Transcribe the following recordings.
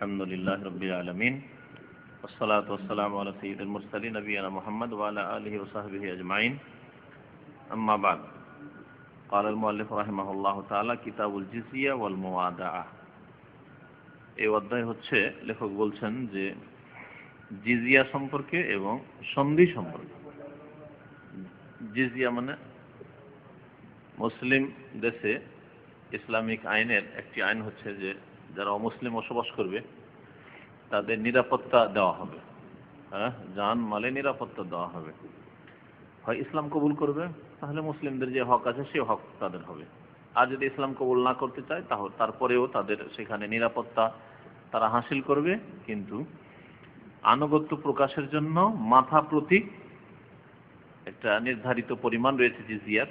الحمد لله رب العالمين والصلاة والسلام على سيد المرسلين نبينا محمد وعلى آله وصحبه أجمعين أما بعد قال المؤلف رحمه الله تعالى كتاب الجزية والموادعة এই অধ্যায় হচ্ছে লেখক বলছেন যে জিজিয়া সম্পর্কে এবং সন্ধি সম্পর্কে। জিজিয়া মানে মুসলিম দেশে ইসলামিক আইনের একটি আইন হচ্ছে যে যারা অমুসলিম বসবাস করবে তাদের নিরাপত্তা দেওয়া হবে, জান মালে নিরাপত্তা দেওয়া হবে। হয় ইসলাম কবুল করবে তাহলে মুসলিমদের যে হক আছে সেই হক তাদের হবে, আর যদি ইসলাম কবুল না করতে চায় তাহলে তারপরেও তাদের সেখানে নিরাপত্তা তারা হাসিল করবে, কিন্তু আনুগত্য প্রকাশের জন্য মাথা প্রতি একটা নির্ধারিত পরিমাণ রয়েছে জিজিয়ার,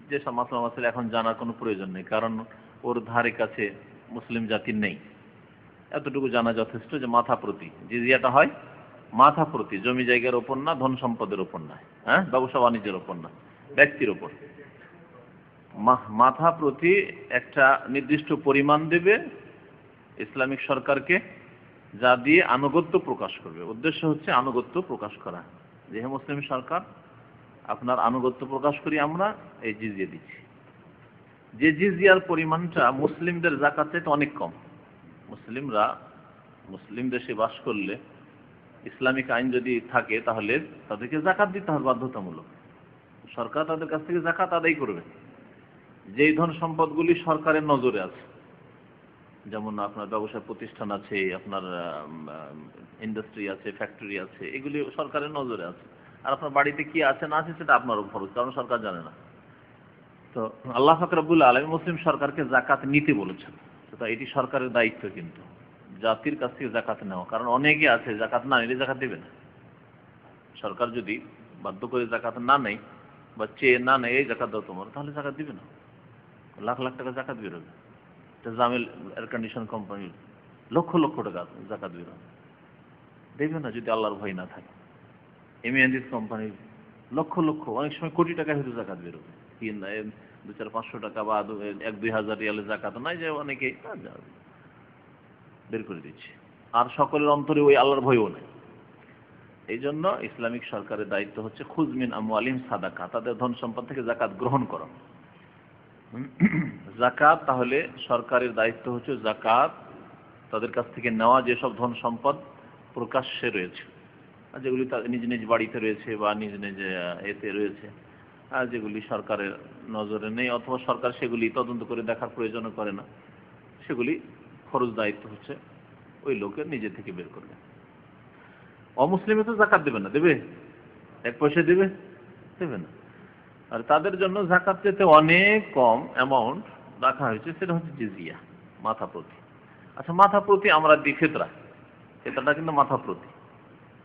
যেসব মাসলা মাসাইল এখন জানার কোনো প্রয়োজন নেই, কারণ ওর ধারে কাছে মুসলিম জাতির নেই। এতটুকু জানা যথেষ্ট যে মাথা প্রতি জিজিয়াটা হয় মাথা প্রতি, জমি জায়গার ওপর না, ধন সম্পদের ওপর না, ব্যবসা বাণিজ্যের ওপর না, ব্যক্তির ওপর মাথা প্রতি একটা নির্দিষ্ট পরিমাণ দেবে ইসলামিক সরকারকে, যা দিয়ে আনুগত্য প্রকাশ করবে। উদ্দেশ্য হচ্ছে আনুগত্য প্রকাশ করা, যে হে মুসলিম সরকার আপনার আনুগত্য প্রকাশ করি আমরা, এই জিজিয়া দিচ্ছি। যে জিজিয়ার পরিমাণটা মুসলিমদের যাকাত চাইতে অনেক কম। মুসলিমরা মুসলিম দেশে বাস করলে ইসলামিক আইন যদি থাকে তাহলে তাদেরকে যাকাত দিতে হবে বাধ্যতামূলক। সরকার তাদের কাছ থেকে যাকাত আদায় করবে। যেই ধন সম্পদগুলি সরকারের নজরে আছে, যেমন আপনার ব্যবসা প্রতিষ্ঠান আছে, আপনার ইন্ডাস্ট্রি আছে, ফ্যাক্টরি আছে, এগুলি সরকারের নজরে আছে। আর আপনার বাড়িতে কি আছে না আছে সেটা আপনার খরচ, কারণ সরকার জানে না। তো আল্লাহ পাক রব্বুল আলামিন মুসলিম সরকারকে যাকাত নিতে বলেছেন। তো এটি সরকারের দায়িত্ব কিন্তু জাতির কাছ থেকে যাকাত নেওয়া, কারণ অনেকে আছে যাকাত না নিলে যাকাত দেবে না। সরকার যদি বাধ্য করে যাকাত না নেয় বা চেয়ে না নেয় এই যাকাত দাও তোমার, তাহলে যাকাত দিবে না। লাখ লাখ টাকা যাকাত বেরোবে। জামিল এয়ার কন্ডিশন কোম্পানির লক্ষ লক্ষ টাকা যাকাত বেরোবে, দেবে না যদি আল্লাহর ভয় না থাকে। এমিয়ান্দিস কোম্পানির লক্ষ লক্ষ, অনেক সময় কোটি টাকা হয়তো যাকাত বেরোবে, 2-4-500 টাকা বা 1-2 হাজার রিয়ালের যাকাত নাই যে অনেকে বের করে দিচ্ছে। আর সকলের অন্তরে ওই আল্লাহর ভয়ও নেই। এই জন্য ইসলামিক সরকারের দায়িত্ব হচ্ছে খুয মিন আমওয়ালিহিম সাদাকা, তাদের ধন সম্পদ থেকে যাকাত গ্রহণ করা। যাকাত তাহলে সরকারের দায়িত্ব হচ্ছে যাকাত তাদের কাছ থেকে নেওয়া, যেসব ধন সম্পদ প্রকাশ্যে রয়েছে, যেগুলি নিজ নিজ বাড়িতে রয়েছে বা নিজ নিজ এতে রয়েছে, আর যেগুলি সরকারের নজরে নেই অথবা সরকার সেগুলি তদন্ত করে দেখার প্রয়োজন করে না, সেগুলি ফরজ দায়িত্ব হচ্ছে ওই লোকের নিজে থেকে বের করবে। অমুসলিমে তো যাকাত দেবে না, দেবে? 1 পয়সা দেবে? দেবে না। আর তাদের জন্য যাকাত চেয়ে অনেক কম অ্যামাউন্ট রাখা হয়েছে, সেটা হচ্ছে জিজিয়া, মাথা প্রতি। আচ্ছা, মাথা প্রতি আমরা দিই ফিতরা, ফিতরাটা কিন্তু মাথা প্রতি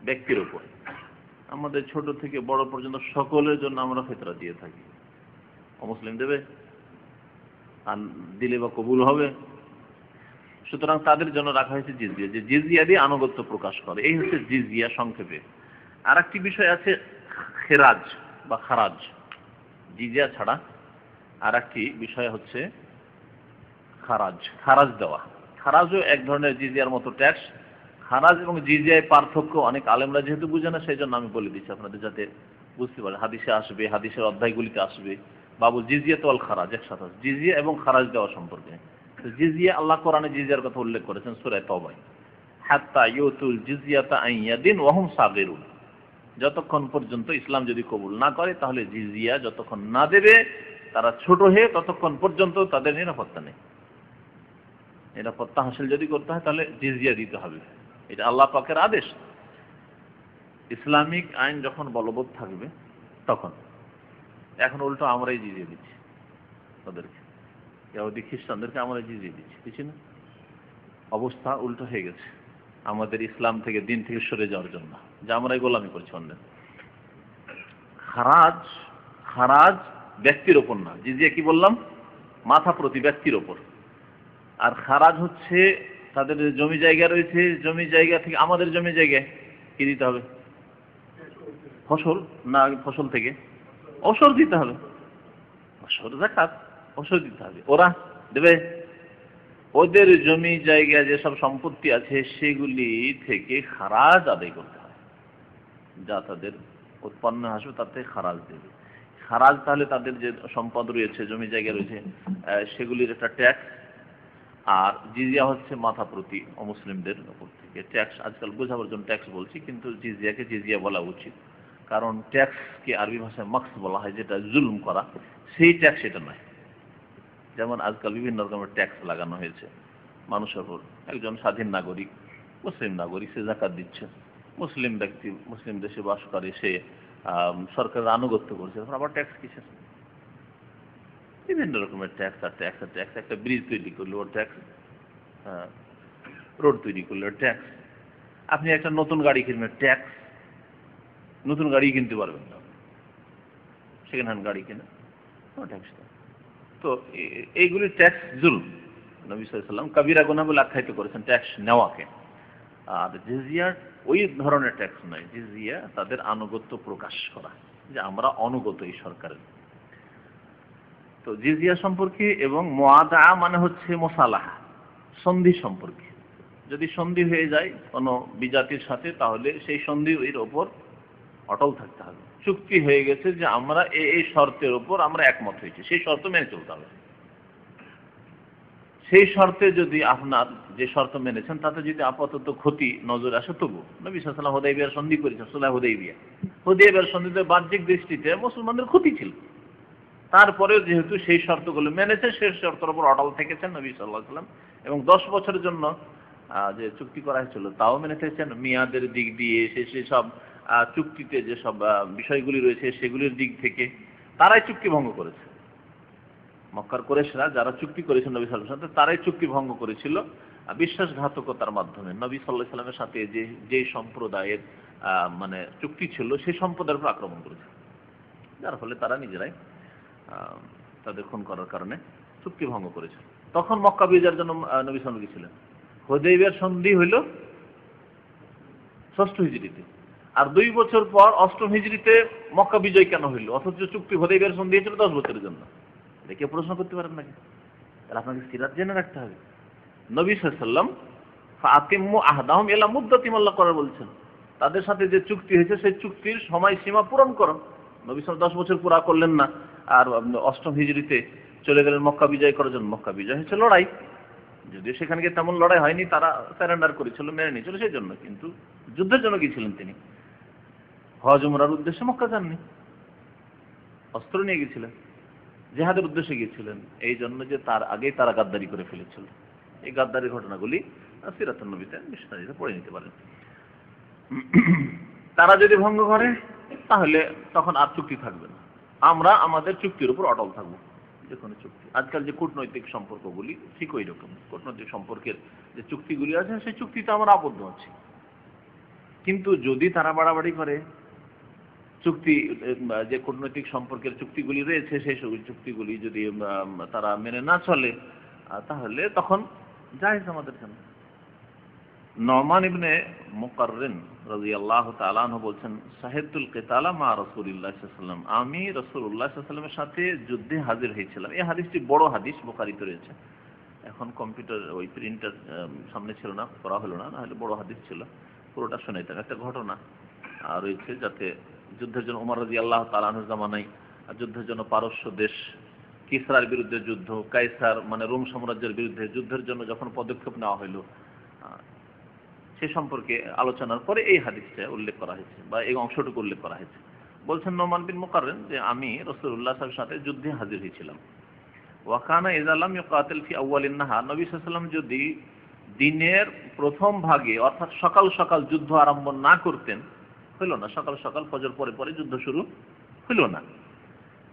ব্যক্তির উপর। আমাদের ছোট থেকে বড় পর্যন্ত সকলের জন্য আমরা ফিতরা দিয়ে থাকি। অমুসলিম দেবে? আর দিলে বা কবুল হবে? সুতরাং তাদের জন্য রাখা হয়েছে জিজিয়া, যে জিজিয়া দিয়ে আনুগত্য প্রকাশ করে। এই হচ্ছে জিজিয়া সংক্ষেপে। আর একটি বিষয় আছে খেরাজ বা খারাজ। জিজিয়া ছাড়া আর একটি বিষয় হচ্ছে খারাজ, খারাজ দেওয়া। খারাজও এক ধরনের জিজিয়ার মতো ট্যাক্স। খারাজ এবং জিজিয়ায় পার্থক্য অনেক আলেমরা যেহেতু বুঝে না, সেই জন্য আমি বলে দিচ্ছি আপনাদের যাতে বুঝতে পারেন। হাদিসে আসবে, হাদিসের অধ্যায়গুলিতে আসবে বাবু জিজিয়া তো আল খারাজ একসাথে, জিজিয়া এবং খারাজ দেওয়া সম্পর্কে। জিজিয়া আল্লাহ কোরআনে জিজিয়ার কথা উল্লেখ করেছেন সূরা তাওবায়, হাত্তা ইউতুল জিজিয়াতা আন ইয়াদিন ওয়া হুম সাগিরুন। যতক্ষণ পর্যন্ত ইসলাম যদি কবুল না করে তাহলে জিজিয়া যতক্ষণ না দেবে, তারা ছোট হয়ে, ততক্ষণ পর্যন্ত তাদের নিরাপত্তা নেই। নিরাপত্তা হাসিল যদি করতে হয় তাহলে জিজিয়া দিতে হবে। এটা আল্লাহ পাকের আদেশ। ইসলামিক আইন যখন বলবৎ থাকবে তখন। এখন উল্টো আমরাই জিজিয়া দিচ্ছি তাদেরকে, ইহুদি খ্রিস্টানদেরকে আমরা জিজিয়া দিচ্ছি না? অবস্থা উল্টো হয়ে গেছে আমাদের ইসলাম থেকে, দিন থেকে সরে যাওয়ার জন্য, যা আমরাই গোলামি করছি অন্যের। খারাজ, খারাজ ব্যক্তির ওপর না, জিজিয়া কি বললাম? মাথা প্রতি ব্যক্তির ওপর। আর খারাজ হচ্ছে তাদের জমি জায়গা রয়েছে, জমি জায়গা থেকে, আমাদের জমি জায়গায় কি দিতে হবে? ফসল না, ফসল থেকে ওসর দিতে হবে। ওসর যাকাত, ওসর দিতে হবে। ওরা দেবে? ওদের জমি জায়গা যেসব সম্পত্তি আছে সেগুলি থেকে খারাজ আদায় করতে হয়, যা তাদের উৎপন্ন আসবে তাতে খারাজ দেবে। খারাজ তাহলে তাদের যে সম্পদ রয়েছে, জমি জায়গা রয়েছে, সেগুলির একটা ট্যাক্স। আর জিজিয়া হচ্ছে মাথা প্রতি অমুসলিমদের উপর থেকে ট্যাক্স। আজকাল বোঝাবার জন্য ট্যাক্স বলছি, কিন্তু জিজিয়াকে জিজিয়া বলা উচিত, কারণ ট্যাক্সকে আরবি ভাষায় মাক্স বলা হয়, যেটা জুলুম করা, সেই ট্যাক্স এটা নয়। যেমন আজকাল বিভিন্ন রকমের ট্যাক্স লাগানো হয়েছে মানুষের উপর। একজন স্বাধীন নাগরিক, মুসলিম নাগরিক, সে জাকাত দিচ্ছে, মুসলিম ব্যক্তি, মুসলিম দেশে বাস করে, সে সরকারের আনুগত্য করছে, আবার ট্যাক্স কিসের? বিভিন্ন রকমের ট্যাক্স আর ট্যাক্স আর ট্যাক্স। একটা ব্রিজ তৈরি করলে ওর ট্যাক্স, রোড তৈরি করলে ওর ট্যাক্স। আপনি একটা নতুন গাড়ি কিনবেন, ট্যাক্স। নতুন গাড়ি কিনতে পারবেন না, সেকেন্ড হ্যান্ড গাড়ি কিনে ট্যাক্স। তো এইগুলি ট্যাক্স জুলুম। নবী সাল্লাল্লাহু আলাইহি ওয়াসাল্লাম কাবিরা গুনাহ বলে আখ্যায়িত করেছেন ট্যাক্স নেওয়াকে। আর জিজিয়া ওই ধরনের ট্যাক্স নয়, জিজিয়া তাদের আনুগত্য প্রকাশ করা, যে আমরা অনুগত এই সরকারের। তো জিজিয়া সম্পর্কে, এবং মুআদা মানে হচ্ছে মুসালাহা, সন্ধি সম্পর্কে। যদি সন্ধি হয়ে যায় কোনো বিজাতির সাথে, তাহলে সেই সন্ধির ওপর অটল থাকতে হবে। চুক্তি হয়ে গেছে যে আমরা এই শর্তের উপর আমরা একমত হয়েছি, সেই শর্ত মেনে চলতে হবে। সেই শর্তে যদি আপনার যে শর্ত মেনেছেন তাতে যদি আপাতত ক্ষতি নজরে আসে, তবু নবী সাল্লাল্লাহু আলাইহি ওয়াসাল্লাম হুদাইবিয়ার সন্ধি করেছেন, সুলহ হুদাইবিয়া। হুদাইবিয়ার সন্ধিতে বাহ্যিক দৃষ্টিতে মুসলমানদের ক্ষতি ছিল, তারপরেও যেহেতু সেই শর্তগুলো মেনেছে, সেই শর্তের উপর অটল থেকেছেন নবী সাল্লাল্লাহু আলাইহি ওয়াসাল্লাম। এবং 10 বছরের জন্য যে চুক্তি করা হয়েছিল তাও মেনে থেকেছেন। মিয়াদের দিক দিয়ে সেই সব চুক্তিতে যেসব বিষয়গুলি রয়েছে সেগুলির দিক থেকে তারাই চুক্তি ভঙ্গ করেছে। মক্কার কুরাইশরা যারা চুক্তি করেছেন নবী সাল্লাল্লাহু আলাইহি ওয়াসাল্লামের সাথে, তারাই চুক্তি ভঙ্গ করেছিল বিশ্বাসঘাতকতার মাধ্যমে। নবী সাল্লাল্লাহু আলাইহি ওয়াসাল্লামের সাথে যে সম্প্রদায়ের মানে চুক্তি ছিল, সেই সম্প্রদায়ের উপর আক্রমণ করেছে, যার ফলে তারা নিজেরাই তাদের খুন করার কারণে চুক্তি ভঙ্গ করেছে। তখন মক্কা বিজয়ের জন্য নবী সাল্লাল্লাহু আলাইহি ওয়াসাল্লাম গিয়েছিলেন। হুদাইবিয়ার সন্ধি হইল 6ষ্ঠ হিজরিতে, আর 2 বছর পর 8ম হিজরিতে মক্কা বিজয় কেন হইল, অথচ চুক্তি হুদাইবিয়ার সন্ধি হয়েছিল 10 বছরের জন্য? এটা কেউ প্রশ্ন করতে পারেন নাকি? তাহলে আপনাকে সিরাত জেনে রাখতে হবে। নবী সাল্লাল্লাহু আলাইহি ওয়াসাল্লাম ফাতিম্মু আহদাহুম ইলা মুদ্দাতিম আল্লাহ করা বলছেন, তাদের সাথে যে চুক্তি হয়েছে সেই চুক্তির সময়সীমা পূরণ করুন। নবী সাল্লাল্লাহু 10 বছর পুরা করলেন না, আর 8ম হিজরিতে চলে গেলেন মক্কা বিজয় করার জন্য। মক্কা বিজয় হয়েছে লড়াই, যদিও সেখানে গিয়ে তেমন লড়াই হয়নি, তারা সারেন্ডার করেছিল, মেনে নিয়েছিল, সেই জন্য। কিন্তু যুদ্ধের জন্য গিয়েছিলেন তিনি, হজ উমরার উদ্দেশ্যে মক্কা যাননি, অস্ত্র নিয়ে গিয়েছিলেন, জিহাদের উদ্দেশ্যে গিয়েছিলেন। এই জন্য যে তার আগেই তারা গাদ্দারি করে ফেলেছিল। এই গাদ্দারির ঘটনাগুলি সিরাতুন নবীতে বিস্তারিত পড়ে নিতে পারেন। তারা যদি ভঙ্গ করে তাহলে তখন আর চুক্তি থাকবে না, আমরা আমাদের চুক্তির উপর অটল থাকবো, যে কোনো চুক্তি। আজকাল যে কূটনৈতিক সম্পর্কগুলি ঠিক ওই রকম। কূটনৈতিক সম্পর্কের যে চুক্তিগুলি আছে সেই চুক্তিতে আমরা আবদ্ধ আছি। কিন্তু যদি তারা বাড়াবাড়ি করে, চুক্তি যে কূটনৈতিক সম্পর্কের চুক্তিগুলি রয়েছে সেই চুক্তিগুলি যদি তারা মেনে না চলে, তাহলে তখন জায়েজ আমাদের জন্য। নোমান ইবনে মুকাররিন রাদিয়াল্লাহু তাআলা আনহু বলছেন, শাহিদতুল কিতালা মা রাসূলিল্লাহ সাল্লাল্লাহু আলাইহি ওয়াসাল্লাম, আমি রাসূলুল্লাহ সাল্লাল্লাহু আলাইহি ওয়াসাল্লামের সাথে যুদ্ধে হাজির হয়েছিলাম। এই হাদিসটি বড় হাদিস, বুখারীতে রয়েছে। এখন কম্পিউটার ওই প্রিন্টার সামনে ছিল না, পড়া হলো না, নাহলে বড় হাদিস ছিল, পুরোটা শুনাইতাম। একটা ঘটনা রয়েছে, যাতে যুদ্ধের জন্য ওমর রাদিয়াল্লাহু তাআলা আনহুর জামানায় যুদ্ধের জন্য পারস্য দেশ কিসরার বিরুদ্ধে যুদ্ধ, কায়সার মানে রোম সাম্রাজ্যের বিরুদ্ধে যুদ্ধের জন্য যখন পদক্ষেপ নেওয়া হলো, সে সম্পর্কে আলোচনার পরে এই হাদিসটা উল্লেখ করা হয়েছে, বা এই অংশটুকু উল্লেখ করা হয়েছে। বলছেন নোমান বিন মুকাররিন যে আমি রাসূলুল্লাহ সাল্লাল্লাহু আলাইহি ওয়াসাল্লামের সাথে যুদ্ধে হাজির হয়েছিলাম। ওয়া কানা ইযা লাম ইউকাতিল ফি আউয়ালিন নাহার, নবী সাল্লাল্লাহু আলাইহি ওয়াসাল্লাম যদি দিনের প্রথম ভাগে অর্থাৎ সকাল সকাল যুদ্ধ আরম্ভ না করতেন, হইল না, সকাল সকাল ফজর পরে পরে যুদ্ধ শুরু হইল না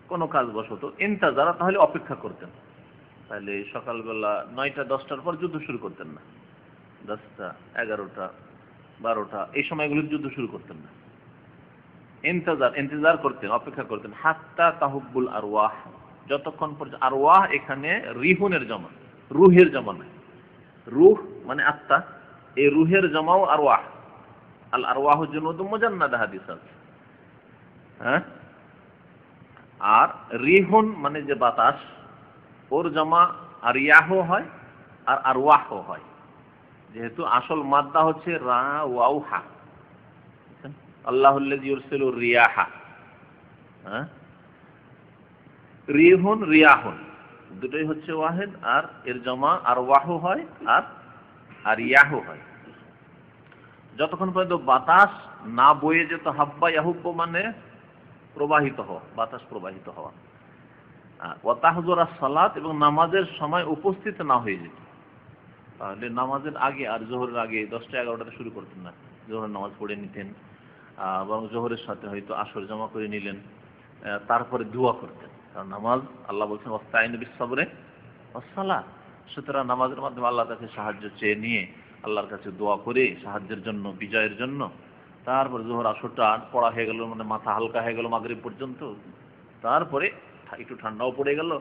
কোনো কাজবশত, ইন্তাজারা, তাহলে অপেক্ষা করতেন। তাহলে সকালবেলা 9টা 10টার পর যুদ্ধ শুরু করতেন না, 10টা 11টা 12টা এই সময়গুলোর যুদ্ধ শুরু করতেন না, ইন্তজার করতেন, অপেক্ষা করতেন। হাত্তা তাহুব্বুল আরওয়াহ, যতক্ষণ পর্যন্ত, আরওয়াহ এখানে রিহুনের জমা, রুহের জমা নয়। রুহ মানে আত্মা, এই রুহের জমাও আরওয়াহ। আল আরওয়াহু জুনুদুম মুজান্নাদা হাদিস আছে, হ্যাঁ। আর রিহুন মানে যে বাতাস, ওর জমা আরিয়াহ হয়, আর আরওয়াহও হয়, যেহেতু আসল মাদ্দা হচ্ছে রা ওয়াও হা। আল্লাহুল্লাযী ইউরসিলুর রিয়াহা, হ্যাঁ, রিহুন রিয়াহুন দুটোই হচ্ছে ওয়াহিদ, আর এর জমা আরওয়াহু হয় আর ইয়াহু হয়। যতক্ষণ পর্যন্ত বাতাস না বয়ে যেত, হাব্বা ইয়াহুব্ব মানে প্রবাহিত হওয়া, বাতাস প্রবাহিত হওয়া। ওয়া তাহজুরা সালাত, এবং নামাজের সময় উপস্থিত না হয়ে যেত, তাহলে নামাজের আগে আর জোহরের আগে 10টা 11টাতে শুরু করতেন না, জোহরের নামাজ পড়ে নিতেন, বরং জোহরের সাথে হয়তো আসর জমা করে নিলেন, তারপরে দোয়া করতেন। কারণ নামাজ, আল্লাহ বলছেন ওয়াস্তাইনু বিস-সাবরি ওয়াস-সালাহ, সুতরাং নামাজের মাধ্যমে আল্লাহর কাছে সাহায্য চেয়ে নিয়ে আল্লাহর কাছে দোয়া করে সাহায্যের জন্য, বিজয়ের জন্য। তারপর জোহর আসরটা পড়া হয়ে গেল, মানে মাথা হালকা হয়ে গেল মাগরিব পর্যন্ত, তারপরে একটু ঠান্ডাও পড়ে গেল,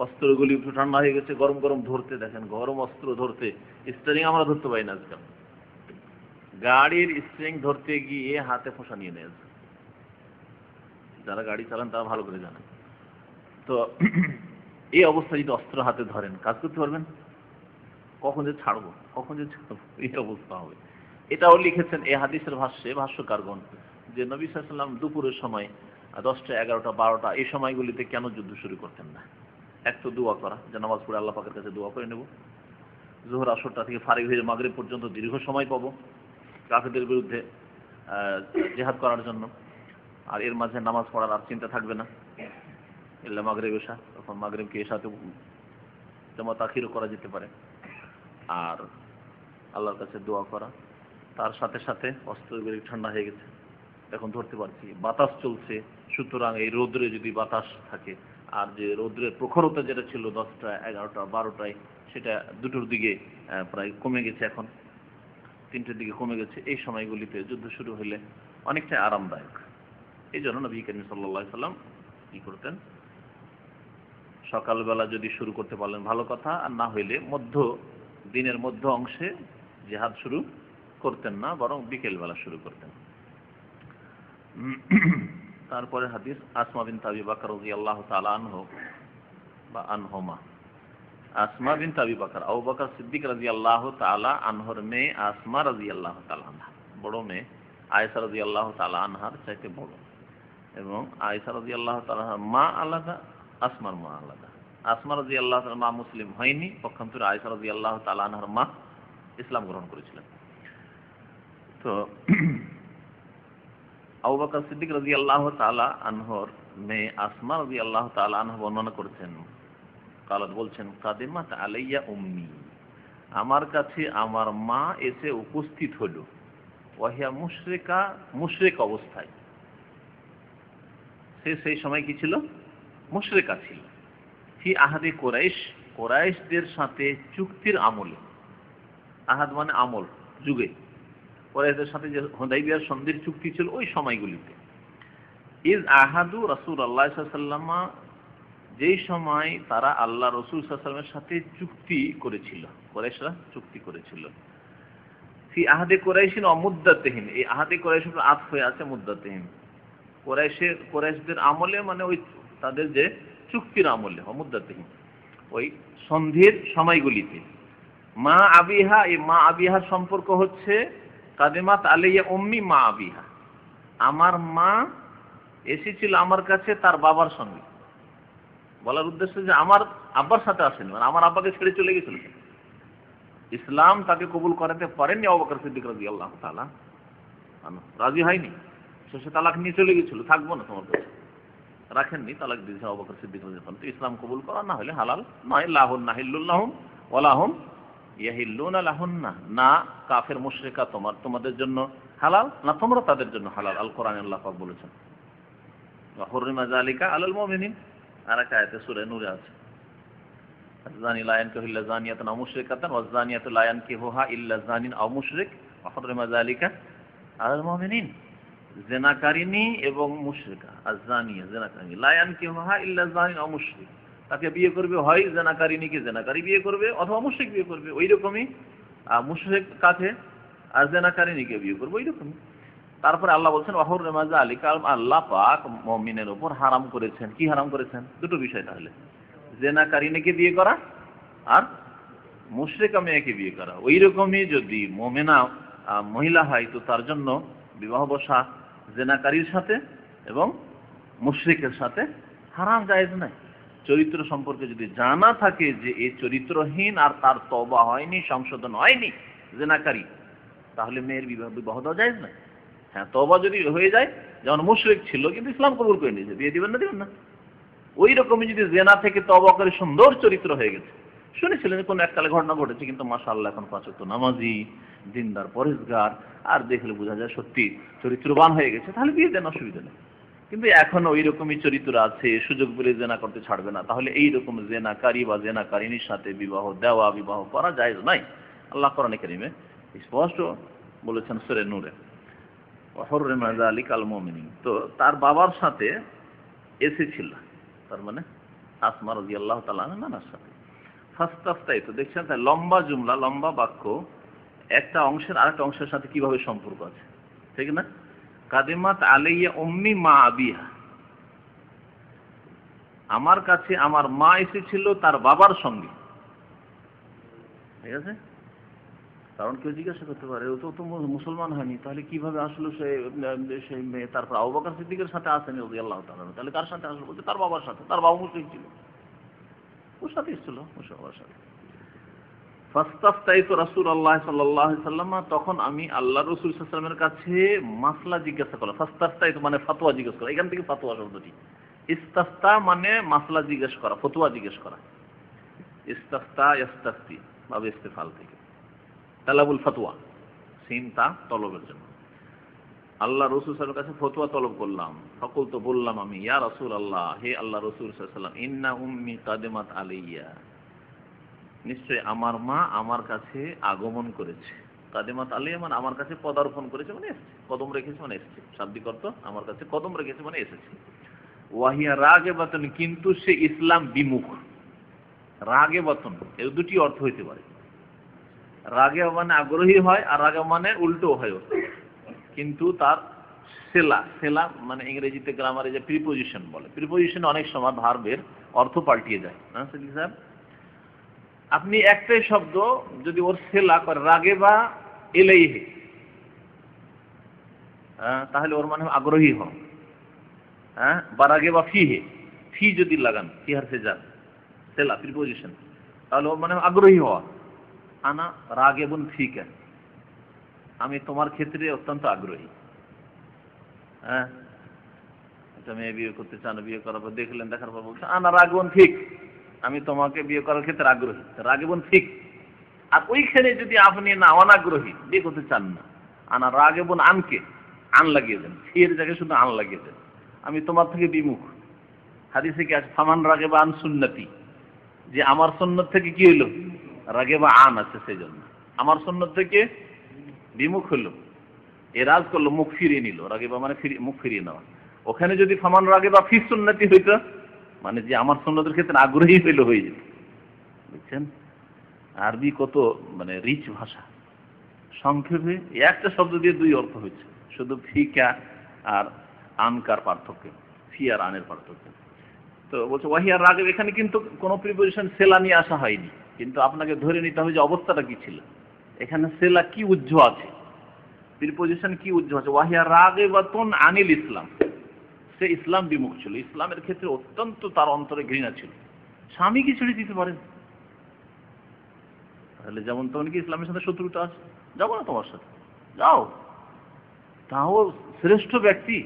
অস্ত্রগুলি একটু ঠান্ডা হয়ে গেছে, গরম গরম ধরতে, দেখেন গরম অস্ত্র ধরতে, স্টিয়ারিং আমরা ধরতে পারি না আজকাল, গাড়ির স্টিয়ারিং ধরতে গিয়ে হাতে ফোঁসা নিয়ে নেয়। যারা গাড়ি চালান তারা ভালো করে জানেন। তো এই অবস্থায় যদি অস্ত্র হাতে ধরেন, কাজ করতে পারবেন? কখন যে ছাড়বো, এই অবস্থা হবে। এটাও লিখেছেন এই হাদিসের ভাষ্যে ভাষ্যকারগণ, যে নবী সাল্লাল্লাহু আলাইহি ওয়াসাল্লাম দুপুরের সময় 10টা 11টা 12টা এই সময়গুলিতে কেন যুদ্ধ শুরু করতেন না? এক তো দোয়া করা, যে নামাজ পড়ে আল্লাহ পাকের কাছে দোয়া করে নেব, জোহর আসরটা থেকে ফারিগ হয়ে মাগরিব পর্যন্ত দীর্ঘ সময় পাবো কাফেরদের বিরুদ্ধে জিহাদ করার জন্য, আর এর মাঝে নামাজ পড়ার আর চিন্তা থাকবে না, ইল্লা মাগরিব এশা, তখন মাগরিবকে এশাতে জামাত আখিরও করা যেতে পারে, আর আল্লাহর কাছে দোয়া করা। তার সাথে সাথে অস্ত্রগুলি ঠান্ডা হয়ে গেছে, এখন ধরতে পারছি, বাতাস চলছে, সুতরাং এই রৌদ্রে যদি বাতাস থাকে, আর যে রৌদ্রের প্রখরতা যেটা ছিল 10টা 11টা 12টায়, সেটা 2টোর দিকে প্রায় কমে গেছে, এখন 3টের দিকে কমে গেছে। এই সময়গুলিতে যুদ্ধ শুরু হলে অনেকটাই আরামদায়ক। এই জন্য নবী করিম সাল্লাল্লাহু আলাইহি সাল্লাম কি করতেন, সকালবেলা যদি শুরু করতে পারলেন ভালো কথা, আর না হইলে দিনের মধ্য অংশে জিহাদ শুরু করতেন না, বরং বিকেলবেলা শুরু করতেন। তারপরে হাদিস আসমা বিনত আবি বকর রাদিয়াল্লাহু তাআলা আনহু বা আনহুমা। আসমা বিনত আবি বকর, আবু বকর সিদ্দিক রাদিয়াল্লাহু তাআলা আনহুর মেয়ে আসমা রাদিয়াল্লাহু তাআলা আনহা, বড় মেয়ে আয়েশা রাদিয়াল্লাহু তাআলা আনহার চাইতে বড়, এবং আয়েশা রাদিয়াল্লাহু তাআলা মা আলাদা, আসমার মা আলাদা। আসমা রাদিয়াল্লাহু তাআলা মা মুসলিম হয়নি, পক্ষান্তরে আয়েশা রাদিয়াল্লাহু তাআলা আনহার মা ইসলাম গ্রহণ করেছিলেন। তো আবু বকর সিদ্দিক রাদিয়াল্লাহু তাআলা আনহুর মেয়ে আসমা রাদিয়াল্লাহু তাআলা আনহা বর্ণনা করেছেন, কালাত বলছেন, কাদিমাত আলাইয়া উম্মি, আমার কাছে আমার মা এসে উপস্থিত হলো, ওয়াহিয়া মুশরিকা, মুশরিক অবস্থায়। সে সেই সময় কি ছিল? মুশরিকা ছিল। ফি আহাদে কুরাইশ, কুরাইশদের সাথে চুক্তির আমলে, আহাদ মানে আমল, যুগে, কুরাইশদের সাথে যে হুদাইবিয়ার সন্ধির চুক্তি ছিল ওই সময়গুলিতে। ইজ আহাদু রাসূলুল্লাহ সাল্লাল্লাহু আলাইহি ওয়াসাল্লাম, যেই সময় তারা আল্লাহ রাসূল সাল্লাল্লাহু আলাইহি ওয়াসাল্লামের সাথে চুক্তি করেছিল, কুরাইশরা চুক্তি করেছিল। ফি আহাদে কুরাইশিন ওয়া মুদ্দাতিহিম, এই আহাদে কুরাইশের উপর আতফ হয়ে আছে মুদ্দাতিহিম, কুরাইশদের আমলে, মানে ওই তাদের যে চুক্তির আমলে, মুদ্দাতিহিম ওই সন্ধির সময়গুলিতে। মা আবিহা, এই মা আবিহার সম্পর্ক হচ্ছে কাদিমাত আলাইয়া উম্মি মা আবিহা, আমার মা এসেছিল আমার কাছে তার বাবার সঙ্গে। বলার উদ্দেশ্য যে আমার আব্বার সাথে আসেনি, মানে আমার আব্বাকে ছেড়ে চলে গেছিল, ইসলাম তাকে কবুল করাতে পারেননি আবু বকর সিদ্দিক রাদিয়াল্লাহু তাআলা, রাজি হয়নি, শেষে তালাক নিয়ে চলে গেছিল, থাকবো না তোমার কাছে, রাখেননি, তালাক দিয়েছে আবু বকর সিদ্দিক রাদিয়াল্লাহু তাআলা। ইসলাম কবুল করা না হলে হালাল নয়, লাহুন্না হিল্লুল্লাহুম ওয়া লাহুম ইয়াহিল্লুনা লাহুন্না, না কাফের মুশরিকা তোমাদের জন্য হালাল, না তোমরা তাদের জন্য হালাল। আল কোরআনে আল্লাহ পাক বলেছেন, ওয়া হুররিমা যালিকা আলাল মুমিনিন, আর এক আয়াতে সূরা নূরে আছে, জানি লা ইয়ানকিহু ইল্লা জানিয়াতান আও মুশরিকাতান ওয়াজ জানিয়াতু লা ইয়ানকিহুহা ইল্লা জানিন আও মুশরিক ওয়া হুররিমা যালিকা আলাল মুমিনিন। জিনাকারিনী এবং মুশরিকা, আয-জানিয়া জিনাকারিনী, লা ইয়ানকিহুহা ইল্লা জানিন আও মুশরিক, তাকে বিয়ে করবে হয় জিনাকারিনীকে জিনাকারী বিয়ে করবে, অথবা মুশরিক বিয়ে করবে, ওইরকমই মুশরিক কাকে, আর জিনাকারিনীকে বিয়ে করবে, ওইরকমই। তারপরে আল্লাহ বলছেন ওয়া হুররিমা যালিকা, আল্লাহ পাক মুমিনের উপর হারাম করেছেন। কি হারাম করেছেন? দুটো বিষয়, তাহলে জিনাকারিনীকে বিয়ে করা আর মুশরিকা মেয়েকে বিয়ে করা, ওই রকমই যদি মুমিনা মহিলা হয় তো তার জন্য বিবাহ বসা জেনাকারীর সাথে এবং মুশরিকের সাথে হারাম, জায়েজ নাই। চরিত্র সম্পর্কে যদি জানা থাকে যে এই চরিত্রহীন আর তার তওবা হয়নি, সংশোধন হয়নি, জেনাকারী, তাহলে মেয়ের বিবাহ দেওয়া জায়েজ নাই। হ্যাঁ, তওবা যদি হয়ে যায়, যেমন মুশরিক ছিল কিন্তু ইসলাম কবুল করে নিয়েছে, বিয়ে দিবেন না, দিবেন না। ওই রকমই যদি জেনা থেকে তওবা করে সুন্দর চরিত্র হয়ে গেছে, শুনেছিলেন কোন এককালে ঘটনা ঘটেছে, কিন্তু মাশাআল্লাহ এখন 5 ওয়াক্ত নামাজি, দিনদার, পরেশগার, আর দেখলে বোঝা যায় সত্যি চরিত্রবান হয়ে গেছে, তাহলে বিয়ে দেন, অসুবিধা নেই। কিন্তু এখন ওই রকমই চরিত্র আছে, সুযোগ পেলে জেনা করতে ছাড়বে না, তাহলে এই রকম জেনাকারী বা জেনাকারিনীর সাথে বিবাহ দেওয়া, বিবাহ করা জায়েজ নাই। আল্লাহ কোরআনে কারীমে স্পষ্ট বলেছেন সূরা নূরে, ওয়াহুররিমা যালিকাল মুমিনিন। তো তার বাবার সাথে এসেছিল, তার মানে আসমা রাদিয়াল্লাহু তাআলা আনহার সাথে। ফাস্তাফতাই, তো দেখছেন তাই লম্বা জুমলা, লম্বা বাক্য, একটা অংশের আরেকটা অংশের সাথে কিভাবে সম্পর্ক আছে, ঠিক না? কাদিমাত আলাইয়া উম্মি মা আবিহা, আমার কাছে আমার মা এসেছিল তার বাবার সঙ্গে, ঠিক আছে? কারণ কেউ জিজ্ঞাসা করতে পারে ও তো মুসলমান হয়নি, তাহলে কিভাবে আসলো সেই মেয়ে? তারপর আবু বকর সিদ্দিকের সাথে আসেনি রাদিয়াল্লাহু তাআলা, তাহলে কার সাথে আসলো? বলতে তার বাবার সাথে, তার বাবা মুশরিক ছিল, ওর সাথে এসেছিল, ওর বাবার সাথে। ফাস্তাফতাইতু রাসূলুল্লাহ সাল্লাল্লাহু আলাইহি ওয়াসাল্লাম, তখন আমি আল্লাহ রাসূল সাল্লাল্লাহু আলাইহি ওয়াসাল্লামের কাছে মাসলা জিজ্ঞাসা করলাম। ফাস্তাফতাইতু মানে ফতোয়া জিজ্ঞাসা করা, এখান থেকে ফতোয়া শব্দটি। ইস্তাফতা মানে মাসলা জিজ্ঞাসা করা, ফতোয়া জিজ্ঞাসা করা। ইস্তাফতা ইস্তাফতি ভাবে ইস্তেফাল থেকে তালাবুল ফতোয়া, সিন তা তলবের জন্য। আল্লাহ রাসূল সাল্লাল্লাহু আলাইহি ওয়াসাল্লামের কাছে ফতোয়া তলব করলাম। ফাকুলতু, বললাম আমি, ইয়া রাসূলুল্লাহ, হে আল্লাহ রাসূল সাল্লাল্লাহু আলাইহি ওয়াসাল্লাম, ইন্না উম্মি কাদিমাত আলাইয়া, নিশ্চয় আমার মা আমার কাছে আগমন করেছে। কাদিমাত আলাইয়া মানে আমার কাছে পদার্পণ করেছে, মানে এসেছে, কদম রেখেছে মানে এসেছে, শাব্দিক অর্থ আমার কাছে কদম রেখেছে মানে এসেছে। ওয়াহিয়া রাগিবাতুন, কিন্তু সে ইসলাম বিমুখ। রাগিবাতুন এর দুটি অর্থ হইতে পারে, রাগে মানে আগ্রহী হয়, আর রাগে মানে উল্টো হয়, কিন্তু তার সেলা মানে ইংরেজিতে গ্রামারে যে প্রিপোজিশন বলে, প্রিপোজিশন অনেক সময় ভার্বের অর্থ পাল্টিয়ে যায় না স্যার? আপনি একটাই শব্দ যদি ওর সেলা করে রাগে বা এলাইহে, তাহলে ওর মানে আগ্রহী হন, হ্যাঁ, বা রাগে বা ফিহে, ফি যদি লাগান, ফি হারফে জার, সেলা প্রিপোজিশন, তাহলে ওর মানে আগ্রহী হওয়া। আনা রাগেবুন ফিকা, আমি তোমার ক্ষেত্রে অত্যন্ত আগ্রহী। হ্যাঁ, একটা মেয়ে বিয়ে করতে চান, বিয়ে করার পর দেখলেন, দেখার পর বলছে আনা রাগেবুন ঠিক, আমি তোমাকে বিয়ে করার ক্ষেত্রে আগ্রহী, রাগেবুন ঠিক। আর ওইখানে যদি আপনি না অনাগ্রহী, বিয়ে করতে চান না, আনা রাগেবুন আনকে আন লাগিয়ে দেন, ফিয়ের জায়গায় শুধু আন লাগিয়ে দেন, আমি তোমার থেকে বিমুখ। হাদিসে কি আছে, ফামান রাগেবা আন সুন্নতি, যে আমার সুন্নত থেকে কি হইলো, রাগেবা আন আছে, সেই জন্য আমার সুন্নত থেকে বিমুখ হলো, এরাজ করলো, মুখ ফিরিয়ে নিল। রাগেবা মানে মুখ ফিরিয়ে নেওয়া। ওখানে যদি ফামান রাগেবা ফি সুন্নতি হইতো, মানে যে আমার সুন্নতের ক্ষেত্রে আগ্রহী হইলো, হয়ে যেত। বুঝছেন, আরবি কত মানে রিচ ভাষা। সংক্ষেপে একটা শব্দ দিয়ে দুই অর্থ হয়েছে, শুধু ফিকা আর আনকার পার্থক্য, ফি আর আনের পার্থক্য। তো বলছে ওয়াহিয়া রাগেব, এখানে কিন্তু কোনো প্রিপোজিশন সেলা নিয়ে আসা হয়নি, কিন্তু আপনাকে ধরে নিতে হবে যে অবস্থাটা কি ছিল, এখানে সেলা কি উজ্জ্ব আছে, প্রিপোজিশন কি উজ্জ্ব আছে। ওয়াহিয়া রাগিবাতুন আনিল ইসলাম, সে ইসলাম বিমুখ ছিল, ইসলামের ক্ষেত্রে অত্যন্ত তার অন্তরে ঘৃণা ছিল। স্বামী কি ছেড়ে দিতে পারেন? তাহলে যেমন তখন কি ইসলামের সাথে শত্রুতা আছে, যাবো না তোমার সাথে, যাও। তাও শ্রেষ্ঠ ব্যক্তি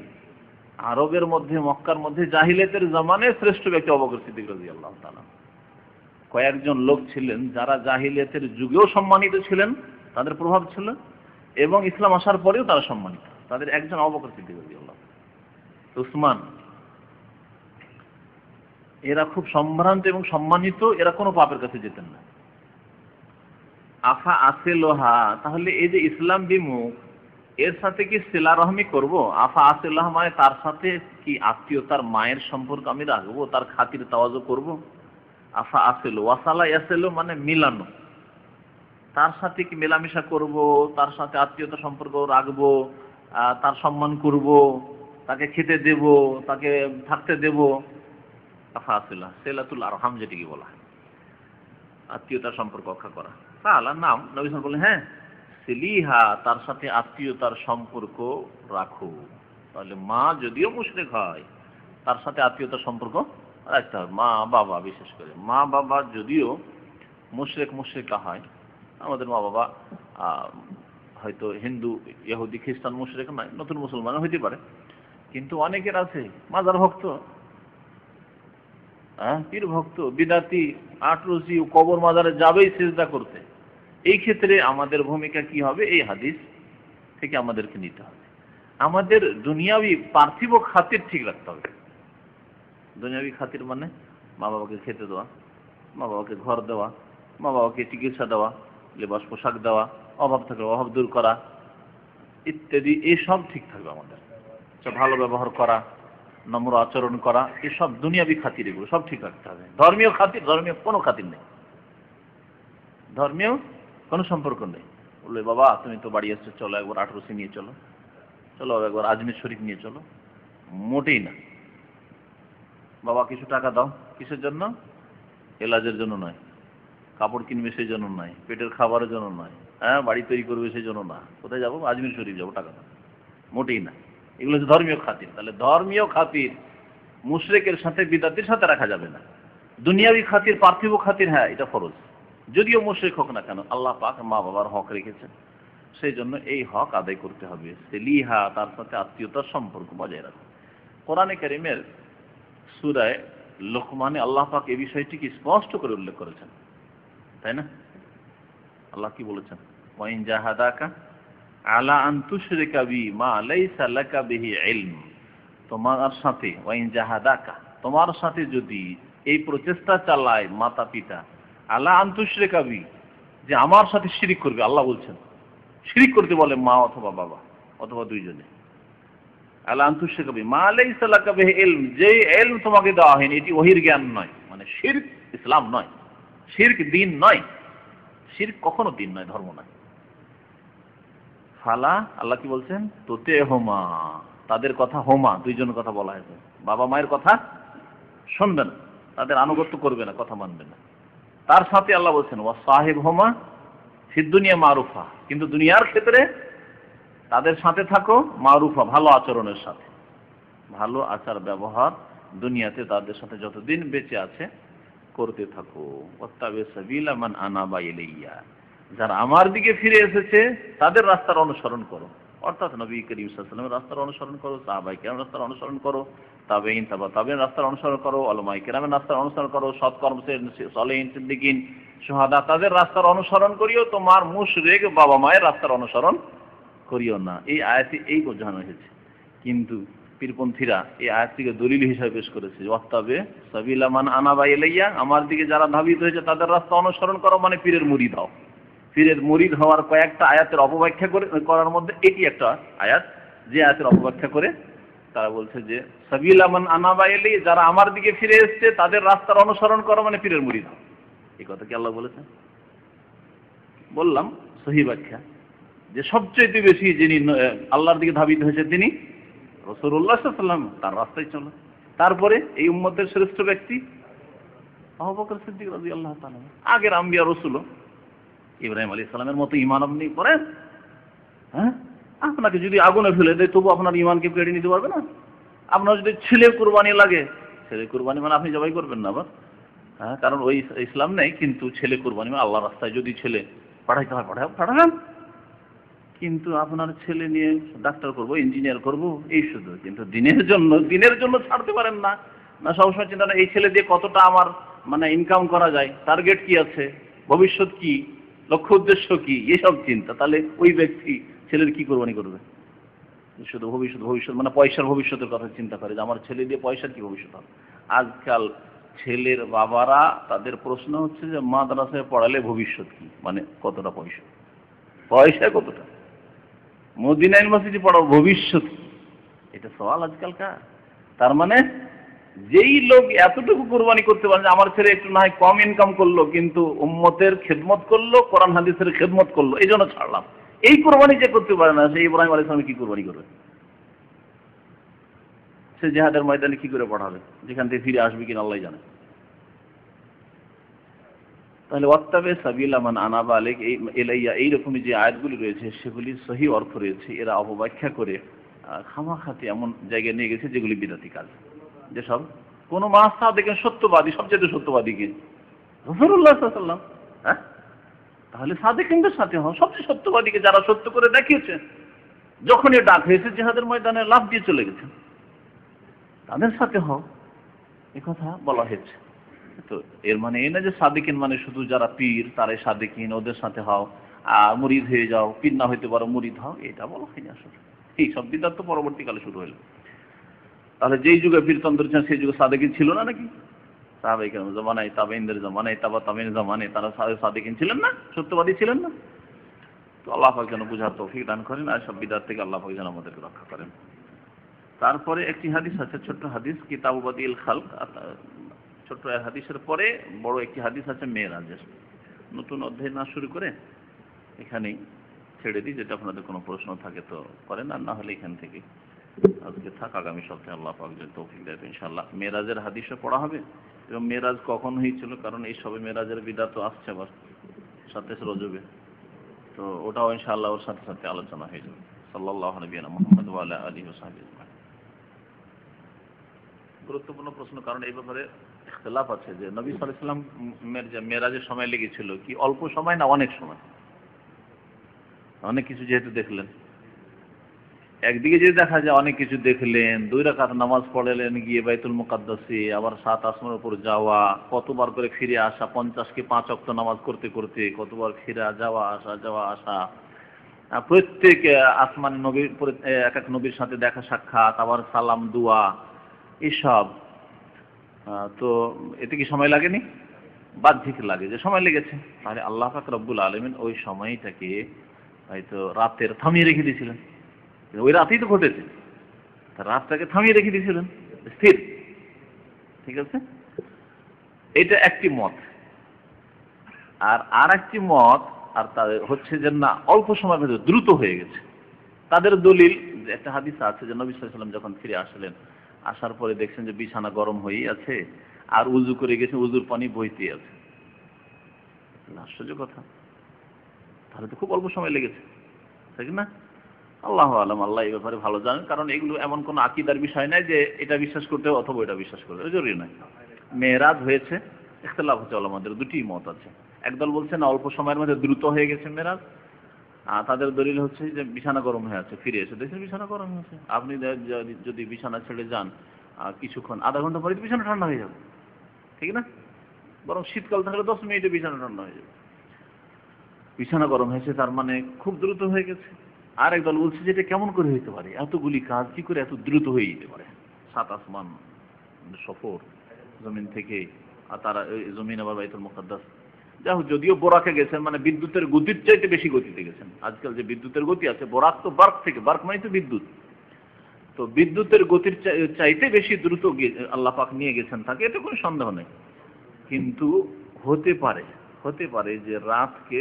আরবের মধ্যে, মক্কার মধ্যে জাহিলিয়াতের জামানে শ্রেষ্ঠ ব্যক্তি আবু বকর সিদ্দিক রাদিয়াল্লাহু তাআলা। কয়েকজন লোক ছিলেন যারা জাহিলিয়াতের যুগেও সম্মানিত ছিলেন, তাদের প্রভাব ছিল, এবং ইসলাম আসার পরেও তারা সম্মানিত। তাদের একজন আবু বকর সিদ্দিক রাদিয়াল্লাহু তাআলা, উসমান, এরা খুব সম্ভ্রান্ত এবং সম্মানিত, এরা কোনো পাপের কাছে যেতেন না। আফা আসেলোহা, তাহলে এই যে ইসলাম বিমুখ, এর সাথে কি সিলা রহমি করবো? আফা আসেলোহা মানে তার সাথে কি আত্মীয়তার মায়ের সম্পর্ক আমি রাখবো, তার খাতির তাওয়াজু করব। আফা আসেলো, ওয়াসালা ইয়াসেলো মানে মিলানো, তার সাথে কি মেলামেশা করব, তার সাথে আত্মীয়তা সম্পর্ক রাখবো, তার সম্মান করব, তাকে খেতে দেব, তাকে থাকতে দেব। আফা আসেলা সেলাতুল আরহাম যেটিকে বলা হয়, আত্মীয়তার সম্পর্ক রক্ষা করা। আল্লাহ নাম নবী সাল্লাল্লাহু আলাইহি ওয়াসাল্লাম বললেন, হ্যাঁ, সিলিহা, তার সাথে আত্মীয়তার সম্পর্ক রাখো। তাহলে মা যদিও মুশরিক হয়, তার সাথে আত্মীয়তার সম্পর্ক রাখতে হবে। মা বাবা, বিশেষ করে মা বাবা যদিও মুশরিকা হয়, আমাদের মা বাবা হয়তো হিন্দু, ইহুদি, খ্রিস্টান মুশরিক নয়, নতুন মুসলমান হইতে পারে, কিন্তু অনেকের আছে মাজার ভক্ত, পীর ভক্ত, বিদাতি, আটরসি, কবর মাজারে যাবেই সিজদা করতে। এই ক্ষেত্রে আমাদের ভূমিকা কি হবে? এই হাদিস থেকে আমাদেরকে নিতে হবে। আমাদের দুনিয়াবি পার্থিব খাতির ঠিক রাখতে হবে। দুনিয়াবি খাতির মানে মা বাবাকে খেতে দেওয়া, মা বাবাকে ঘর দেওয়া, মা বাবাকে চিকিৎসা দেওয়া, লেবাস পোশাক দেওয়া, অভাব থাকলে অভাব দূর করা ইত্যাদি, এসব ঠিক থাকবে আমাদের। ভালো ব্যবহার করা, নম্র আচরণ করা, এসব দুনিয়াবি খাতির, এগুলো সব ঠিক রাখতে হবে। ধর্মীয় খাতির, ধর্মীয় কোনো খাতির নেই, ধর্মীয় কোনো সম্পর্ক নেই। বললে বাবা তুমি তো বাড়ি এসছো, চলো একবার আটরসি নিয়ে চলো, চলো একবার আজমির শরীফ নিয়ে চলো, মোটেই না। বাবা কিছু টাকা দাও, কিসের জন্য? এলাজের জন্য নয়, কাপড় কিনবে সেই জন্য নয়, পেটের খাবারের জন্য নয়, বাড়ি তৈরি করবে সেই জন্য না। কোথায় যাবো? আজমির শরীফ যাবো, টাকা দাও, মোটেই না। এগুলো হচ্ছে ধর্মীয় খাতির। তাহলে ধর্মীয় খাতির মুশরিকের সাথে, বিদাতির সাথে রাখা যাবে না। দুনিয়াবি খাতির, পার্থিব খাতির, হ্যাঁ, এটা ফরজ, যদিও মুশরিক হোক না কেন। আল্লাহ পাক মা বাবার হক রেখেছেন, সেই জন্য এই হক আদায় করতে হবে। সেলিহা, তার সাথে আত্মীয়তার সম্পর্ক বজায় রাখা। কোরআনে কারীমের সূরা লোকমানে আল্লাহ পাক এই বিষয়টিকে স্পষ্ট করে উল্লেখ করেছেন, তাই না? আল্লাহ কি বলেছেন? ওয়াইন জাহাদাকা আলা আন তুশরিকা বি মা লাইসা লাকা বিহি ইলম, তোমার সাথে, ওয়াইন জাহাদাকা, তোমার সাথে যদি এই প্রচেষ্টা চালায় মাতা পিতা, আলা আন তুশরিকা বি, যে আমার সাথে শিরিক করবে। আল্লাহ বলছেন শিরিক করতে বলে মা অথবা বাবা অথবা দুইজনে। আলা আন তুশরিকা বি মা লাইসা লাকা বিহি ইলম, যে ইলম তোমাকে দেওয়া হয়নি, এটি ওহীর জ্ঞান নয়, মানে শিরক ইসলাম নয়, শিরক দ্বীন নয়, শিরক কখনো দ্বীন নয়, ধর্ম নয়। ফালা, আল্লাহ কি বলছেন? তোতে হোমা, তাদের কথা, হোমা দুইজনের কথা বলা হয়েছে, বাবা মায়ের কথা শুনবে না, তাদের আনুগত্য করবে না, কথা মানবে না। তার সাথে আল্লাহ বলছেন ওয়া সাহিব হোমা ফিদ দুনিয়া মারুফা, কিন্তু দুনিয়ার ক্ষেত্রে তাদের সাথে থাকো মারুফা, ভালো আচরণের সাথে, ভালো আচার ব্যবহার দুনিয়াতে তাদের সাথে যতদিন বেঁচে আছে করতে থাকো। ওয়াত্তাবি সাবিলা মান আনাবা ইলাইয়া, যারা আমার দিকে ফিরে এসেছে তাদের রাস্তার অনুসরণ করো, অর্থাৎ নবী করিম সাল্লাল্লাহু আলাইহি ওয়াসাল্লামের রাস্তার অনুসরণ করো, সাহাবায়ে কেরামের রাস্তার অনুসরণ করো, তাবেঈন, তাবেঈন রাস্তার অনুসরণ করো, উলামায়ে কেরামের রাস্তার অনুসরণ করো, সৎকর্ম সালেহিন, সিদ্দিকিন, শুহাদা, তাদের রাস্তার অনুসরণ করিও, তোমার মুশরিক বাবা মায়ের রাস্তার অনুসরণ করিও না। এই আয়াতে এই বোঝানো হয়েছে। কিন্তু পীরপন্থীরা এই আয়াতটিকে দলিল হিসেবে পেশ করেছে, ওয়াত্তাবি সাবিলা মান আনাবা ইলাইয়া, আমার দিকে যারা ধাবিত হয়েছে তাদের রাস্তা অনুসরণ করো, মানে পীরের মুরিদ হও। পীরের মুরিদ হওয়ার কয়েকটা আয়াতের অপব্যাখ্যা করার মধ্যে এটি একটা আয়াত, যে আয়াতের অপব্যাখ্যা করে তারা বলছে যে সাবিলা মান আনাবা ইলাইয়া, যারা আমার দিকে ফিরে এসেছে তাদের রাস্তার অনুসরণ করো, মানে পীরের মুরিদ হও। এই কথা কি আল্লাহ বলেছেন? বললাম সহি ব্যাখ্যা, যে সবচেয়ে বেশি যিনি আল্লাহর দিকে ধাবিত হয়েছে তিনি রাসূলুল্লাহ সাল্লাল্লাহু আলাইহি ওয়াসাল্লাম, তার রাস্তায় চলো। তারপরে এই উম্মতের শ্রেষ্ঠ ব্যক্তি আবু বকর সিদ্দিক রাদিয়াল্লাহু তাআলা, আগের আম্বিয়া রাসূল ইব্রাহিম আলাইহিস সালামের মতো ঈমান আপনি করেন? হ্যাঁ, আপনাকে যদি আগুনে ফেলে দেয় তবু আপনার ঈমানকে কেড়ে নিতে পারবে না? আপনার যদি ছেলে কুরবানি লাগে, ছেলে কুরবানি মানে আপনি জবাই করবেন না আবার, হ্যাঁ, কারণ ওই ইসলাম নেই। কিন্তু ছেলে কুরবানি মানে আল্লাহর রাস্তায় যদি ছেলে পাঠাইতে হয় পাঠাবেন, কিন্তু আপনার ছেলে নিয়ে ডাক্তার করব, ইঞ্জিনিয়ার করব, এই শুধু। কিন্তু দিনের জন্য ছাড়তে পারেন না। না সবসময় চিন্তা, এই ছেলে দিয়ে কতটা আমার মানে ইনকাম করা যায়, টার্গেট কি আছে, ভবিষ্যৎ কি, লক্ষ্য উদ্দেশ্য কি, এসব চিন্তা। তাহলে ওই ব্যক্তি ছেলের কি কোরবানি করবে? শুধু ভবিষ্যৎ মানে পয়সার ভবিষ্যতের কথা চিন্তা করে, যে আমার ছেলে দিয়ে পয়সার কি ভবিষ্যৎ হবে। আজকাল ছেলের বাবারা, তাদের প্রশ্ন হচ্ছে যে মাদ্রাসায় পড়ালে ভবিষ্যৎ কি, মানে কতটা পয়সা কতটা, মদিনা ইউনিভার্সিটি পড়ার ভবিষ্যৎ, এটা সওয়াল আজকালকার। তার মানে যেই লোক এতটুকু কুরবানি করতে পারে যে আমার ছেলে একটু না হয় কম ইনকাম করলো, কিন্তু উম্মতের খেদমত করলো, কোরআন হাদিসের খেদমত করলো, এই জন্য ছাড়লাম, এই কুরবানি যে করতে পারে না, সে ইব্রাহিম আলাইহিস সালাম কি কুরবানি করবে? সে জিহাদের ময়দানে কি করে পড়াবে, যেখান থেকে ফিরে আসবে কিনা আল্লাহ জানে। তাহলে ওয়াত্তাবে সাবিলা মান আনাবা আলাইক ইলাইয়া এইরকমই যে আয়াতগুলি রয়েছে সেগুলির সহি অর্থ রয়েছে, এরা অপব্যাখ্যা করে খামাখাতে এমন জায়গায় নিয়ে গেছে যেগুলি বিদআতি কাজ। যেসব কোন মাসা দেখেন সত্যবাদী, সবচেয়ে সত্যবাদী কে? রাসূলুল্লাহ সাল্লাল্লাহু আলাইহি ওয়াসাল্লাম। হ্যাঁ, তাহলে সাদেকিনদের সাথে হন, সবচেয়ে সত্যবাদীকে যারা সত্য করে দেখিয়েছে, যখনই ডাক হয়েছে জিহাদের ময়দানে লাফ দিয়ে চলে গেছে, তাদের সাথে হও, এ কথা বলা হয়েছে। তো এর মানে এই না যে সাদেকিন মানে শুধু যারা পীর তারাই সাদেকিন, ওদের সাথে হও, মুরিদ হয়ে যাও, পীর না হইতে পারো মুরিদ হও, এটা বলা হয়নি আসলে। এই সব বিদআত তো পরবর্তীকালে শুরু হলো। তাহলে যেই যুগে পীরতন্ত্র ছিল সেই যুগে সাদেকিন ছিল না নাকি? সাহাবায়ে কেরাম জামানায়, তাবেঈনদের জামানায়, তাবেঈন জামানায় তারা সাদেকিন ছিলেন না, সত্যবাদী ছিলেন না? তো আল্লাহ পাক যেন বুঝার তৌফিক দান করেন, আর সব বিদআত থেকে আল্লাহ পাক যেন আমাদেরকে রক্ষা করেন। তারপরে একটি হাদিস আছে, ছোট্ট হাদিস, কিতাবু বাদিল খালক। ছোট্ট হাদিসের পরে বড় একটি হাদিস আছে মেরাজের। নতুন অধ্যায় না শুরু করে এখানেই ছেড়ে দিই, যেটা আপনাদের কোনো প্রশ্ন থাকে তো করেন, আর না হলে এখান থেকে আজকে থাক, আগামী সপ্তাহে আল্লাহ পাক যদি তৌফিক দেয় ইনশাআল্লাহ মেরাজের হাদিসও পড়া হবে। এবং মেরাজ কখন হয়েছিল, কারণ এই সবে মেরাজের বিদআত তো আসছে আবার 27 রজবে, তো ওটাও ইনশাআল্লাহ ওর সাথে সাথে আলোচনা হয়ে যাবে। সাল্লাল্লাহু নবিয়ানা মুহাম্মদ ওয়া আলা আলিহি ওয়া সাহবিহি আজমাইন। গুরুত্বপূর্ণ প্রশ্ন, কারণ এই ব্যাপারে ইখতিলাফ আছে যে নবী সাল্লাল্লাহু আলাইহি ওয়াসাল্লামের যে মেরাজের সময় লেগেছিল কি অল্প সময় না অনেক সময়? অনেক কিছু যেহেতু দেখলেন, একদিকে যদি দেখা যায় অনেক কিছু দেখলেন, 2 রাকাত নামাজ পড়লেন গিয়ে বাইতুল মুকাদ্দাসে, আবার 7 আসমানের উপর যাওয়া, কতবার করে ফিরে আসা, 50 কে 5 ওয়াক্ত নামাজ করতে করতে কতবার ফিরে যাওয়া আসা, প্রত্যেক আসমানে নবীর এক এক নবীর সাথে দেখা সাক্ষাৎ, আবার সালাম দোয়া, এসব, তো এতে কি সময় লাগেনি? বাহ্যিক লাগে যে সময় লেগেছে। তাহলে আল্লাহ পাক রব্বুল আলামিন ওই সময়টাকে হয়তো রাতের থামিয়ে রেখে দিয়েছিলেন, ওই রাতেই তো ঘটেছে, রাতটাকে থামিয়ে রেখে দিয়েছিলেন স্থির। ঠিক আছে, এটা একটি মত। আর একটি মত, আর তাদের হচ্ছে যে না, অল্প সময়ের মধ্যে দ্রুত হয়ে গেছে। তাদের দলিল, একটা হাদিস আছে যে নবী সাল্লাল্লাহু আলাইহি ওয়াসাল্লাম যখন ফিরে আসলেন, আসার পরে দেখছেন যে বিছানা গরম হয়েই আছে, আর উযু করে গেছে, উযুর পানি বইতে আছে। আশ্চর্য কথা, তাহলে তো খুব অল্প সময় লেগেছে, ঠিক না? আল্লাহু আলাম, আল্লাহ এই ব্যাপারে ভালো জানেন, কারণ এগুলো এমন কোন আকীদার বিষয় নয় যে এটা বিশ্বাস করতে হবে অথবা এটা বিশ্বাস করতে হবে, জরুরি নয়। মেরাজ হয়েছে, ইখতিলাফ হচ্ছে উলামাদের, দুটি মত আছে। একদল বলছে না, অল্প সময়ের মধ্যে দ্রুত হয়ে গেছে মেরাজ, তাদের দলিল হচ্ছে যে বিছানা গরম হয়ে আছে, ফিরে এসে দেখছেন বিছানা গরম হয়েছে। আপনি যদি বিছানা ছেড়ে যান কিছুক্ষণ, আধা ঘন্টা পরে বিছানা ঠান্ডা হয়ে যাবে, ঠিক না? বরং শীতকাল থাকলে 10 মিনিটে বিছানা ঠান্ডা হয়ে যাবে। বিছানা গরম হয়েছে তার মানে খুব দ্রুত হয়ে গেছে। আর একদল বলছে যে এটা কেমন করে হইতে পারে, এতগুলি কাজ কি করে এত দ্রুত হয়ে যেতে পারে? 7 আসমান সফর জমিন থেকে, আর তারা জমিন আবার বাইতুল মুকাদ্দাস। যাই হোক, যদিও বোরাকে গেছেন মানে বিদ্যুতের গতির চাইতে বেশি গতিতে গেছেন। আজকাল যে বিদ্যুতের গতি আছে, বোরাক তো বার্ক থেকে, বার্ক মানে তো বিদ্যুৎ, তো বিদ্যুতের গতির চাইতে বেশি দ্রুত আল্লাহ পাক নিয়ে গেছেন তাকে, এটা কোনো সন্দেহ নেই। কিন্তু হতে পারে যে রাতকে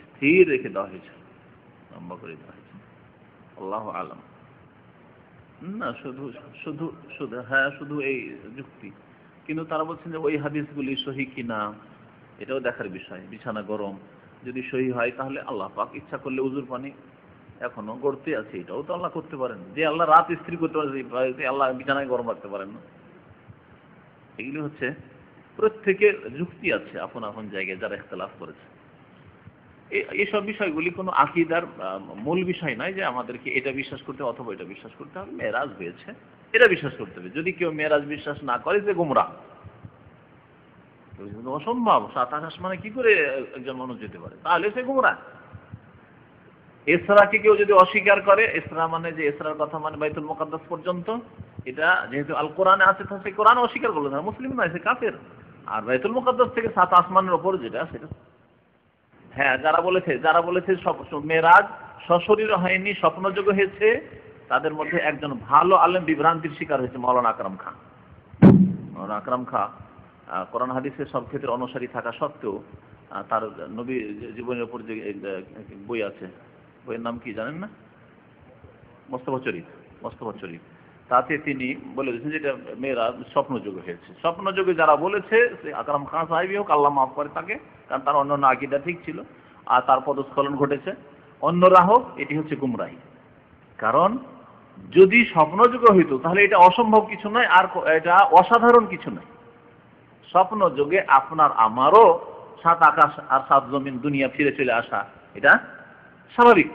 স্থির রেখে দেওয়া হয়েছে, লম্বা করে দেওয়া হয়েছে, আল্লাহু আলাম। না শুধু শুধু শুধু হ্যাঁ, শুধু এই যুক্তি। কিন্তু তারা বলছেন যে ওই হাদিসগুলি সহিহ কিনা এটাও দেখার বিষয়। বিছানা গরম যদি সহিহ হয়, তাহলে আল্লাহ পাক ইচ্ছা করলে উযুর পানি এখনো গড়তে আছে, এটাও তো আল্লাহ করতে পারেন। যে আল্লাহ রাত স্থির করতে পারেন, আল্লাহ বিছানায় গরম রাখতে পারেন না? এগুলি হচ্ছে প্রত্যেকের যুক্তি আছে আপন আপন জায়গায়, যারা ইখতিলাফ করেছে। এইসব বিষয়গুলি কোনো আকীদার মূল বিষয় নয় যে আমাদেরকে এটা বিশ্বাস করতে অথবা এটা বিশ্বাস করতে হবে। মেরাজ হয়েছে, এটা বিশ্বাস করতে হবে। যদি কেউ মেরাজ বিশ্বাস না করে, সে গোমরাহ। অসম্ভব, 7 আসমানে কি করে একজন মানুষ যেতে পারে, তাহলে সে গোমরাহ। ইসরাকে কেউ যদি অস্বীকার করে, ইসরা মানে যে ইসরার কথা মানে বাইতুল মুকাদ্দাস পর্যন্ত, এটা যেহেতু আল কোরআনে আছে, তো সেই কোরআন অস্বীকার করলো না, মুসলিম নয়, সে কাফের। আর বাইতুল মুকাদ্দাস থেকে 7 আসমানের উপর যেটা, সেটা হ্যাঁ, যারা বলেছে মেরাজ সশরীরে হয়নি, স্বপ্নযোগে হয়েছে, তাদের মধ্যে একজন ভালো আলেম বিভ্রান্তির শিকার হয়েছে, মাওলানা আকরাম খান। মাওলানা আকরাম খান কোরআন হাদিসের সব ক্ষেত্রে অনুসারী থাকা সত্ত্বেও তার নবী জীবনের উপর যে বই আছে, বইয়ের নাম কি জানেন না? মোস্তফা চরিত। তাতে তিনি বলে দিয়েছেন যে এটা মেয়েরা স্বপ্নযোগে হয়েছে। স্বপ্নযোগে যারা বলেছে, সে আকরাম খান সাহেবই হোক, আল্লাহ মাফ করে তাকে, কারণ তার অন্যান্য আকীদা ঠিক ছিল আর তার পদস্খলন ঘটেছে, অন্যরা হোক, এটি হচ্ছে গুমরাহি। কারণ যদি স্বপ্নযোগে হইতো তাহলে এটা অসম্ভব কিছু নয়, আর এটা অসাধারণ কিছু নয়। স্বপ্নযোগে আপনার আমারও 7 আকাশ আর 7 জমিন দুনিয়া ফিরে চলে আসা এটা স্বাভাবিক,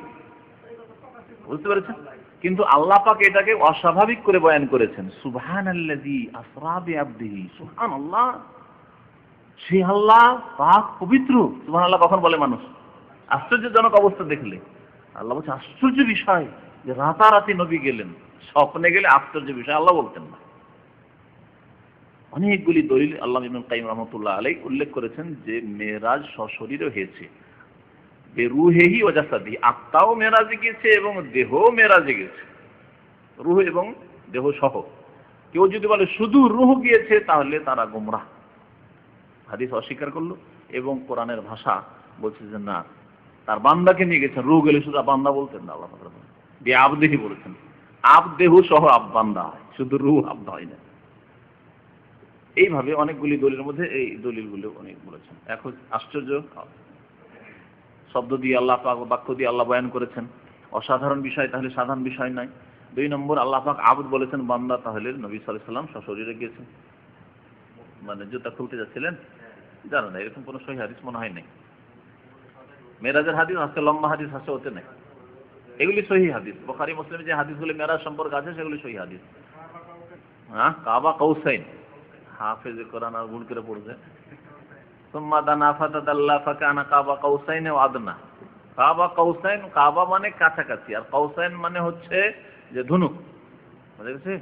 বুঝতে পেরেছেন? কিন্তু আল্লাহ পাক এটাকে অস্বাভাবিক করে বয়ান করেছেন। সুবহানাল্লাযী আসরা বিআবদিহি, সুবহানাল্লাহ, সেই আল্লাহ পাক পবিত্র। সুবহানাল্লাহ কখন বলে মানুষ? আশ্চর্যজনক অবস্থা দেখলে। আল্লাহ বলছে আশ্চর্য বিষয় যে রাতারাতি নবী গেলেন, স্বপ্নে গেলে আশ্চর্য বিষয় আল্লাহ বলতেন না। অনেকগুলি দলিল আল্লাহ ইবনে কাইয়িম রাহমাতুল্লাহ আলাইহি উল্লেখ করেছেন যে মেরাজ সশরীরে হয়েছে, বেরুহেহি ওয়া জাসাদিহি, আত্মাও মেরাজে গেছে এবং দেহ মেরাজে গেছে, রূহ এবং দেহ সহ। কেউ যদি বলে শুধু রূহ গিয়েছে তাহলে তারা গোমরাহ, হাদিস অস্বীকার করলো। এবং কোরআনের ভাষা বলছে যে না, তার বান্দাকে নিয়ে গেছেন, রূহ গেলে শুধু বান্দা বলতেন না, আল্লাহ পাক বিআবদিহি বলেছেন, আব দেহ সহ আব বান্দা হয়, শুধু রূহ আব্দ হয় না। এইভাবে অনেকগুলি দলিলের মধ্যে এই দলিলগুলো অনেক বলেছেন। এখন আশ্চর্য শব্দ দিয়ে আল্লাহ পাক, বাক্য দিয়ে আল্লাহ বয়ান করেছেন, অসাধারণ বিষয় তাহলে সাধারণ বিষয় নয়। 2 নম্বর, আল্লাহ পাক আবদ বলেছেন বান্দা, তাহলে নবী সাল্লাল্লাহু আলাইহি ওয়াসাল্লাম সশরীরে গিয়েছেন। মানে জুতা খুলতে যাচ্ছিলেন, জানো না, এরকম কোনো সহিহ হাদিস মনে হয় নাই। মেরাজের হাদিস আছে, লম্বা হাদিস আছে, ওতে নাই। এগুলি সহিহ হাদিস। বুখারী মুসলিমে যে হাদিসগুলি মেরাজ সম্পর্কে আছে সেগুলি সহিহ হাদিস। হ্যাঁ, কাবা কাউসাইন, হাফেজে কোরআন আর গুণ করে পড়ছে। সুম্মা দানা ফাতাদাল্লা ফাকানা কাবা কাউসাইন ওয়া আদনা। কাবা কাউসাইন, কাবা মানে কাছাকাছি, আর কাউসাইন মানে হচ্ছে যে ধনুক, বুঝা গেছে?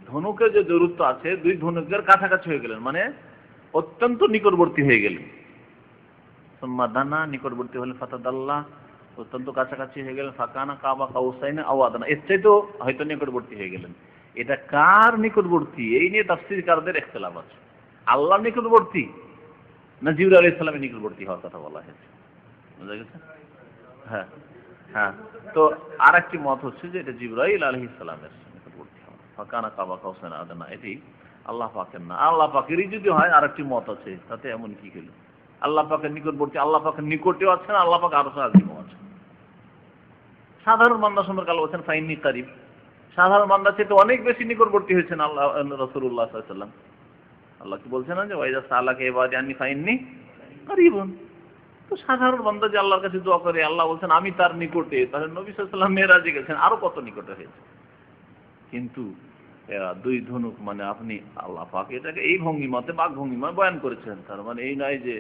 ধনুকের যে দূরত্ব আছে, 2 ধনুকের কাছাকাছি হয়ে গেলেন, মানে অত্যন্ত নিকটবর্তী হয়ে গেলেন। সুম্মা দানা, নিকটবর্তী হলেন, ফাতাদাল্লা, অত্যন্ত কাছাকাছি হয়ে গেলেন, ফাকানা কাবা কাউসাইন ওয়া আদনা, এর চাইতেও হয়তো নিকটবর্তী হয়ে গেলেন। এটা কার নিকটবর্তী, এই নিয়ে তাফসীরকারদের ইখতিলাফ আছে। আল্লাহর নিকটবর্তী না জিবরাইল আলাইহিস সালামের নিকটবর্তী হওয়ার কথা বলা হয়েছে, বুঝা গেছে? হ্যাঁ হ্যাঁ, তো আরেকটি মত হচ্ছে যে এটা জিবরাইল আলাইহিস সালামের নিকটবর্তী হওয়া, ফাকানা কাবা কাউসাইন আদনা, এটি আল্লাহ পাকের না। আল্লাহ পাকেরই যদি হয় আরেকটি মত আছে, তাতে এমন কি হলো? আল্লাহ পাকের নিকটবর্তী, আল্লাহ পাকের নিকটেও আছেন, আল্লাহ পাক আরশে আজিমও আছেন। সাধারণ বান্দা সম্পর্কে আল্লাহ বলেছেন ফাইন্নী কারিব, সাধারণ বান্দা চেয়ে অনেক বেশি নিকটবর্তী হয়েছেন আল্লাহ, রাসূলুল্লাহ সাল্লাল্লাহু আলাইহি ওয়াসাল্লাম। আল্লাহ কি বলছেন না যে ওয়াইদা সালাকা ইবাদি আন্নী ফাইন্নী কারিবুন। তো সাধারণ বান্দা যে আল্লাহর কাছে দোয়া করে, আল্লাহ বলছেন আমি তার নিকটে, তাহলে নবী সাল্লাল্লাহু আলাইহি ওয়াসাল্লাম মেরাজে গেছেন, আরো কত নিকটে হয়েছে। কিন্তু 2 ধনুক মানে আপনি, আল্লাহ পাক এটাকে এই ভঙ্গিমাতে, বাক ভঙ্গিমায় বয়ান করেছেন। তার মানে এই নয় যে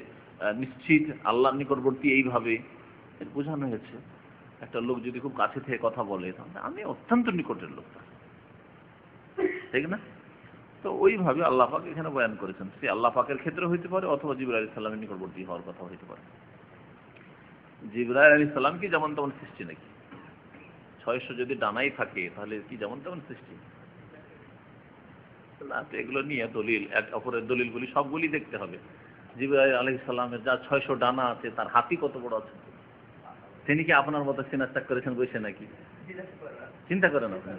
নিশ্চিত আল্লাহর নিকটবর্তী এইভাবে বোঝানো হয়েছে। একটা লোক যদি খুব কাছে থেকে কথা বলে তাহলে আমি অত্যন্ত নিকটের লোক, ঠিক না? তো ওইভাবে আল্লাহ পাক এখানে বয়ান করেছেন। সে আল্লাহ পাকের ক্ষেত্রে হইতে পারে অথবা জিবরাইল আলাইহিস সালামের নিকটবর্তী হওয়ার কথা হইতে পারে। জিবরাইল আলাইহিস সালাম কি যেমন তেমন সৃষ্টি নাকি? 600 যদি ডানাই থাকে তাহলে কি যেমন তেমন সৃষ্টি না? তো এগুলো নিয়ে দলিল, এক অপরের দলিলগুলি সবগুলি দেখতে হবে। জিবরাইল আলাইহিস সালামের যা 600 ডানা আছে, তার হাতি কত বড় আছে? তিনি কি আপনার মতো সিনাচাক করেছেন বসে নাকি? চিন্তা করেন আপনি।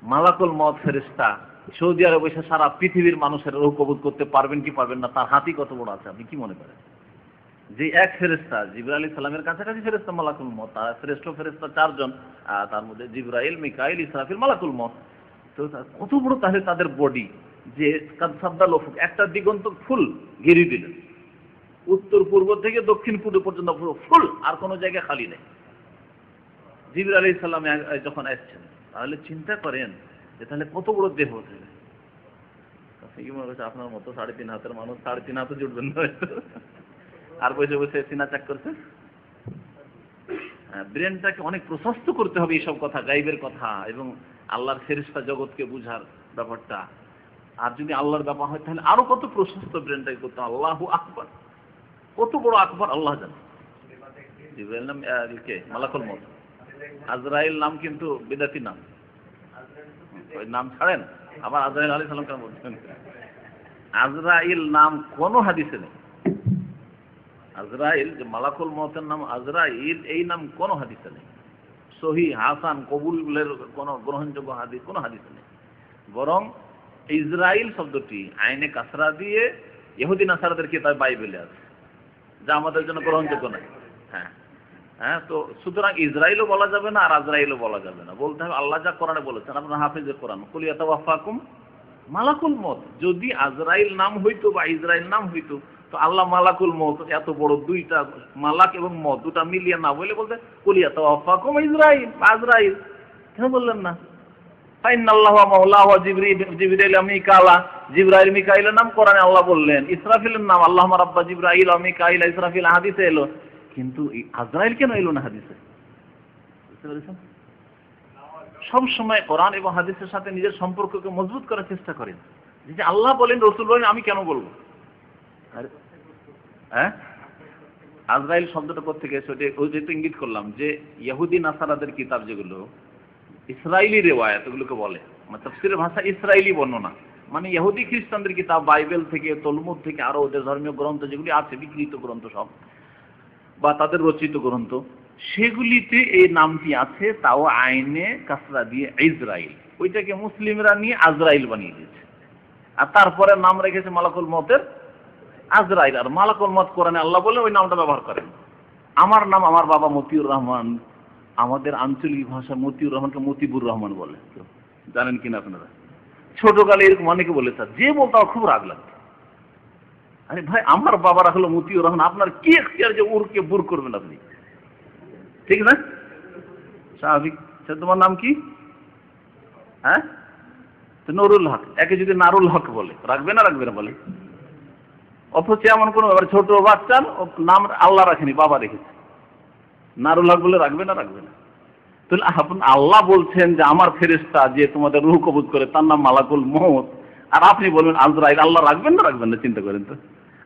মালাকুল মউত ফেরেশতা সৌদি আরবে বসে সারা পৃথিবীর মানুষের রূহ কবুল করতে পারবেন কি পারবেন না, তার হাতি কত বড় আছে আপনি কি মনে করেন? যে এক ফেরেশতা জিবরাইল আলাইহিস সালামের কাছাকাছি ফেরেশতা মালাকুল মউত, তার শ্রেষ্ঠ ফেরেশতা 4 জন, তার মধ্যে জিবরাইল, মিকাইল, ইসরাফিল, মালাকুল মউত। তো কত বড় তাহলে তাদের বডি, যে কাদসাদ্দাল উফুক, একটা দিগন্ত ফুল ঘিরে দিলেন, উত্তর পূর্ব থেকে দক্ষিণ পূর্ব পর্যন্ত পুরো ফুল, আর কোনো জায়গা খালি নেই। জিবরাইল আলাইহিস সালাম যখন আসছেন, তাহলে চিন্তা করেন যে তাহলে কত বড় দেহ হতে হবে। কি মনে করছে আপনার মতো 3.5 হাতের মানুষ 3.5 হাতে জুটবেন না, আর বসে বসে সিনা চাক করছে। ব্রেনটাকে অনেক প্রশস্ত করতে হবে এইসব কথা, গাইবের কথা এবং আল্লাহর ফেরেশতা জগৎকে বুঝার ব্যাপারটা। আর যদি আল্লাহর ব্যাপার হয় তাহলে আরো কত প্রশস্ত ব্রেনটাকে করতে হবে। আল্লাহু আকবার, কত বড় আকবার আল্লাহ জানে। জিবরাইল নাম কে? মালাকুল মউত। আজরাইল নাম কিন্তু বিদাতি নাম, ওই নাম ছাড়েন, আবার আজরাইল আলাইহিস সালাম কেন বলছেন? আজরাইল নাম কোন হাদিসে নেই। আজরাইল, যে মালাকুল মউতের নাম আজরাইল, এই নাম কোন হাদিসে নেই। সহিহ, হাসান, কবুলের কোন গ্রহণযোগ্য হাদিস কোন হাদিসে নেই। বরং ইসরাইল শব্দটি আইনে কাসরা দিয়ে ইহুদি নাসারাদের কিতাব বাইবেলে আছে, যা আমাদের জন্য গ্রহণযোগ্য নয়। হ্যাঁ হ্যাঁ, তো সুতরাং ইসরায়েলও বলা যাবে না আর আজরাইলও বলা যাবে না, বলতে হবে আল্লাহ যা কোরআনে বলেছেন। আপনার হাফেজের কোরআন, কুল ইয়াতাওয়াফাকুম মালাকুল মউত, যদি আজরাইল নাম হইতো বা ইসরায়েল নাম হইতো তো আল্লাহ মালাকুল মউত, এত বড় দুইটা মালাক এবং মউত দুটা মিলিয়ে না বলে বলতে কুল ইয়াতাওয়াফাকুম ইসরাইল আজরাইল, কেন বললেন না? ফাইনাল্লাহু মাওলাহু জিবরাইল মিকাইলা, জিবরাইল মিকাইলের নাম কোরআনে আল্লাহ বললেন, ইসরাফিলের নাম আল্লাহুম্মা রাব্বা জিবরাইল ওয়া মিকাইল, ইসরাফিল হাদিসে এলো, কিন্তু আজরাইল কেন এলো না হাদিসে? বুঝতে পেরেছেন? সব সময় কোরআন এবং হাদিসের সাথে নিজের সম্পর্ককে মজবুত করার চেষ্টা করেন, যে আল্লাহ বলেন রাসূল বলেন আমি কেন বলবো? হ্যাঁ, আজরাইল শব্দটা কোথেকে এসেছে? ওই যেটা ইঙ্গিত করলাম যে ইহুদি নাসারাদের কিতাব যেগুলো ইসরায়েলি রেওয়ায়াত এগুলোকে বলে, মানে তাফসীরের ভাষা ইসরায়েলি বর্ণনা, মানে ইহুদি খ্রিস্টানদের কিতাব বাইবেল থেকে, তলমুদ থেকে, আরো ওদের ধর্মীয় গ্রন্থ যেগুলি আছে, বিকৃত গ্রন্থ সব বা তাদের রচিত গ্রন্থ, সেগুলিতে এই নামটি আছে, তাও আইনে কাসরা দিয়ে ইসরাইল, ওইটাকে মুসলিমরা নিয়ে আজরাইল বানিয়ে দিয়েছে, আর তারপরে নাম রেখেছে মালাকুল মউতের আজরাইল। আর মালাকুল মউত কোরআনে আল্লাহ বলে ওই নামটা ব্যবহার করেন। আমার নাম, আমার বাবা মতিউর রহমান, আমাদের আঞ্চলিক ভাষা মতিউর রহমানকে মতিবুর রহমান বলে, জানেন কিনা আপনারা? ছোটকালে এরকম অনেকে বলেছে, যে বলতে আমার খুব রাগ লাগতো, আরে ভাই আমার বাবারা হলো মতিউর রহমান, আপনার কি এখতিয়ার যে উরকে বুর করবেন আপনি? ঠিক না? স্বাভাবিক। তোমার নাম কি? হ্যাঁ, নুরুল হক, একে যদি নারুল হক বলে রাখবে না রাখবে না বলে? অথচ এমন কোনো ব্যাপার, ছোট বাচ্চার নাম আল্লাহ রাখেনি, বাবা রেখেছে, নারুল হক বলে রাখবে না রাখবে না? তাহলে আপনি আল্লাহ বলছেন যে আমার ফেরেশতা যে তোমাদের রূহ কবজ করে তার নাম মালাকুল মউত, আর আপনি বলবেন আজরাইল, আল্লাহ রাখবেন না রাখবেন না? চিন্তা করেন তো।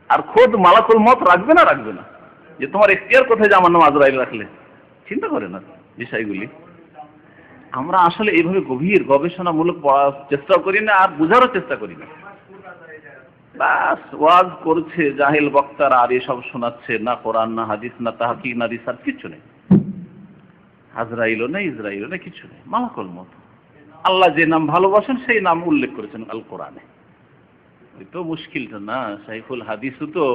আর খোদ মালাকুল মউত রাখবে না রাখবে না? যে তোমার এখতিয়ার কোথায় যে আমার নাম আজরাইল রাখলে? চিন্তা করে না বিষয়গুলি। আমরা আসলে এইভাবে গভীর গবেষণামূলক পড়ার চেষ্টা করি না, আর বোঝারও চেষ্টা করি না। বাস ওয়াজ করছে জাহিল বক্তারা, আর এসব শোনাচ্ছে, না কোরআন না হাদিস না তাহকিক না রিসার্চ, কিচ্ছু নেই। আজরাইলও নেই, ইসরাইলও নেই, কিছু নেই, মালাকুল মউত। আল্লাহ যে নাম ভালোবাসেন সেই নাম উল্লেখ করেছেন আল কোরআনে। ওই তো মুশকিলটা না, শাইখুল হাদিসও তো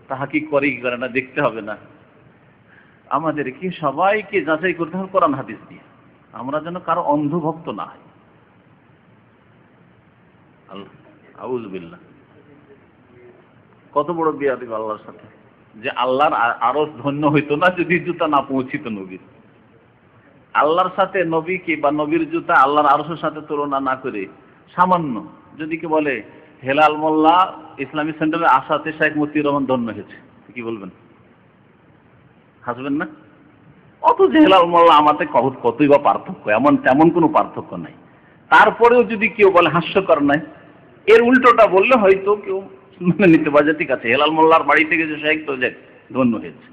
তাহকিক করে কি করে না দেখতে হবে না? আমাদেরকে সবাইকে যাচাই করতে হবে কোরআন হাদিস দিয়ে, আমরা যেন কারো অন্ধভক্ত না হয়। আল্লাহ আউযুবিল্লাহ, কত বড় বিয়াদবি আল্লাহর সাথে, যে আল্লাহর আরশ ধন্য হইতো না যদি জুতা না পৌঁছিত নবীর। আল্লাহর সাথে নবীকে বা নবীর জুতা আল্লাহর আরশের সাথে তুলনা না করে সামান্য যদি কে বলে হেলাল মোল্লা ইসলামিক সেন্টারে আসাতে শেখ মতিউর রহমান ধন্য হয়েছে, কি বলবেন? হাসবেন না? অথচ হেলাল মোল্লা আমাদের কতই বা পার্থক্য, এমন তেমন কোনো পার্থক্য নাই। তারপরেও যদি কেউ বলে হাস্যকর নাই, এর উল্টোটা বললে হয়তো কেউ মেনে নিতে পারে, ঠিক আছে হেলাল মোল্লার বাড়ি থেকে যে শেখ তো যাক ধন্য হয়েছে,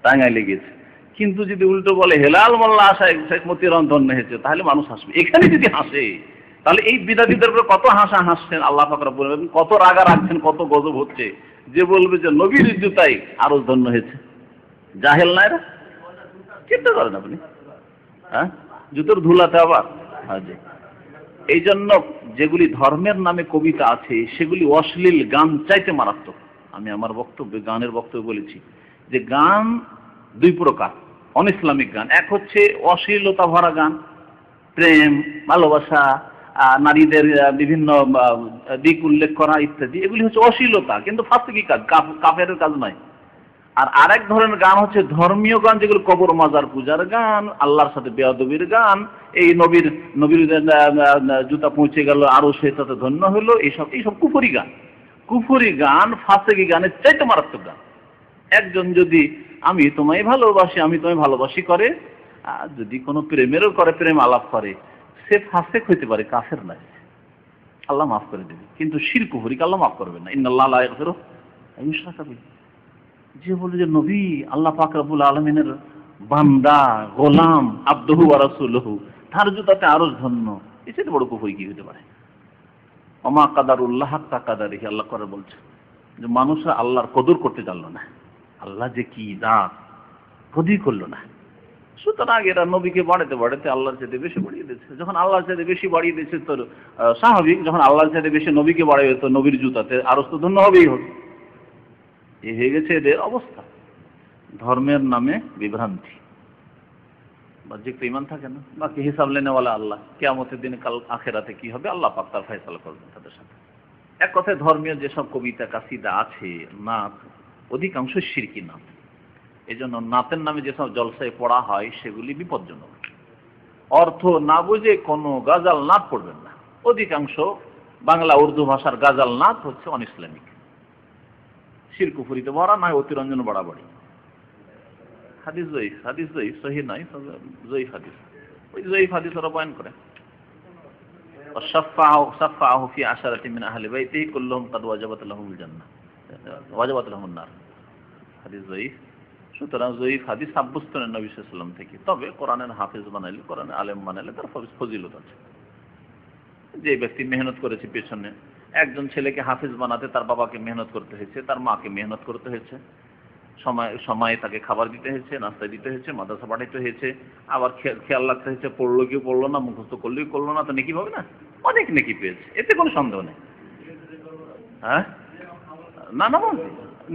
টাঙ্গাইলে গেছে। কিন্তু যদি উল্টো বলে হেলাল মোল্লা আশায় শেখ মতিউর রহমান ধন্য হয়েছে, তাহলে মানুষ হাসবে। এখানে যদি হাসে, তাহলে এই বিদাতীদের উপরে কত হাসছেন আল্লাহ পাক রব্বুল আলামিন, কত রাগা রাখছেন, কত গজব হচ্ছে, যে বলবে যে নবীর জুতাই আরো ধন্য হয়েছে। জাহেল না এরা? চিন্তা করেন আপনি, হ্যাঁ, জুতোর ধুলাতে আবার। এই জন্য যেগুলি ধর্মের নামে কবিতা আছে সেগুলি অশ্লীল গান চাইতে মারাত্মক। আমি আমার বক্তব্যে গানের বক্তব্য বলেছি যে গান দুই প্রকার, অন ইসলামিক গান। এক হচ্ছে অশ্লীলতা ভরা গান, প্রেম, ভালোবাসা, নারীদের বিভিন্ন দিক উল্লেখ করা ইত্যাদি, এগুলি হচ্ছে অশ্লীলতা, কিন্তু ফাসিকি কাজ, কাফেরের কাজ নয়। আর আরেক ধরনের গান হচ্ছে ধর্মীয় গান, যেগুলো কবর মাজার পূজার গান, আল্লাহর সাথে বেয়াদবির গান, এই নবীর জুতা পৌঁছে গেল আরো সে তাতে ধন্য হলো, এইসব কুফরি গান। কুফরি গান ফাসিকি গানের চাইতে মারাত্মক গান। একজন যদি আমি তোমায় ভালোবাসি, আমি তোমায় ভালোবাসি করে, যদি কোনো প্রেমেরও করে, প্রেম আলাপ করে, সে ফাসিক হইতে পারে, কাফের নয়, আল্লাহ মাফ করে দেবে। কিন্তু শিরক কুফরিকে আল্লাহ মাফ করবে না। ইন্নাল্লাহ লা ইয়াগফিরু আন ইউশরাকা বিহি। যে বলে যে নবী আল্লাহ পাক রব্বুল আলামিনের বান্দা, গোলাম, আবদুহু ওয়া রাসূলুহু, তার জুতাতে আরো ধন্য, এর চেয়ে বড় কুফরি কি হতে পারে? ওমা কাদারুল্লাহ হাক্কা কাদারিহি, আল্লাহ করে বলছে যে মানুষরা আল্লাহর কদর করতে জানলো না। আল্লাহ যে কি জাত, কদর করলো না। সুতরাং এরা নবীকে বাড়াতে বাড়াতে আল্লাহর চাইতে বেশি বাড়িয়ে দিয়েছে। যখন আল্লাহর চাইতে বেশি বাড়িয়ে দিয়েছে তো স্বাভাবিক, যখন আল্লাহর চাইতে বেশি নবীকে বাড়াবে তো নবীর জুতাতে আরো তো ধন্য হবেই হবে। এই হয়ে গেছে এদের অবস্থা। ধর্মের নামে বিভ্রান্তি, বাহ্যিক তো ইমান থাকে না, বাকি হিসাব লেনেওয়ালা আল্লাহ। কিয়ামতের দিনে কাল আখেরাতে কি হবে আল্লাহ পাক তার ফয়সালা করবেন তাদের সাথে। এক কথায় ধর্মীয় যেসব কবিতা কাসিদা আছে, নাত, অধিকাংশ শিরকি নাত। এই জন্য নাতের নামে যেসব জলসায় পড়া হয় সেগুলি বিপজ্জনক। অর্থ না বুঝে কোনো গাজাল নাত পড়বেন না। অধিকাংশ বাংলা উর্দু ভাষার গাজাল নাত হচ্ছে অনইসলামিক, শিরক কুফরিতে ভরা, নয় অতিরঞ্জন বাড়াবাড়ি। হাদিস জয়ীফ, হাদিস জয়ীফ, সহিহ নয়, জয়ীফ হাদিস। ওই জয়ীফ হাদিস ওরা বয়ান করে। সাফাহু ফি আশারাতিন মিন আহলি বাইতিহি কুল্লুহুম ক্বাদ ওয়াজাবাত লাহুমুল জান্নাহ ওয়াজাবাত লাহুমুন নার। হাদিস জয়ীফ। সুতরাং জয়ীফ হাদিস সাব্যস্ত নয় নবী সাল্লাল্লাহু আলাইহি ওয়াসাল্লাম থেকে। তবে কোরআনের হাফেজ বানাইলে, কোরআনের আলেম বানাইলে তার ফজিলত আছে। যে ব্যক্তি মেহনত করেছে পেছনে, একজন ছেলেকে হাফেজ বানাতে তার বাবাকে মেহনত করতে হয়েছে, তার মাকে মেহনত করতে হয়েছে, সময়ে তাকে খাবার দিতে হয়েছে, নাস্তা দিতে হয়েছে, মাদ্রাসা পাঠাইতে হয়েছে, আবার খেয়াল রাখতে হয়েছে পড়লো কি পড়লো না, মুখস্থ করলেই করলো না, তো নেকি পাবে না? অনেক নেকি পেয়েছে, এতে কোনো সন্দেহ নেই। হ্যাঁ, না নামাজি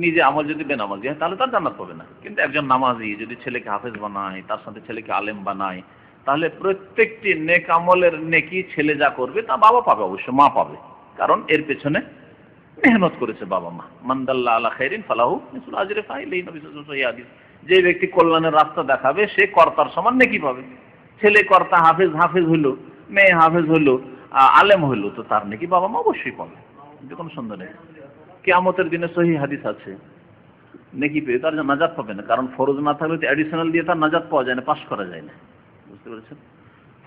নিজে আমল যদি বেনামাজি হয় তাহলে তার জান্নাত পাবে না। কিন্তু একজন নামাজি যদি ছেলেকে হাফেজ বানায়, তার সাথে ছেলেকে আলেম বানায়, তাহলে প্রত্যেকটি নেক আমলের নেকি ছেলে যা করবে তা বাবা পাবে, অবশ্য মা পাবে, কারণ এর পেছনে মেহনত করেছে বাবা মা। মানদাল্লাহ আলা খাইরিন ফালাহু মিসলু আজরি ফাইলিহি, নবী সাল্লাল্লাহু আলাইহি ওয়াসাল্লাম। যে ব্যক্তি কল্যাণের রাস্তা দেখাবে সে কর্তার সমান নেকি পাবে। ছেলে কর্তা, হাফেজ হলো, মেয়ে হাফেজ হলো, আলেম হলো, তো তার নেকি বাবা মা অবশ্যই পাবে, কিন্তু কোনো সন্দেহ নেই। কিয়ামতের দিনে সহিহ হাদিস আছে, নেকি পেয়ে তার নাজাত পাবে না, কারণ ফরজ না থাকলে তো অ্যাডিশনাল দিয়ে তার নাজাত পাওয়া যায় না, পাস করা যায় না। বুঝতে পেরেছেন?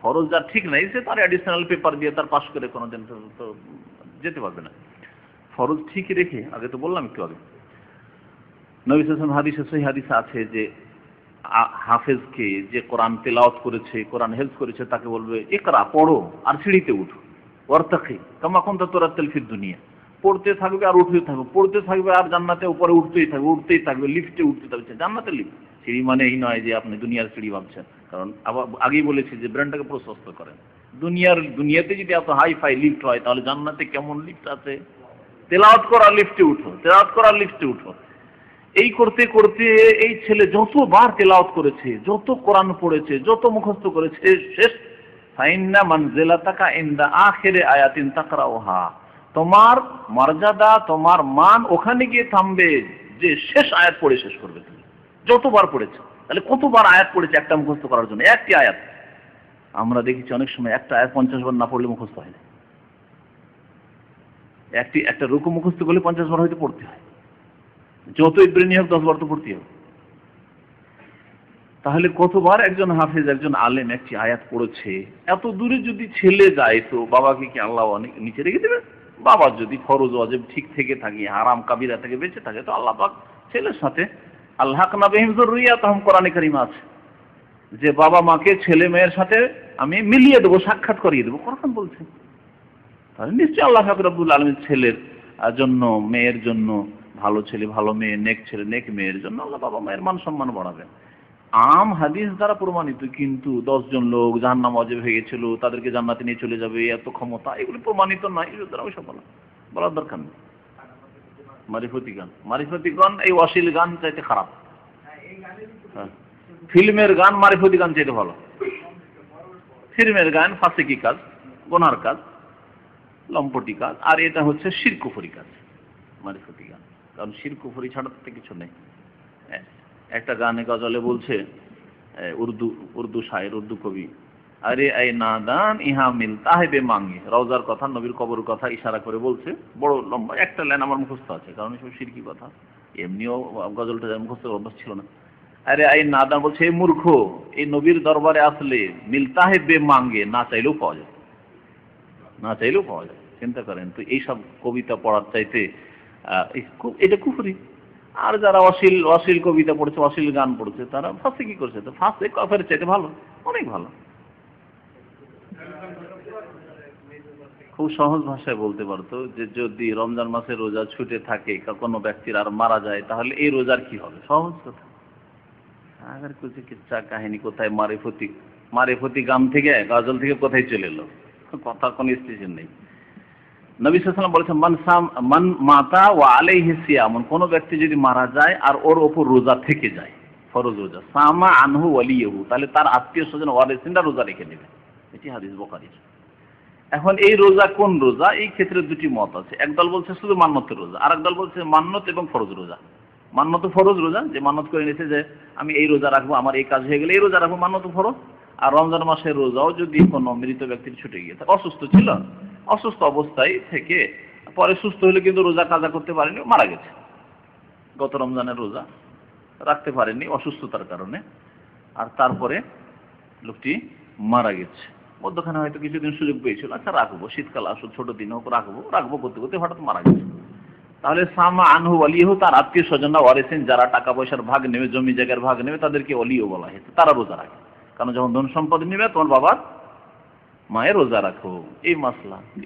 ফরজ যার ঠিক নাই সে তার অ্যাডিশনাল পেপার দিয়ে তার পাস করে কোনোদিন তো যেতে পারবে না। ফরজ ঠিক রেখে, আগে তো বললাম একটু আগে, নবী সাল্লাল্লাহু আলাইহি ওয়াসাল্লাম হাদিসে, সহিহ হাদিসে আছে যে হাফেজকে, যে কোরআন তেলাওয়াত করেছে, কোরআন হেফজ করেছে, তাকে বলবে ইকরা, পড়ো আর সিঁড়িতে উঠো, ওয়ারতাকি কামা কুনতা তুরাত্তিল ফিদ দুনিয়া, পড়তে থাকবে আর উঠতে থাকবে, পড়তে থাকবে আর জান্নাতে উপরে উঠতেই থাকবে, উঠতেই থাকবে, লিফটে উঠতে থাকবে। জান্নাতের লিফট, সিঁড়ি মানে এই নয় যে আপনি দুনিয়ার সিঁড়ি ভাবছেন, কারণ আবার আগেই বলেছি যে ব্রেনটাকে প্রশস্ত করেন। দুনিয়াতে যদি এত হাই ফাই লিফট হয়, তাহলে জান্নাতে কেমন লিফট আছে? তেলাওয়াত করার লিফটে উঠো, তেলাওয়াত করার লিফটে উঠো। এই করতে করতে এই ছেলে যতবার তেলাওয়াত করেছে, যত কোরআন পড়েছে, যত মুখস্থ করেছে, শেষ ফাইন্না মানজিলাতাকা ইনদা আখিরি আয়াতিন তাকরাউহা, তোমার মর্যাদা, তোমার মান ওখানে গিয়ে থামবে যে শেষ আয়াত পড়ে শেষ করবে তুমি। যতবার পড়েছে, তাহলে কতবার আয়াত পড়েছে একটা মুখস্থ করার জন্য? একটি আয়াত। আমরা দেখেছি অনেক সময় একটা আয়াত 50 বার না পড়লে মুখস্থ হয় না। একটা রুকু মুখস্থ করলে 50 বার হয়তো পড়তে হয়, যতই ব্রেনি হোক 10 বার তো পড়তে হবে। তাহলে কতবার একজন হাফেজ, একজন আলেম একটি আয়াত পড়েছে। এত দূরে যদি ছেলে যায় তো বাবাকে কি আল্লাহ অনেক নিচে রেখে দেবে? বাবা যদি ফরজ ওয়াজিব ঠিক থেকে থাকে, হারাম কাবিরা থেকে বেঁচে থাকে, তো আল্লাহ পাক ছেলের সাথে আল্লাহনা বিহিম যুররিয়াতাহুম, কোরআনে কারিমে আছে যে বাবা মাকে ছেলে মেয়ের সাথে আমি মিলিয়ে দেবো, সাক্ষাৎ করিয়ে দেবো, কোরআন বলছে। তাহলে নিশ্চয়ই আল্লাহ পাক রব্বুল আলামিন ছেলের জন্য, মেয়ের জন্য, ভালো ছেলে ভালো মেয়ে, নেক ছেলে নেক মেয়ের জন্য আল্লাহ বাবা মায়ের মান সম্মান বাড়াবেন। আম হাদিস দ্বারা প্রমাণিত, কিন্তু 10 জন লোক জাহান্নাম ওয়াজিব হয়ে গেছিল, তাদেরকে জান্নাতে নিয়ে চলে যাবে, এত ক্ষমতা, এগুলি প্রমাণিত নয়। সুতরাং ওইসব বলার দরকার নেই। মারিফতি গান এই অশ্লীল গান চাইতে খারাপ। হ্যাঁ, ফিল্মের গান মারিফতি গান চাইতে ভালো। ফিল্মের গান ফাসিকি কাজ, গুনার কাজ, লম্পটি কাজ, আর এটা হচ্ছে শিরক কুফরি কাজ, মারিফতি গান। কারণ শিরক কুফরি ছাড়া তো কিছু নেই। একটা গানে গজলে বলছে, উর্দু শায়ের, উর্দু কবি, আরে এই নাদান ইহা মিলতা হে বেমাঙ্গি, রওজার কথা, নবীর কবর কথা ইশারা করে বলছে। বড় লম্বা একটা লাইন আমার মুখস্থ আছে, কারণ এসব শিরকি কথা। এমনিও গজলটা মুখস্থ অভ্যাস ছিল না। আরে এই নাদান বলছে, এই মূর্খ, এই নবীর দরবারে আসলে মিলতা হে বেমাঙ্গে, না চাইলেও পাওয়া যায়, না চাইলেও পাওয়া যায়। চিন্তা করেন তো, এইসব কবিতা পড়ার চাইতে এটা কুফরি। আর যারা অশ্লীল কবিতা পড়ছে, অশ্লীল গান পড়ছে, তারা ফাঁসে কি করছে? তো ফাঁসে কাফের চাইতে ভালো, অনেক ভালো। খুব সহজ ভাষায় বলতে পারতো যে যদি রমজান মাসে রোজা ছুটে থাকে, কোনো ব্যক্তির আর মারা যায়, তাহলে এই রোজার কি হবে? সহজ কথা। আগের কিছু কিচ্ছা কাহিনী কোথায় মারিফতি গান থেকে গজল থেকে কোথায় চলে এলো, কথা কোনো স্টেশন নেই। নবী সাল্লাল্লাহু আলাইহি ওয়াসাল্লাম বলেছেন মান মাতা ওয়া আলাইহি সিয়াম, কোন ব্যক্তি যদি মারা যায় আর ওর উপর রোজা থেকে যায়, ফরজ রোজা, সামা আনহু ওয়ালিয়হু, তাহলে তার আত্মীয় স্বজন ওয়ারিসিনরা রোজা রেখে নেবে। এটি হাদিস বুখারীর। এখন এই রোজা কোন রোজা, এই ক্ষেত্রে দুটি মত আছে। একদল বলছে শুধু মান্নতের রোজা, আর একদল বলছে মান্নত এবং ফরজ রোজা। মান্নত ফরজ রোজা, যে মান্নত করে নিয়েছে যে আমি এই রোজা রাখবো, আমার এই কাজ হয়ে গেলে এই রোজা রাখবো, মান্নত ফরজ। আর রমজান মাসের রোজাও যদি কোনো মৃত ব্যক্তির ছুটে গিয়ে থাকে, অসুস্থ ছিল, অসুস্থ অবস্থায় থেকে পরে সুস্থ হলে কিন্তু রোজা কাজা করতে পারেনি, মারা গেছে, গত রমজানের রোজা রাখতে পারেনি অসুস্থতার কারণে, আর তারপরে লোকটি মারা গেছে। মধ্যখানে হয়তো কিছুদিন সুযোগ পেয়েছিল, আচ্ছা রাখবো, শীতকাল আসো, ছোট দিন হোক, রাখবো করতে করতে হঠাৎ মারা গেছে। তাহলে সামা আনহু ওয়ালিহু, তার আত্মীয় স্বজনরা ওয়ারিসিন, যারা টাকা পয়সার ভাগ নেবে, জমি জায়গার ভাগ নেবে, তাদেরকে ওলিও বলা হয়েছে, তারা রোজা রাখে। কারণ যখন ধন সম্পদ নেবে তোমার বাবার মায়ের রোজা রাখো।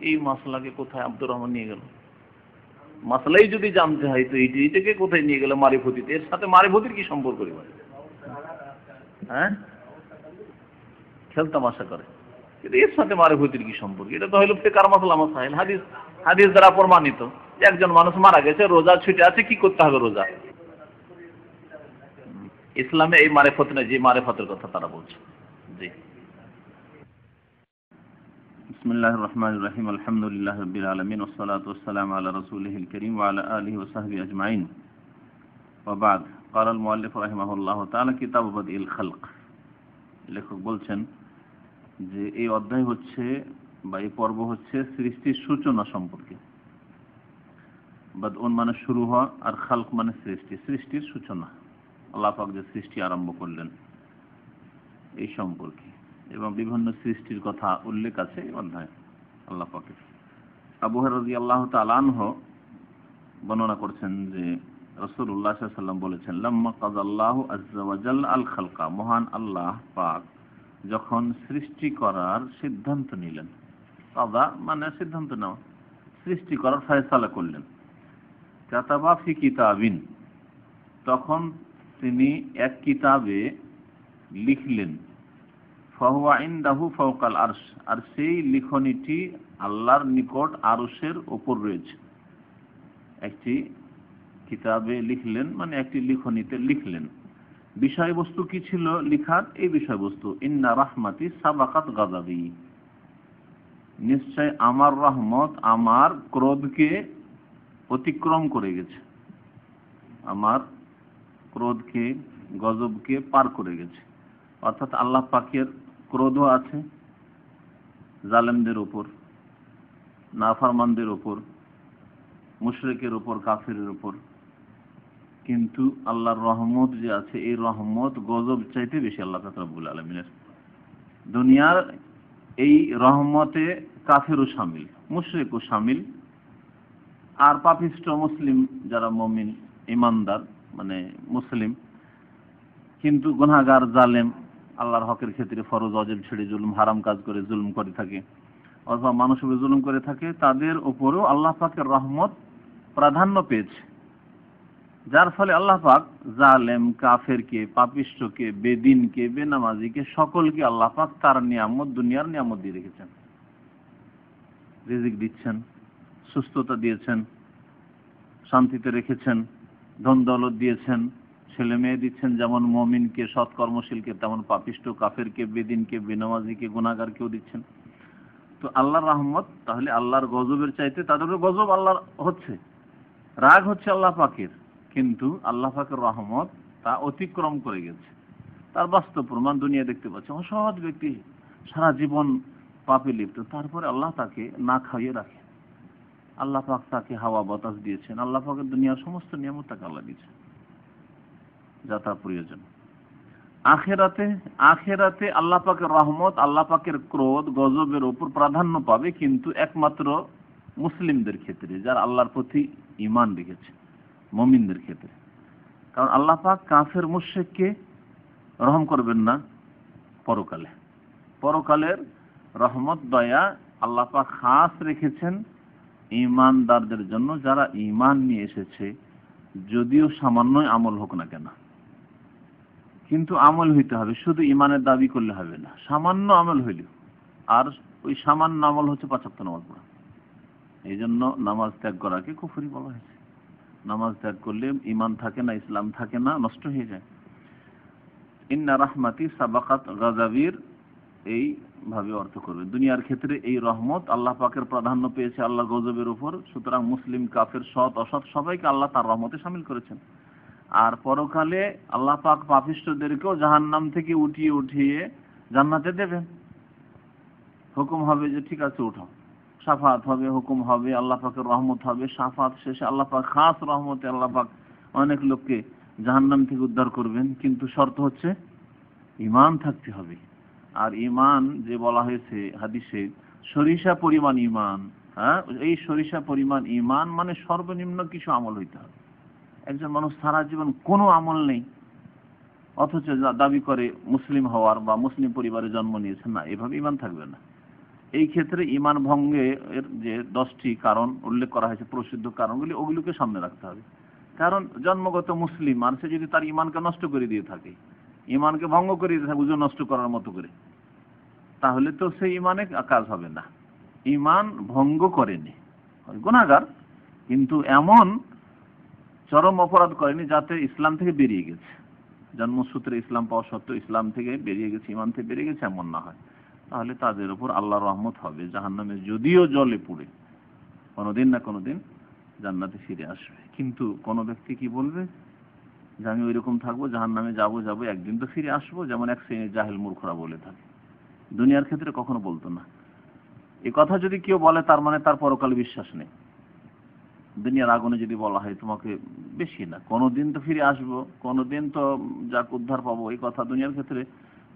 এই মাসলাকে কোথায় আব্দুর রহমান নিয়ে গেল? মাসলাই যদি জানতে হয় তো এইটাকে কোথায় নিয়ে গেল? মারিফতিতে। এর সাথে মারিফতির কি সম্পর্ক? হ্যাঁ, খেলতামাশা করে, কিন্তু এর সাথে মারিফতির কি সম্পর্ক? এটা তো হলো ফিকার মাসলা মাসাইল, হাদিস দ্বারা প্রমাণিত। একজন মানুষ মারা গেছে, রোজা ছুটে আছে, কি করতে হবে রোজা? ইসলামে এই মারিফত নেই, যে মারিফতের কথা তারা বলছে। জি। বিসমিল্লাহির রহমানির রহিম, আলহামদুলিল্লাহি রাব্বিল আলামিন, ওয়াসসালাতু ওয়াসসালামু আলা রাসূলিহিল কারীম ওয়া আলা আলিহি ওয়া সাহবিহি আজমাইন। ওয়া বা'দ। ক্বালা আল মুআল্লিফ রাহিমাহুল্লাহু তাআলা কিতাবু বাদিল খালক। লেখক বলছেন যে এই অধ্যায় হচ্ছে বা এই পর্ব হচ্ছে সৃষ্টির সূচনা সম্পর্কে। বাদউন মানে শুরু হওয়া, আর খালক মানে সৃষ্টির সূচনা, আল্লাহ পাক যে সৃষ্টি আরম্ভ করলেন এই সম্পর্কে, এবং বিভিন্ন সৃষ্টির কথা উল্লেখ আছে এই অধ্যায়ে আল্লাহ পাকের। আবু হুরায়রা রাদিয়াল্লাহু তাআলা আনহু বর্ণনা করছেন যে রাসূলুল্লাহ সাল্লাল্লাহু আলাইহি ওয়াসাল্লাম বলেছেন, লাম্মা কাযাল্লাহু আযজা ওয়া জাল্লা আল খালকা, মহান আল্লাহ পাক যখন সৃষ্টি করার সিদ্ধান্ত নিলেন, কাযা মানে সিদ্ধান্ত নেওয়া, সৃষ্টি করার ফয়সালা করলেন, কাতাবা ফি কিতাবিন, তখন তিনি এক কিতাবে লিখলেন, ফাহুয়া ইনদাহু ফাওকাল আরশ, আর সেই লিখনিটি আল্লাহর নিকট আরশের উপর রয়েছে। একটি কিতাবে লিখলেন মানে একটি লিখনিতে লিখলেন। বিষয়বস্তু কি ছিল লিখার? এই বিষয়বস্তু, ইন্না রাহমাতি সাবাকাত গাযাবি, নিশ্চয় আমার রহমত আমার ক্রোধকে অতিক্রম করে গেছে, আমার ক্রোধকে, গজবকে পার করে গেছে। অর্থাৎ আল্লাহ পাকের ক্রোধও আছে জালেমদের উপর, নাফরমানদের উপর, মুশরিকের উপর, কাফিরের উপর, কিন্তু আল্লাহর রহমত যে আছে, এই রহমত গজব চাইতে বেশি আল্লাহ রাব্বুল আলামিনের। দুনিয়ার এই রহমতে কাফিরও শামিল, মুশরিকও শামিল, আর পাপিষ্ঠ মুসলিম যারা মুমিন ইমানদার মানে মুসলিম কিন্তু গুনাহগার, জালেম, আল্লাহর হকের ক্ষেত্রে ফরজ ওয়াজিব ছেড়ে জুলুম, হারাম কাজ করে জুলুম করে থাকে, অথবা মানুষের উপর জুলুম করে থাকে, তাদের উপরেও আল্লাহ পাকের রহমত প্রাধান্য পেয়েছে। যার ফলে আল্লাহ পাক জালেম, কাফেরকে, পাপিষ্ঠকে, বেদিনকে, বেনামাজিকে, সকলকে আল্লাহ পাক তার নিয়ামত, দুনিয়ার নিয়ামত দিয়ে রেখেছেন। রিজিক দিচ্ছেন, সুস্থতা দিয়েছেন, শান্তিতে রেখেছেন, ধন দৌলত দিয়েছেন, ছেলে মেয়ে দিচ্ছেন, যেমন মুমিনকে, সৎকর্মশীলকে, তেমন পাপিষ্ঠ, কাফেরকে, বেদিনকে, বেনামাজিকে, গুনাহগারকেও দিচ্ছেন। তো আল্লাহর রহমত, তাহলে আল্লাহর গজবের চাইতে তাদের গজব আল্লাহর হচ্ছে, রাগ হচ্ছে আল্লাহ পাকের, কিন্তু আল্লাহ পাকের রহমত তা অতিক্রম করে গেছে। তার বাস্তব প্রমাণ দুনিয়া দেখতে পাচ্ছে। অসৎ ব্যক্তি সারা জীবন পাপে লিপ্ত, তারপরে আল্লাহ তাকে না খাইয়ে রাখে, আল্লাহ পাক তাকে হাওয়া বাতাস দিয়েছেন, আল্লাহ পাকের দুনিয়ার সমস্ত নিয়ামত তাকে আল্লাহ দিয়েছেন যা তার প্রয়োজন। আখেরাতে আল্লাহ পাকের রহমত, আল্লাহ পাকের ক্রোধ, গজবের উপর প্রাধান্য পাবে, কিন্তু একমাত্র মুসলিমদের ক্ষেত্রে, যারা আল্লাহর প্রতি ঈমান রেখেছে, মুমিনদের ক্ষেত্রে। কারণ আল্লাহ পাক কাফের মুশরিককে রহম করবেন না পরকালে। পরকালের রহমত, দয়া আল্লাহ পাক খাস রেখেছেন ঈমানদারদের জন্য, যারা ঈমান নিয়ে এসেছে, যদিও সামান্য আমল হোক না কেন। কিন্তু আমল হইতে হবে, শুধু ইমানের দাবি করলে হবে না, সামান্য আমল হইল। আর ওই সামান্য আমল হচ্ছে ৫ ওয়াক্ত নামাজ পড়া। এই জন্য নামাজ ত্যাগ করাকে কুফরি বলা হয়েছে। নামাজ ত্যাগ করলে ইমান থাকে না, ইসলাম থাকে না, নষ্ট হয়ে যায়। ইন্না রাহমাতি সাবাকাত গাযাবির এই ভাবে অর্থ করবে। দুনিয়ার ক্ষেত্রে এই রহমত আল্লাহ পাকের প্রাধান্য পেয়েছে আল্লাহর গজবের উপর, সুতরাং মুসলিম কাফের সৎ অসৎ সবাইকে আল্লাহ তার রহমতে শামিল করেছেন। আর পরকালে আল্লাহ পাক পাপিষ্ঠদেরকেও জাহান্নাম থেকে উঠিয়ে উঠিয়ে জান্নাতে দেবেন। হুকুম হবে যে ঠিক আছে উঠাও, শাফাত হবে, হুকুম হবে, আল্লাহ পাকের রহমত হবে, শাফাত শেষে আল্লাহ পাক খাস রহমতে আল্লাহ পাক অনেক লোককে জাহান্নাম থেকে উদ্ধার করবেন। কিন্তু শর্ত হচ্ছে ঈমান থাকতে হবে। আর ঈমান যে বলা হয়েছে হাদিসে সরিষা পরিমাণ ঈমান, হ্যাঁ, এই সরিষা পরিমাণ ঈমান মানে সর্বনিম্ন কিছু আমল হইতে হবে। একজন মানুষ সারা জীবন কোনো আমল নেই অথচ দাবি করে মুসলিম হওয়ার বা মুসলিম পরিবারে জন্ম নিয়েছেন, না, এভাবে ঈমান থাকবে না। এই ক্ষেত্রে ঈমান ভঙ্গের যে 10টি কারণ উল্লেখ করা হয়েছে, প্রসিদ্ধ কারণগুলি, ওগুলোকে সামনে রাখতে হবে। কারণ জন্মগত মুসলিম আর সে যদি তার ঈমানকে নষ্ট করে দিয়ে থাকে, ঈমানকে ভঙ্গ করে দিয়ে থাকে উজু নষ্ট করার মতো করে, তাহলে তো সেই ঈমানে কাজ হবে না। ঈমান ভঙ্গ করেনি, গুনাহগার, কিন্তু এমন চরম অপরাধ করেনি যাতে ইসলাম থেকে বেরিয়ে গেছে, জন্মসূত্রে ইসলাম পাওয়া সত্ত্বেও ইসলাম থেকে বেরিয়ে গেছে, ঈমান থেকে বেরিয়ে গেছে, এমন না হয়। তাহলে তাদের উপর আল্লাহর রহমত হবে, জাহান্নামে যদিও জলে পুড়ে কোনোদিন না কোনোদিন জান্নাতে ফিরে আসবে। কিন্তু কোন ব্যক্তি কি বলবে যে আমি ওইরকম থাকবো, জাহান্নামে যাবো, একদিন তো ফিরে আসবো, যেমন এক শ্রেণীর জাহেল মূর্খরা বলে থাকে। দুনিয়ার ক্ষেত্রে কখনো বলতো না। এই কথা যদি কেউ বলে তার মানে তার পরকালে বিশ্বাস নেই। দুনিয়ার আগুনে যদি বলা হয় তোমাকে বেশি না, কোনোদিন তো ফিরে আসবো, কোনোদিন তো যাক উদ্ধার পাবো, এই কথা দুনিয়ার ক্ষেত্রে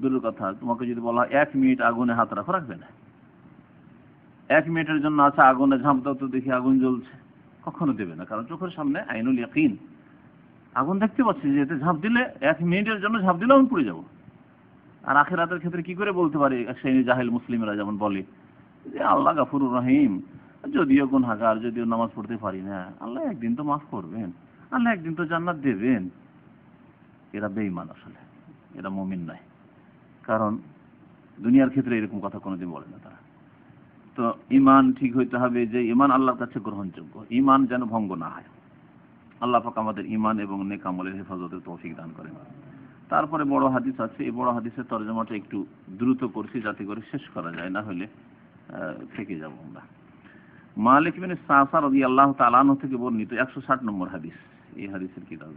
দূরের কথা। তোমাকে যদি বলা হয় 1 মিনিট আগুনে হাত রাখো, রাখবে না। 1 মিনিটের জন্য আছে আগুনে ঝাঁপ দাও তো দেখি আগুন জ্বলছে, কখনো দেবে না। কারণ চোখের সামনে আইনুল ইয়াকিন, আগুন দেখতে পাচ্ছি যে এতে ঝাঁপ দিলে 1 মিনিটের জন্য ঝাঁপ দিলে আমি পুড়ে যাবো। আর আখিরাতের ক্ষেত্রে কি করে বলতে পারে এক শ্রেণী জাহেল মুসলিমরা যেমন বলে যে আল্লাহ গাফুরুর রহিম, যদিও গুনাহগার, যদিও নামাজ পড়তে পারি না, আল্লাহ একদিন তো মাফ করবেন, আল্লাহ একদিন তো জান্নাত দেবেন। এরা বেঈমান, আসলে এরা মুমিন নয়। কারণ দুনিয়ার ক্ষেত্রে এরকম কথা কোনোদিন বলে না তারা। তো ঈমান ঠিক হইতে হবে যে ঈমান আল্লাহর কাছে গ্রহণযোগ্য, ঈমান যেন ভঙ্গ না হয়। আল্লাহ পাক আমাদের ঈমান এবং নেক আমলের হেফাজতের তৌফিক দান করেন। তারপরে বড় হাদিস আছে, এই বড় হাদিসের তরজমাটা একটু দ্রুত করছি যাতে করে শেষ করা যায়, না হলে থেকে যাব আমরা। মালিক ইবনে সাসা রাদিয়াল্লাহু তাআলা আনহু থেকে বর্ণিত 160 নম্বর হাদিস, এই হাদিসের কিতাব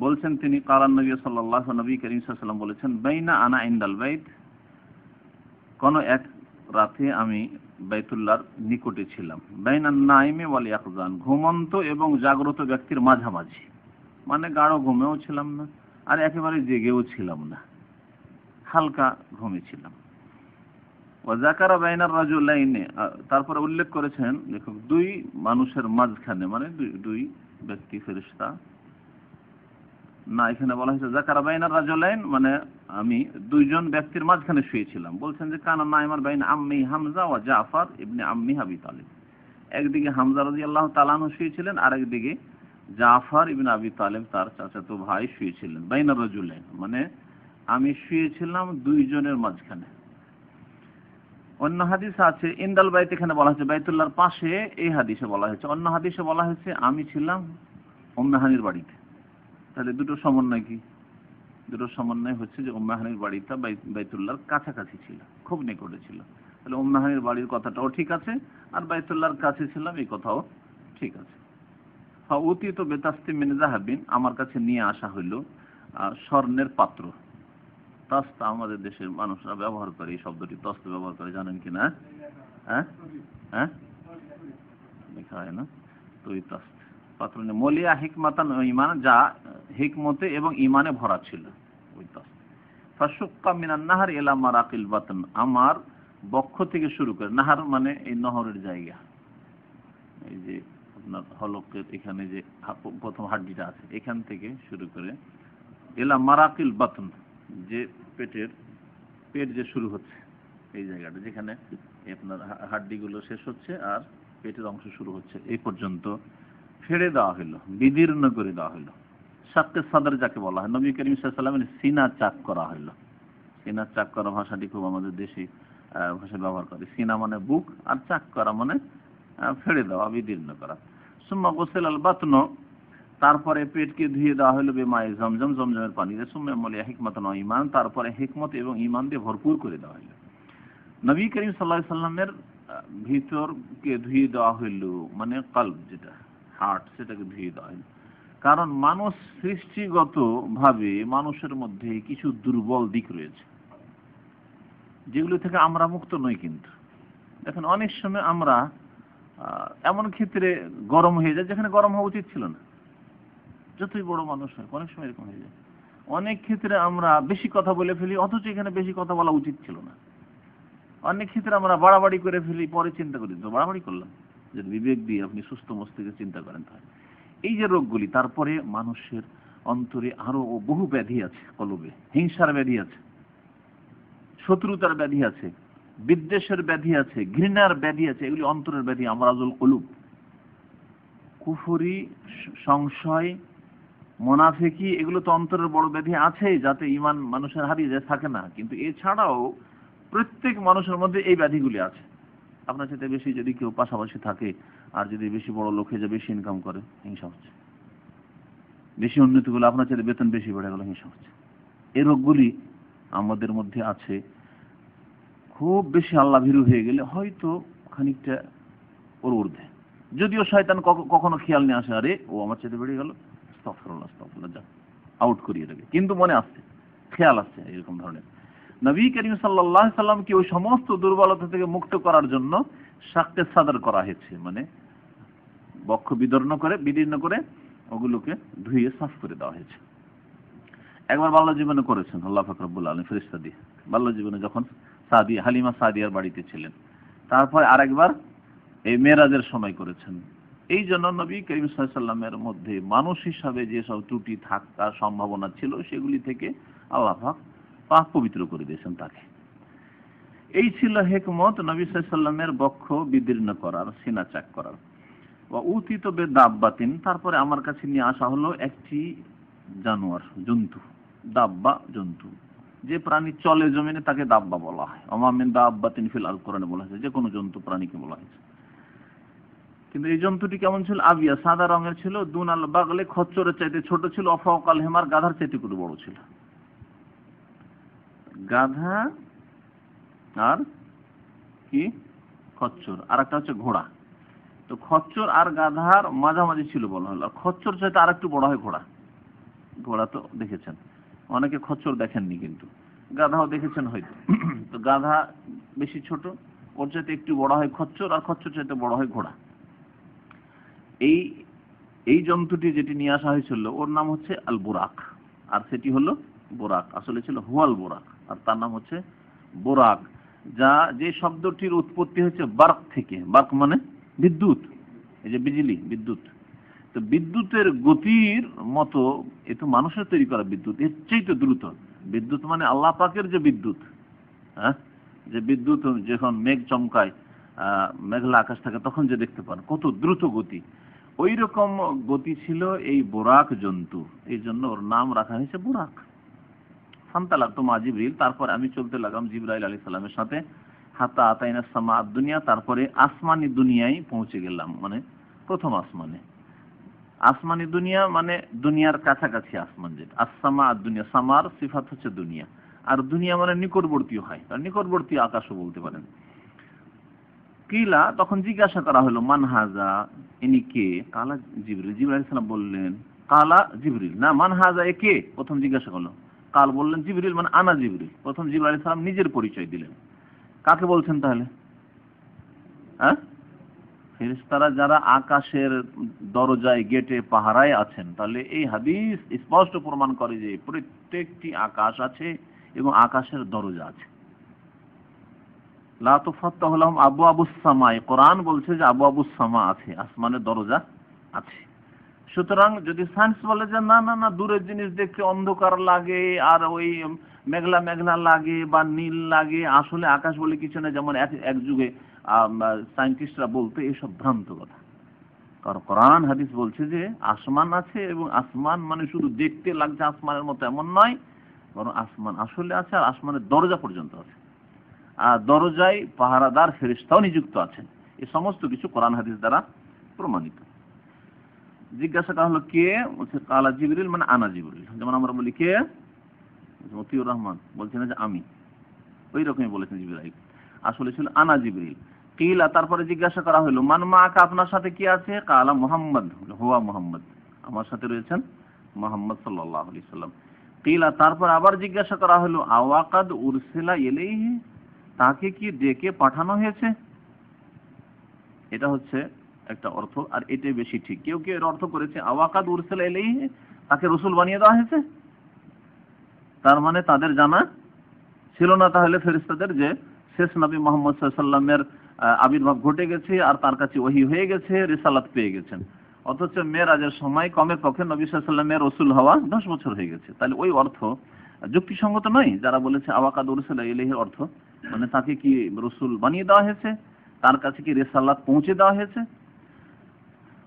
বলছেন তিনি, কালান নবী সাল্লাল্লাহু নবী করিম সাল্লাল্লাহু আলাইহি ওয়াসাল্লাম বলেছেন, বাইনা আনা ইনদাল বাইত, কোন এক রাতে আমি বাইতুল্লাহর নিকটে ছিলাম, বাইনান নাইমি ওয়াল ইয়াকজান, ঘুমন্ত এবং জাগ্রত ব্যক্তির মাঝামাঝি, মানে গাঢ় ঘুমেও ছিলাম না আর একেবারে জেগেও ছিলাম না, হালকা ঘুমে ছিলাম। ওয়া যাকারা বাইনার রাজুলাইনি, তারপরে উল্লেখ করেছেন দেখো 2 মানুষের মাঝখানে, মানে দুই ব্যক্তি ফেরেশতা, না এখানে বলা হয়েছে যাকারা বাইনার রাজুলাইন, মানে আমি 2 জন ব্যক্তির মাঝখানে শুয়েছিলাম। বলছেন যে কানা নাইমার বাইন আম্মি হামজা ওয়া জাফর ইবনে আম্মি আবি তালিব, একদিকে হামজা রাদিয়াল্লাহু তাআলা আনহু শুয়েছিলেন, আর একদিকে জাফর ইবনে আবি তালিব তার চাচাতো ভাই শুয়েছিলেন। বাইনার রাজুলাইন মানে আমি শুয়েছিলাম 2 জনের মাঝখানে। অন্য হাদিস আছে ইনদাল বাইত, এখানে বলা হয়েছে বাইতুল্লাহর পাশে, এই হাদিসে বলা হয়েছে। অন্য হাদিসে বলা হয়েছে আমি ছিলাম উম্মে হানির বাড়িতে। তাহলে দুটো সমন্বয় কি? দুটো সমন্বয় হচ্ছে যে উম্মে হানির বাড়িটা বাইতুল্লাহর কাছাকাছি ছিল, খুব নিকটে ছিল। তাহলে উম্মে হানির বাড়ির কথাটাও ঠিক আছে, আর বাইতুল্লাহর কাছে ছিলাম এই কথাও ঠিক আছে। উতি তো বেতাস্তি মিন যাহাবিন, আমার কাছে নিয়ে আসা হইল স্বর্ণের পাত্র। তস্তা আমাদের দেশের মানুষরা ব্যবহার করে, এই শব্দটি তস্ত ব্যবহার করে, জানেন কি না? হ্যাঁ হ্যাঁ লেখা হয় না তো, এই তস্ত পাত্র নিয়ে মলিয়া হিকমাতান ঈমান, যা হিকমতে এবং ঈমানে ভরা ছিল, ওই তস্ত। ফাশুক্কা মিনান নাহার ইলা মারাকিল বাতন, আমার বক্ষ থেকে শুরু করে, নাহার মানে এই নহরের জায়গা, এই যে আপনার হলকের এখানে যে প্রথম হাড্ডিটা আছে, এখান থেকে শুরু করে এলা মারাকিল বাতন, যে পেট যে শুরু হচ্ছে, এই জায়গাটা যেখানে আপনার হাড্ডিগুলো শেষ হচ্ছে আর পেটের অংশ শুরু হচ্ছে, এই পর্যন্ত ফেড়ে দেওয়া হলো, বিদীর্ণ করে দেওয়া হলো, শাক্কে সাদর যাকে বলা হয়, নবী করিম সাল্লাল্লাহু আলাইহি ওয়াসাল্লামের সিনা চাক করা হলো। সিনা চাক করা ভাষাটি খুব আমাদের দেশে ভাষায় ব্যবহার করে। সিনা মানে বুক, আর চাক করা মানে ফেড়ে দেওয়া, বিদীর্ণ করা। সুম্মা গোসেল আল বাতন, তারপরে পেটকে ধুয়ে দেওয়া হলো বেমায়ে জমজম, জমজমের পানি দিয়ে। সুম্মা মলিয়া হিকমাতান ওয়া ঈমান, তারপরে হিকমত এবং ঈমান দিয়ে ভরপুর করে দেওয়া হলো। নবী করিম সাল্লাল্লাহু আলাইহি ওয়াসাল্লামের ভিতরকে ধুয়ে দেওয়া হইল, মানে কলব যেটা হার্ট, সেটাকে ধুয়ে দেওয়া হইল। কারণ মানুষ সৃষ্টিগত ভাবে মানুষের মধ্যে কিছু দুর্বল দিক রয়েছে, যেগুলো থেকে আমরা মুক্ত নই। কিন্তু দেখেন অনেক সময় আমরা এমন ক্ষেত্রে গরম হয়ে যায় যেখানে গরম হওয়া উচিত ছিল না। যতই বড় মানুষ হয় অনেক সময় এরকম হয়ে যায়। অনেক ক্ষেত্রে আমরা বেশি কথা বলে ফেলি, অথচ এখানে বেশি কথা বলা উচিত ছিল না। অনেক ক্ষেত্রে আমরা বাড়াবাড়ি করে ফেলি, পরে চিন্তা করি তো বাড়াবাড়ি করলাম। যদি বিবেক দিয়ে আপনি সুস্থ মস্তিষ্কে চিন্তা করেন তাহলে এই যে রোগগুলি, তারপরে মানুষের অন্তরে আরো বহু ব্যাধি আছে। কলবে হিংসার ব্যাধি আছে, শত্রুতার ব্যাধি আছে, বিদ্বেষের ব্যাধি আছে, ঘৃণার ব্যাধি আছে। এগুলি অন্তরের ব্যাধি, আমরাজুল কুলুব। কুফরি, সংশয়, মুনাফিকি, এগুলো তো অন্তরের বড় ব্যাধি আছে, যাতে ঈমান মানুষের হারিয়ে যায়, থাকে না। কিন্তু এছাড়াও প্রত্যেক মানুষের মধ্যে এই ব্যাধিগুলি আছে। আপনার সাথে বেশি যদি কেউ পাশাপাশি থাকে, আর যদি বেশি বড় লোক হয়ে যায়, বেশি ইনকাম করে, হিংসা হচ্ছে। বেশি উন্নতি করলে আপনার সাথে বেতন বেশি বেড়ে গেল, হিংসা হচ্ছে। এই রোগগুলি আমাদের মধ্যে আছে। খুব বেশি আল্লাহ ভীরু হয়ে গেলে হয়তো খানিকটা ওর ঊর্ধ্বে, যদিও শয়তান কখনো খেয়াল নিয়ে আসে, আরে ও আমার সাথে বেড়ে গেল, আস্তাগফিরুল্লাহ আস্তাগফিরুল্লাহ, যা আউট করিয়ে দেবে। কিন্তু মনে আসছে, খেয়াল আসছে এরকম ধরনের। নবী করিম সাল্লাল্লাহু আলাইহি সাল্লামকে ওই সমস্ত দুর্বলতা থেকে মুক্ত করার জন্য শাক্কে সাদর করা হয়েছে, মানে বক্ষ বিদীর্ণ করে ওগুলোকে ধুয়ে সাফ করে দেওয়া হয়েছে। একবার বাল্য জীবনে করেছেন আল্লাহ পাক রব্বুল আলামিন ফেরেশতা দিয়ে, বাল্য জীবনে যখন হালিমা সাদিয়ার বাড়িতে ছিলেন। তারপর আরেকবার এই মেরাজের সময় করেছেন। এই জন্য নবী করিম সাল্লাল্লাহু আলাইহি সাল্লামের মধ্যে মানুষ হিসাবে যেসব ত্রুটি থাকার সম্ভাবনা ছিল, সেগুলি থেকে আল্লাহ পাক পবিত্র করে দিয়েছেন তাকে। এই ছিল হিকমত নবী সাল্লাল্লাহু আলাইহি সাল্লামের বক্ষ বিদীর্ণ করার, সিনা চাক করার। ওয়া উতিত বিদাব্বাতিন, তারপরে আমার কাছে নিয়ে আসা হলো একটি জানোয়ার, জন্তু। দাব্বা জন্তু, যে প্রাণী চলে জমিনে তাকে দাব্বা বলা হয়। ওমা মিন দাব্বাতিন ফিল আরদ, কোরআনে বলা হয়েছে যে কোনো জন্তু প্রাণীকে বলা হয়েছে। কিন্তু এই জন্তুটি কেমন ছিল? আবিয়া, সাদা রঙের ছিল। দুনাল বাগলে, খচ্চরের চাইতে ছোট ছিল। অফাকাল হেমার, গাধার চাইতে একটু বড় ছিল। গাধা আর কি খচ্চর, আর একটা হচ্ছে ঘোড়া। তো খচ্চর আর গাধার মাঝামাঝি ছিল বলা হলো। খচ্চর চাইতে আর একটু বড় হয় ঘোড়া। ঘোড়া তো দেখেছেন, অনেকে খচ্চর দেখেননি, কিন্তু গাধাও দেখেছেন হয়তো। তো গাধা বেশি ছোট, ওর চাইতে একটু বড় হয় খচ্চর, আর খচ্চর চাইতে বড় হয় ঘোড়া। এই জন্তুটি যেটি নিয়ে আসা হয়েছিল ওর নাম হচ্ছে আল বুরাক, আর সেটি হলো বোরাক। আসলে ছিল হুয়াল বোরাক, আর তার নাম হচ্ছে বোরাক, যে শব্দটির উৎপত্তি হচ্ছে বার্ক থেকে। বার্ক মানে বিদ্যুৎ, এই যে বিজলি, বিদ্যুৎ। তো বিদ্যুতের গতির মতো, এ তো মানুষের তৈরি করা বিদ্যুৎ, এর চেয়ে তো দ্রুত। বিদ্যুৎ মানে আল্লাহ পাকের যে বিদ্যুৎ, হ্যাঁ, যে বিদ্যুৎ যখন মেঘ চমকায়, মেঘলা আকাশ থাকে, তখন যে দেখতে পান কত দ্রুত গতি, ওই রকম গতি ছিল এই বোরাক জন্তু। এই জন্য ওর নাম রাখা হয়েছে বোরাক। ফান্তালাকতু মা জিবরিল, তারপর আমি চলতে লাগলাম জিবরাইল আলাইহিস সালামের সাথে। হাত্তা আতাইনা সামা দুনিয়া, তারপরে আসমানি দুনিয়ায় পৌঁছে গেলাম, মানে প্রথম আসমানে। আসমানি দুনিয়া মানে দুনিয়ার কাছাকাছি আসমান, যেটা আসসামা দুনিয়া, সামার সিফাত হচ্ছে দুনিয়া, আর দুনিয়া মানে নিকটবর্তী হয়, আর নিকটবর্তী আকাশও বলতে পারেন। কিলা, তখন জিজ্ঞাসা করা হলো, মান হাজা, ইনি কে? কালা জিবরিল, জিবরাইল আলাইহিস সালাম বললেন, কালা জিবরিল না, মান হাজা, এ কে? প্রথম জিজ্ঞাসা করলো। কাল বললেন জিবরিল, মানে আনা জিবরিল। প্রথম জিবরাইল আলাইহিস সালাম নিজের পরিচয় দিলেন। কাকে বলছেন তাহলে? হ্যাঁ, ফেরেশতারা যারা আকাশের দরজায়, গেটে পাহারায় আছেন। তাহলে এই হাদিস স্পষ্ট প্রমাণ করে যে প্রত্যেকটি আকাশ আছে এবং আকাশের দরজা আছে। লা তুফাত্তাহু লাহুম আবওয়াবুস সামাই, কোরআন বলছে যে আবওয়াবুস সামা আছে, আসমানের দরজা আছে। সুতরাং যদি সায়েন্স বলে যে না না না, দূরের জিনিস দেখতে অন্ধকার লাগে, আর ওই মেঘলা মেঘলা লাগে বা নীল লাগে, আসলে আকাশ বলে কিছু না, যেমন এক যুগে সায়েন্টিস্টরা বলতো, এসব ভ্রান্ত কথা। কারণ কোরআন হাদিস বলছে যে আসমান আছে, এবং আসমান মানে শুধু দেখতে লাগছে আসমানের মতো এমন নয়, বরং আসমান আসলে আছে, আর আসমানের দরজা পর্যন্ত আছে, আর দরজায় পাহারাদার ফেরেশতাও নিযুক্ত আছেন। এই সমস্ত কিছু কোরআন হাদিস দ্বারা প্রমাণিত। জিজ্ঞাসা করা হলো কে, বলছে কালা জিবরিল, মানে আনা জিবরিল। যেমন আমরা বলি কে, মতিউর রহমান, বলছেন যে আমি, ওই রকমই বলেছেন জিবরাইল, আসলে ছিল আনা জিবরিল। কিলা, তারপরে জিজ্ঞাসা করা হলো মান মাকা, আপনার সাথে কি আছে? কালা মুহাম্মদ, হুয়া মুহাম্মদ, আমার সাথে রয়েছেন মুহাম্মদ সাল্লাল্লাহু আলাইহি সাল্লাম। কিলা, তারপর আবার জিজ্ঞাসা করা হলো আওয়াকাদ উরসিলা ইলাইহি, তাকে কি ডেকে পাঠানো হয়েছে? এটা হচ্ছে একটা অর্থ, আর এটাই বেশি ঠিক। কেউ কেউ এর অর্থ করেছে আওয়াকাদ উরসিলা ইলাইহি, তাকে রাসূল বানিয়ে দেওয়া হয়েছে, তার মানে তাদের জানা ছিল না তাহলে ফেরেশতাদের যে শেষ নবী মুহাম্মদ সাল্লাল্লাহু আলাইহি ওয়াসাল্লামের আবির্ভাব ঘটে গেছে, আর তার কাছে ওহী হয়ে গেছে, রিসালাত পেয়ে গেছেন, অথচ মেরাজের সময় কমে পক্ষে নবী সাল্লাল্লাহু আলাইহি ওয়াসাল্লামের রাসূল হওয়া 10 বছর হয়ে গেছে। তাহলে ওই অর্থ যুক্তিসঙ্গত নয়। যারা বলেছে আওয়াকাদ উরসিলা ইলাইহির অর্থ মানে তাকে কি রাসূল বানিয়ে দেওয়া হয়েছে, তার কাছে কি রিসালাত পৌঁছে দেওয়া হয়েছে,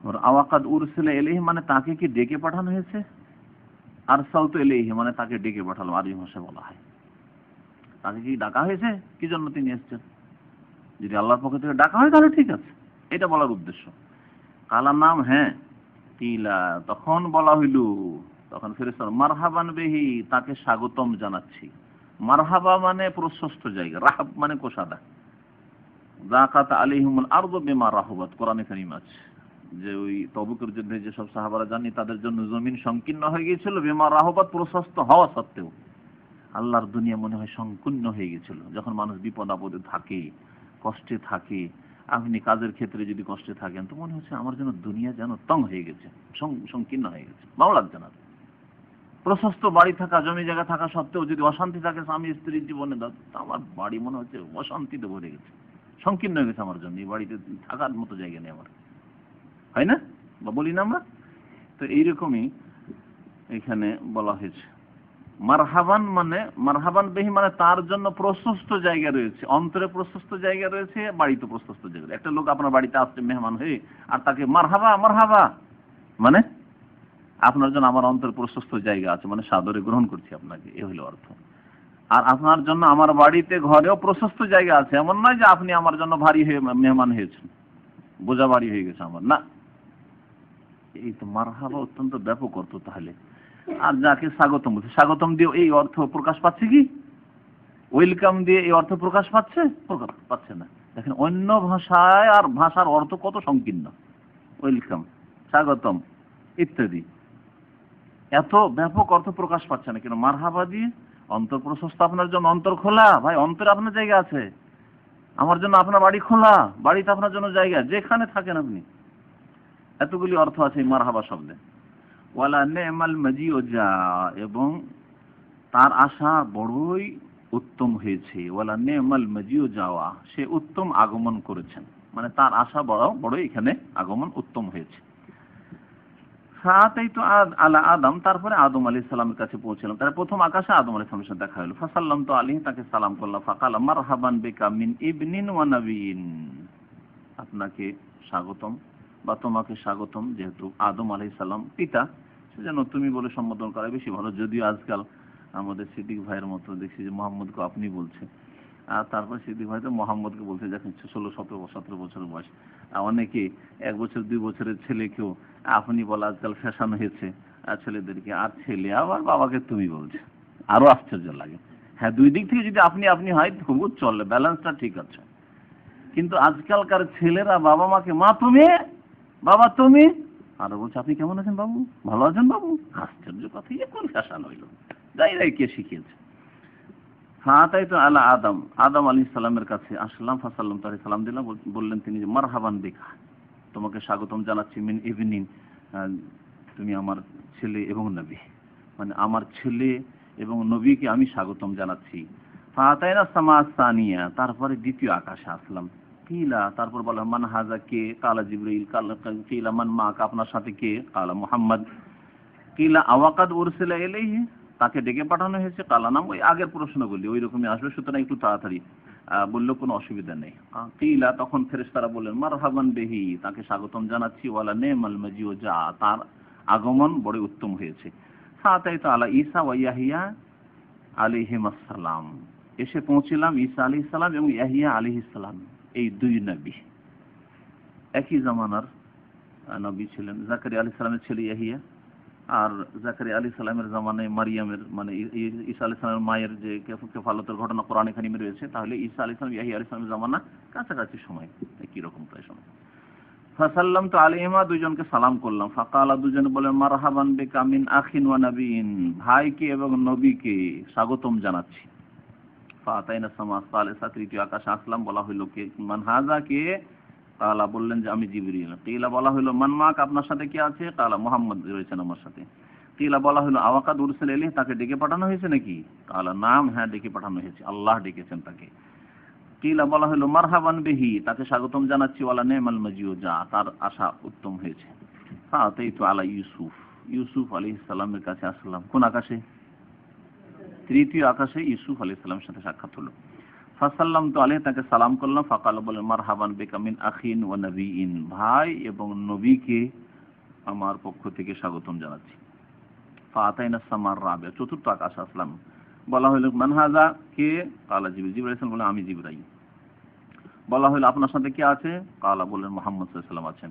আর আওয়াকাদ উরসিলা ইলাইহি মানে তাকে কি ডেকে পাঠানো হয়েছে, আরসালতু ইলাইহি মানে তাকে ডেকে পাঠালো, আরবি ভাষায় বলা হয়। তাকে কি ডাকা হয়েছে, কি জন্য তিনি এসেছেন? যদি আল্লাহর পক্ষ থেকে ডাকা হয় তাহলে ঠিক আছে, এটা বলার উদ্দেশ্য। কালার নাম, হ্যাঁ। কিলা, তখন বলা হইল, তখন ফেরেশতারা মারহাবান বিহি, তাকে স্বাগতম জানাচ্ছি। মারহাবা মানে প্রশস্ত জায়গা, রাহাব মানে কোষাদা। যাকাত আলাইহিমুল আরদু বিমা রাহাবাত, কোরআনে কারীম আছে যে ওই তবুকের যুদ্ধে যে সব সাহাবারা জানি তাদের জন্য জমিন সংকীর্ণ হয়ে গিয়েছিল, বিমা রাহাবাত, প্রশস্ত হওয়া সত্ত্বেও। আল্লাহর দুনিয়া মনে হয় সংকীর্ণ হয়ে গেছিল। যখন মানুষ বিপদ আপদে থাকে, কষ্টে থাকে, আপনি কাজের ক্ষেত্রে যদি কষ্টে থাকেন তো মনে হচ্ছে আমার জন্য দুনিয়া যেন তং হয়ে গেছে, সংকীর্ণ হয়ে গেছে, ভালো লাগছে না। প্রশস্ত বাড়ি থাকা, জমি জায়গা থাকা সত্ত্বেও যদি অশান্তি থাকে স্বামী স্ত্রীর জীবনে, আমার বাড়ি মনে হচ্ছে অশান্তিতে ভরে গেছে, সংকীর্ণ হয়ে গেছে আমার জন্য, এই বাড়িতে থাকার মতো জায়গা নেই আমার, হয় না? বা বলি না আমরা? তো এইরকমই এখানে বলা হয়েছে। মারহাবান মানে, মারহাবান বিহি মানে তার জন্য প্রশস্ত জায়গা রয়েছে, অন্তরে প্রশস্ত জায়গা রয়েছে, বাড়িতে প্রশস্ত জায়গা। একটা লোক আপনার বাড়িতে আসছে মেহমান হয়ে, আর তাকে মারহাবা মারহাবা মানে আপনার জন্য আমার অন্তরে প্রশস্ত জায়গা আছে, মানে সাদরে গ্রহণ করছি আপনাকে, এ হলো অর্থ। আর আপনার জন্য আমার বাড়িতে ঘরেও প্রশস্ত জায়গা আছে, এমন নয় যে আপনি আমার জন্য ভারী হয়ে মেহমান হয়েছেন, বোঝা ভারী হয়ে গেছে আমার, না। এই তো মারহাবা অত্যন্ত ব্যাপক অর্থ। তাহলে আর যাকে স্বাগতম বলছে, স্বাগতম দিয়ে এই অর্থ প্রকাশ পাচ্ছে কি? ওয়েলকাম দিয়ে এই অর্থ প্রকাশ পাচ্ছে? প্রকাশ পাচ্ছে না। দেখেন অন্য ভাষায় আর ভাষার অর্থ কত সংকীর্ণ। ওয়েলকাম, স্বাগতম ইত্যাদি, এত ব্যাপক অর্থ প্রকাশ পাচ্ছে না, কিন্তু মারহাবা দিয়ে অন্তর প্রশস্ত, আপনার জন্য অন্তর খোলা, ভাই অন্তরে আপনার জায়গা আছে, আমার জন্য আপনার বাড়ি খোলা, বাড়িতে আপনার জন্য জায়গা, যেখানে থাকেন আপনি। এতগুলি অর্থ আছে এই মারহাবা শব্দে। ওয়ালা নেমাল মাজিউ জা, এবং তার আশা বড়ই উত্তম হয়েছে। ওয়ালা নেমাল মাজিউ যাওয়া, সে উত্তম আগমন করেছেন, মানে তার আশা বড়ই এখানে আগমন উত্তম হয়েছে। সাতাই তো আলা আদম, তারপরে আদম আলাইহিস সালামের কাছে পৌঁছলাম। তার প্রথম আকাশে আদম আলাইহিস সালামের সাথে দেখা হলো। ফাসাল্লাম তো আলাইহি, তাকে সালাম করলাম। ফাকালা মারহাবান বিকা মিন ইবনিন ওয়া নাবিয়িন, আপনাকে স্বাগতম বা তোমাকে স্বাগতম, যেহেতু আদম আলাইহিস সালাম পিতা, সেজন্য তুমি বলে সম্বোধন করা বেশি ভালো। যদিও আজকাল আমাদের সিদ্দিক ভাইয়ের মতো দেখছি যে মোহাম্মদকে আপনি বলছে, আর তারপর সিদ্দিক ভাই তো মোহাম্মদকে বলছে যখন 16-17 বছর বয়স। অনেকে 1 বছর 2 বছরের ছেলেকেও আপনি বলা আজকাল ফ্যাশন হয়েছে ছেলেদেরকে, আর ছেলে আবার বাবাকে তুমি বলছে, আরো আশ্চর্য লাগে। হ্যাঁ, দুই দিক থেকে যদি আপনি আপনি হয় তবু চলে, ব্যালেন্সটা ঠিক আছে। কিন্তু আজকালকার ছেলেরা বাবা মাকে মা তুমি, বাবা তুমি, আর বলছে আপনি কেমন আছেন বাবু, ভালো আছেন বাবু। আশ্চর্য কথা, কোন ফ্যাশন হইল, যাই কে শিখিয়েছে। হ্যাঁ, তাই তো আলা আদম, আদম আলাইহিস সালামের কাছে আসলাম। ফাসাল্লাম, তাকে সালাম দিলাম। বললেন তিনি যে মারহাবান বিকা, তোমাকে স্বাগতম জানাচ্ছি মিন ইবনিন, তুমি আমার ছেলে এবং নবী, মানে আমার ছেলে এবং নবীকে আমি স্বাগতম জানাচ্ছি। ফাতাইনা সামা সানিয়া, তারপরে দ্বিতীয় আকাশে আসলাম। কিলা, তারপর বলা মান হাজা, কে? কালা জিবরিল। কিলা মান মাকা, আপনার সাথে কে? কালা মুহাম্মদ। কিলা আওয়াকাদ উরসিলা ইলাইহি, তাকে ডেকে পাঠানো হয়েছে। কালা নাম, ওই আগের প্রশ্নগুলি ওই রকমই আসবে, সুতরাং একটু তাড়াতাড়ি। বললেও কোনো অসুবিধা নেই। কিলা, তখন ফেরেশতারা বললেন মারহাবান বিহি, তাকে স্বাগতম জানাচ্ছি, ওয়ালা নেমাল মাজিউ যা, তার আগমন বড় উত্তম হয়েছে। ফাতাইতু আলা ঈসা ওয়া ইয়াহইয়া আলাইহিমুস সালাম, এসে পৌঁছলাম ঈসা আলাইহিস সালাম এবং ইয়াহইয়া আলাইহিস সালাম, এই দুই নবী একই জামানার নবী ছিলেন। জাকারিয়া আলাইহিস সালামের ছেলে ইয়াহইয়া, আর জাকারিয়া আলাইহিস সালামের জামানায় মারিয়ামের মানে ঈসা আলাইহিস সালামের মায়ের যে কেফালতের ঘটনা কোরআনে কারিমে রয়েছে, তাহলে ঈসা আলাইহিস সালাম ইয়াহইয়া আলাইহিস সালামের জামানা কাছাকাছি সময়, একই রকম প্রায় সময়। ফাসাল্লামতু আলাইহিমা, দুইজনকে সালাম করলাম। ফাকালা, দুজনে বলেন মারহাবান বিকা মিন আখিন ওয়া নাবিয়িন, ভাইকে এবং নবীকে স্বাগতম জানাচ্ছি। ফাতাইনা সামা সালিসা, তৃতীয় আকাশে আসলাম। বলা হইল কে, মান হাযা, কে? কালা, বললেন যে আমি জিবরিল। কিলা, বলা হইল মান মাক, আপনার সাথে কে আছে? কালা, মুহাম্মদ রয়েছেন আমার সাথে। কিলা, বলা হইল আওয়াকাদ উরসিলা ইলাইহি, তাকে ডেকে পাঠানো হয়েছে নাকি? কালা, নাম, হ্যাঁ ডেকে পাঠানো হয়েছে, আল্লাহ ডেকেছেন তাকে। কিলা, বলা হইল মারহাবান বিহি, তাকে স্বাগতম জানাচ্ছি, ওয়ালা নেমাল মাজিউ যা, তার আশা উত্তম হয়েছে। ফাতাইতু আলা ইউসুফ, ইউসুফ আলাইহিস সালামের কাছে আসলাম। কোন আকাশে? তৃতীয় আকাশে ইউসুফ আলাইহিস সালামের সাথে সাক্ষাৎ হলো। ফাসাল্লামতু আলাইহি, তাকে সালাম করলাম। ফাকালা, বলেন মারহাবান বিকা মিন আখিন ওয়া নাবিয়িন, ভাই এবং নবীকে আমার পক্ষ থেকে স্বাগতম জানাচ্ছি। ফাতাইনা সামার রাবিয়া, চতুর্থ আকাশে আসলাম। বলা হইল মান হাযা, কে? কালা জিবরিল, জিবরাইল আলাইহিস সালাম বলেন আমি জিবরাইল। বলা হইল আপনার সাথে কে আছে? কালা, বলেন মুহাম্মদ সাল্লাল্লাহু আলাইহি ওয়াসাল্লাম আছেন।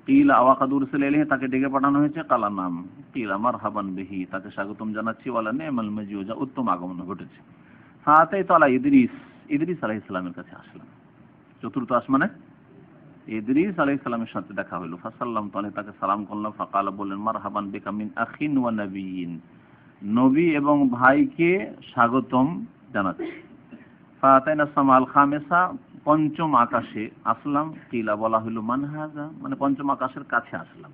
কিলা আওয়াকাদ উরসিলা ইলাইহি, তাকে ডেকে পাঠানো হয়েছে। কালা, নাম। কিলা মারহাবান বিহি, তাকে স্বাগতম জানাচ্ছি, ওয়ালা নেমাল মাজিউ যা, উত্তম আগমন ঘটেছে। ফাতাইতু আলা ইদ্রিস, ইদ্রিস আলাইহিস সালামের কাছে আসলাম। চতুর্থ আসমানে ইদ্রিস আলাইহিস সালামের সাথে দেখা হলো। ফাসাল্লামতু আলাইহি, তাকে সালাম করলাম। ফাকালা, বলেন মারহাবান বিকা মিন আখিন ওয়া নাবিয়িন, নবী এবং ভাইকে স্বাগতম জানাচ্ছি। ফাতাইনা সামাল খামেসা, পঞ্চম আকাশে আসলাম। কিলা, বলা হইল মান হাযা, মানে পঞ্চম আকাশের কাছে আসলাম,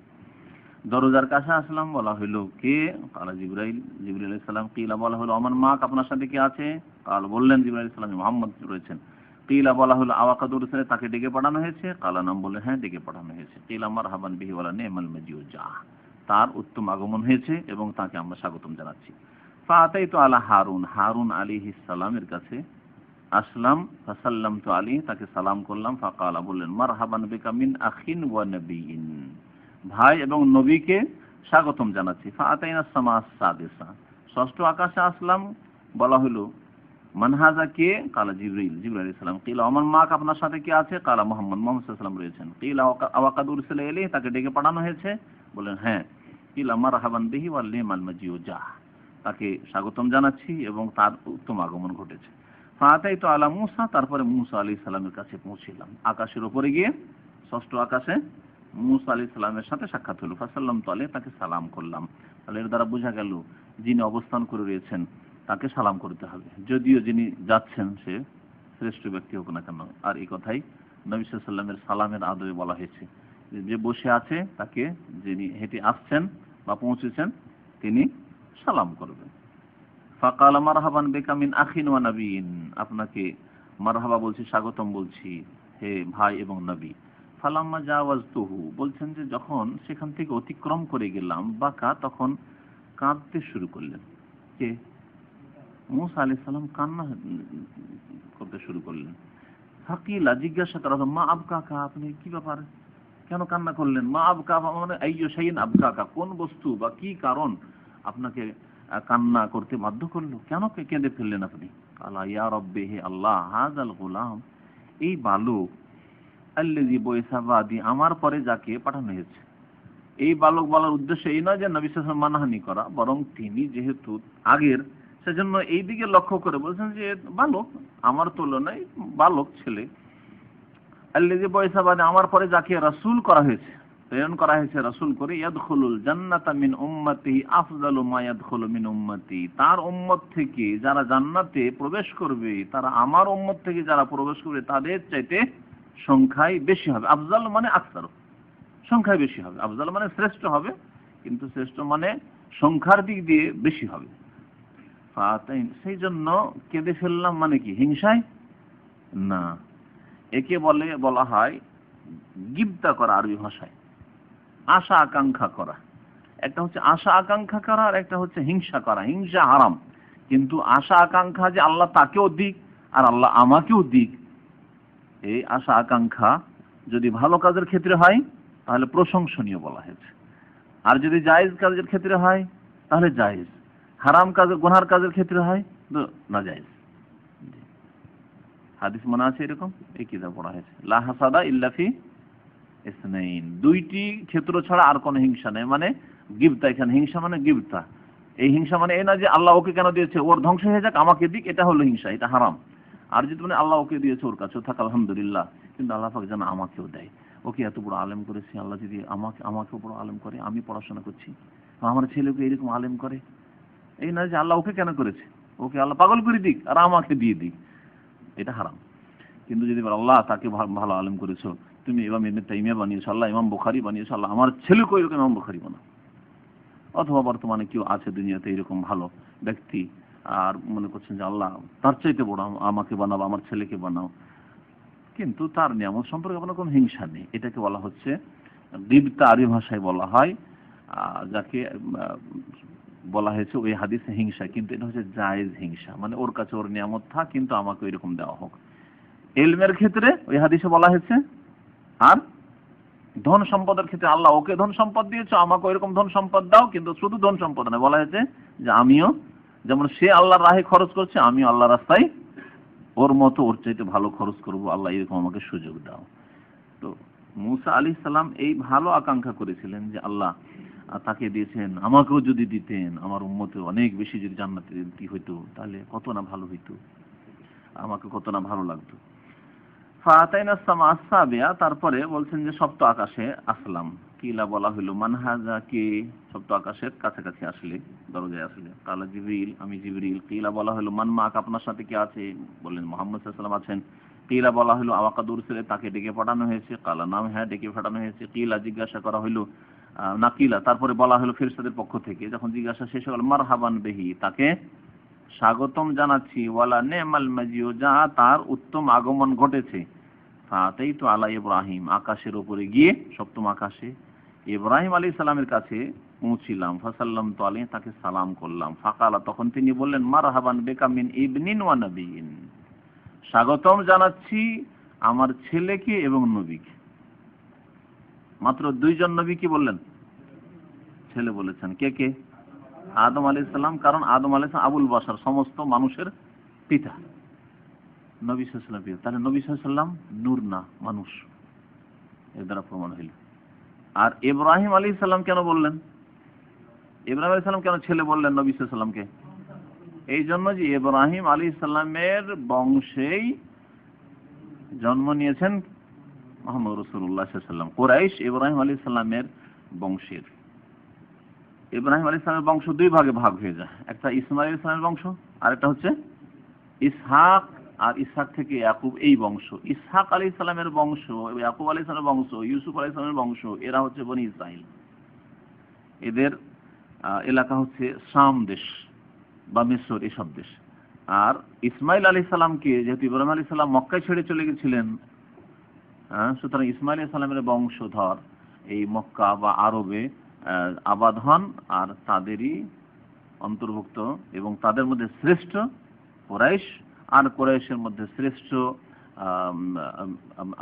দরজার কাছে আসলাম। বলা হইল কে? কালা জিবরাইল, জিবরাইল আলাইহিস সালাম। কিলা, বলা হলো আমান মাক, আপনার সাথে কে আছে? কাল, বললেন জিবরাইল আলাইহিস সালাম মুহাম্মদ রয়েছেন। কিলা, বলা হলো আওয়াকাদ উরসিলা, তাকে ডেকে পাঠানো হয়েছে। কালা, নাম। বলে হ্যাঁ ডেকে পাঠানো হয়েছে। কিলা মারহাবান বিহি ওয়ালা নেমাল মাজিউ যা, তার উত্তম আগমন হয়েছে এবং তাকে আমরা স্বাগতম জানাচ্ছি। ফাতাইতু আলা হারুন, হারুন আলাইহিস সালামের কাছে আসলাম। ফাসাল্লামতু আলাইহি, তাকে সালাম করলাম। ফাকালা, বললেন মারহাবান বিকা মিন আখিন ওয়া নাবিয়িন, ভাই এবং নবীকে স্বাগতম জানাচ্ছি। ফাতাইনা সামা সাদিসা, ষষ্ঠ আকাশে আসলাম। বলা হলো মান হাযা, কে? কালা জিবরিল, জিবরাইল আলাইহিস সালাম। কিলা ওমান মাক, আপনার সাথে কে আছে? কালা মুহাম্মদ, মুহাম্মদ সাল্লাল্লাহু আলাইহি ওয়াসাল্লাম রয়েছেন। কিলা আওয়াকাদ উরসিলা ইলাইহি, তাকে ডেকে পাঠানো হয়েছে। বলেন হ্যাঁ। কিলা মারহাবান বিহি ওয়াল নেমাল মাজিউ যা, তাকে স্বাগতম জানাচ্ছি এবং তার উত্তম আগমন ঘটেছে। ফাতাইতু আলা মুসা, তারপরে মুসা আলাইহিস সালামের কাছে পৌঁছলাম। আকাশের উপরে গিয়ে ষষ্ঠ আকাশে মুসা আলাইহিস সালামের সাথে সাক্ষাৎ হলো। ফাসাল্লামতু আলাইহি, তাকে সালাম করলাম। তাহলে এর দ্বারা বোঝা গেল যিনি অবস্থান করে রয়েছেন তাকে সালাম করতে হবে, যদিও যিনি যাচ্ছেন সে শ্রেষ্ঠ ব্যক্তি হোক না কেন। আর এই কথাই নবী সাল্লাল্লাহু আলাইহি ওয়াসাল্লামের সালামের আদবে বলা হয়েছে, যে বসে আছে তাকে, যিনি হেঁটে আসছেন বা পৌঁছেছেন, তিনি সালাম করবেন। ফাকালা মারহাবান বিকা মিন আখিন ওয়া নাবিয়িন, আপনাকে মারহাবা বলছি, স্বাগতম বলছি হে ভাই এবং নবী। ফালাম্মা জাওয়াজতুহু, বলছেন যে যখন সেখান থেকে অতিক্রম করে গেলাম, বাকা, তখন কাঁদতে শুরু করলেন। কে? মুসা আলাইহিস সালাম কান্না করতে শুরু করলেন। ফাকিলা, জিজ্ঞাসা করা হলো মা আবকাকা, আপনি কি ব্যাপার, কেন কান্না করলেন? মা আবকা মানে আইয়ু শাইইন আবকাকা, কোন বস্তু বা কি কারণ আপনাকে কান্না করতে বাধ্য করলো, কেন কেঁদে ফেললেন আপনি? কালা ইয়া রাব্বি, হে আল্লাহ, হাযাল গোলাম, এই বালক, আল্লাযী বুইসা বাদি, আমার পরে যাকে পাঠানো হয়েছে। এই বালক বলার উদ্দেশ্য এই নয় যে নবী সাল্লাল্লাহু আলাইহি ওয়াসাল্লাম মানহানি করা, বরং তিনি যেহেতু আগের, সেজন্য এই দিকে লক্ষ্য করে বলছেন যে বালক, আমার তুলনায় বালক ছেলে। আল্লাযী বুইসা বাদি, আমার পরে যাকে রাসূল করা হয়েছে, প্রেরণ করা হয়েছে রাসূল করে, ইয়াদখুলুল জান্নাতা মিন উম্মতিহি আফযালু মা ইয়াদখুলু মিন উম্মতি, তার উম্মত থেকে যারা জান্নাতে প্রবেশ করবে, তারা আমার উম্মত থেকে যারা প্রবেশ করবে তাদের চাইতে সংখ্যায় বেশি হবে। আফযাল মানে আকসার, সংখ্যায় বেশি হবে। আফযাল মানে শ্রেষ্ঠ হবে, কিন্তু শ্রেষ্ঠ মানে সংখ্যার দিক দিয়ে বেশি হবে। সেই জন্য কেঁদে ফেললাম, মানে কি হিংসায় না, একে বলা হয় গিবতা করা আরবি ভাষায়, আশা আকাঙ্ক্ষা করা। একটা হচ্ছে আশা আকাঙ্ক্ষা করা আর একটা হচ্ছে হিংসা করা। হিংসা হারাম, কিন্তু আশা আকাঙ্ক্ষা যে আল্লাহ তাকেও দিক, আর আল্লাহ আমাকেও দিক, এই আশা আকাঙ্ক্ষা যদি ভালো কাজের ক্ষেত্রে হয় তাহলে প্রশংসনীয় বলা হয়েছে, আর যদি জায়েজ কাজের ক্ষেত্রে হয় তাহলে জায়েজ, হারাম কাজ গুনার কাজের ক্ষেত্রে হয় তো না জায়েজ। হাদিস মনে আছে এরকম, এই কিতাব পড়া হয়েছে, লা হাসাদা ইল্লা ফি ইসনাইন, দুইটি ক্ষেত্র ছাড়া আর কোনো হিংসা নেই। মানে গিবতা, এখানে হিংসা মানে গিবতা। এই হিংসা মানে এই না যে আল্লাহ ওকে কেন দিয়েছে, ওর ধ্বংস হয়ে যাক আমাকে দিক, এটা হলো হিংসা, এটা হারাম। আর যদি মানে আল্লাহ ওকে দিয়েছে, ওর কাছেও থাক আলহামদুলিল্লাহ, কিন্তু আল্লাহ পাক যেন আমাকেও দেয়, ওকে এত বড় আলেম করেছে, আল্লাহ যদি আমাকেও বড় আলেম করে, আমি পড়াশোনা করছি, আমার ছেলেকে এরকম আলেম করে, এই না যে আল্লাহ ওকে কেন করেছে, ওকে আল্লাহ পাগল করে দিক আর আমাকে দিয়ে দিক, এটা হারাম। কিন্তু যদি আল্লাহ তাকে ভালো আলেম করেছো, তুমি ইমাম ইবনে তাইমিয়া বানিয়েছো, আল্লাহ ইমাম বুখারী বানিয়েছো, আল্লাহ আমার ছেলেকে এরকম ইমাম বুখারী বানাও। অথবা বর্তমানে কেউ আছে দুনিয়াতে এরকম ভালো ব্যক্তি, আর মনে করছেন যে আল্লাহ তার চাইতে বড়, আমাকে বানাও, আমার ছেলেকে বানাও, কিন্তু তার নিয়ামত সম্পর্কে আপনার কোনো হিংসা নেই। এটাকে বলা হচ্ছে গীবতা, আরবি ভাষায় বলা হয়, যাকে বলা হয়েছে ওই হাদিসে হিংসা, কিন্তু এটা হচ্ছে জায়েজ হিংসা, মানে ওর কাছে ওর নিয়ামত থাক কিন্তু আমাকে এরকম দেওয়া হোক। ইলমের ক্ষেত্রে ওই হাদিসে বলা হয়েছে, আর ধন সম্পদের ক্ষেত্রে আল্লাহ ওকে ধন সম্পদ দিয়েছে, আমাকে এরকম ধন সম্পদ দাও, কিন্তু শুধু ধন সম্পদ নয়, বলা হয়েছে যে আমিও যেমন সে আল্লাহর রাহে খরচ করছে, আমিও আল্লাহ রাস্তায় ওর মতো ওর চাইতে ভালো খরচ করব, আল্লাহ এরকম আমাকে সুযোগ দাও। তো মুসা আলাইহিস সালাম এই ভালো আকাঙ্ক্ষা করেছিলেন যে আল্লাহ তাকে দিয়েছেন, আমাকেও যদি দিতেন, আমার উম্মতে অনেক বেশি যদি জান্নাতি হইতো তাহলে কত না ভালো হইতো, আমাকে কত না ভালো লাগতো। ফাতাইনা সামা সাবিয়া, তারপরে বলছেন যে সপ্ত আকাশে আসলাম। কিলা বলা হলো মানহাজা, কে সপ্ত আকাশের কাছাকাছি আসলে, দরজায় আসলে, কালা জিবরিল, আমি জিবরিল। কিলা বলা হলো মান মাক, আপনার সাথে কে আছে, বললেন মুহাম্মদ সাল্লাল্লাহু আলাইহি ওয়াসাল্লাম আছেন। কিলা বলা হলো আওয়াকাদুর ছেলে, তাকে ডেকে পাঠানো হয়েছে। কালা নাম, হ্যাঁ ডেকে পাঠানো হয়েছে। কিলা জিজ্ঞাসা করা হলো, না কিলা তারপরে বলা হলো ফেরেশতাদের পক্ষ থেকে, যখন জিজ্ঞাসা শেষ হলো মারহাবান বিহি, তাকে স্বাগতম জানাচ্ছি, ওয়ালা নেমাল মাজিউ, যা তার উত্তম আগমন ঘটেছে। তাতেই তো আলা ইব্রাহিম, আকাশের উপরে গিয়ে সপ্তম আকাশে ইব্রাহিম আলাইহিস সালামের কাছে পৌঁছিলাম। ফাসাল্লাম তো আলাইহি, তাকে সালাম করলাম। ফাকালা, তখন তিনি বললেন মারহাবান বিকা মিন ইবনিন ওয়া নবিয়িন, স্বাগতম জানাচ্ছি আমার ছেলেকে এবং নবীকে। মাত্র দুইজন নবী কি বললেন, ছেলে বলেছেন। কে কে? আদম আলাইহিস সালাম, কারণ আদম আলাইহিস সালাম আবুল বাশার, সমস্ত মানুষের পিতা। নবী সাল্লাল্লাহু আলাইহি ওয়াসাল্লাম, তাহলে নবী সাল্লাল্লাহু আলাইহি ওয়াসাল্লাম নূর না, মানুষ, এর দ্বারা প্রমাণ হইল। আর ইব্রাহিম আলাইহিস সালাম কেন বললেন, ইব্রাহিম আলাইহিস সালাম কেন ছেলে বললেন নবী সাল্লাল্লাহু আলাইহি ওয়াসাল্লামকে? এই জন্য যে ইব্রাহিম আলাইহিস সালামের বংশেই জন্ম নিয়েছেন মুহাম্মদ রাসূলুল্লাহ সাল্লাল্লাহু আলাইহি ওয়াসাল্লাম। কুরাইশ ইব্রাহিম আলাইহিস সালামের বংশের। ইব্রাহিম আলাইহিস সালামের বংশ দুই ভাগে ভাগ হয়ে যায়, একটা ইসমাঈল আলাইহিস সালামের বংশ, আর একটা হচ্ছে ইসহাক, আর ইসহাক থেকে ইয়াকুব, এই বংশ। ইসহাক আলাইহিস সালামের বংশ, ইয়াকুব আলাইহিস সালামের বংশ, ইউসুফ আলাইহিস সালামের বংশ, এরা হচ্ছে বনি ইসরাইল। এদের এলাকা হচ্ছে শাম দেশ বা মিশর, এসব দেশ। আর ইসমাইল আলাইহিস সালামকে যেহেতু ইব্রাহিম আলাইহিস সালাম মক্কায় ছেড়ে চলে গেছিলেন, সুতরাং ইসমাইল আলাইহিস সালামের বংশধর এই মক্কা বা আরবে আবাদ হন, আর তাদেরই অন্তর্ভুক্ত এবং তাদের মধ্যে শ্রেষ্ঠ কুরাইশ, আর কুরাইশের মধ্যে শ্রেষ্ঠ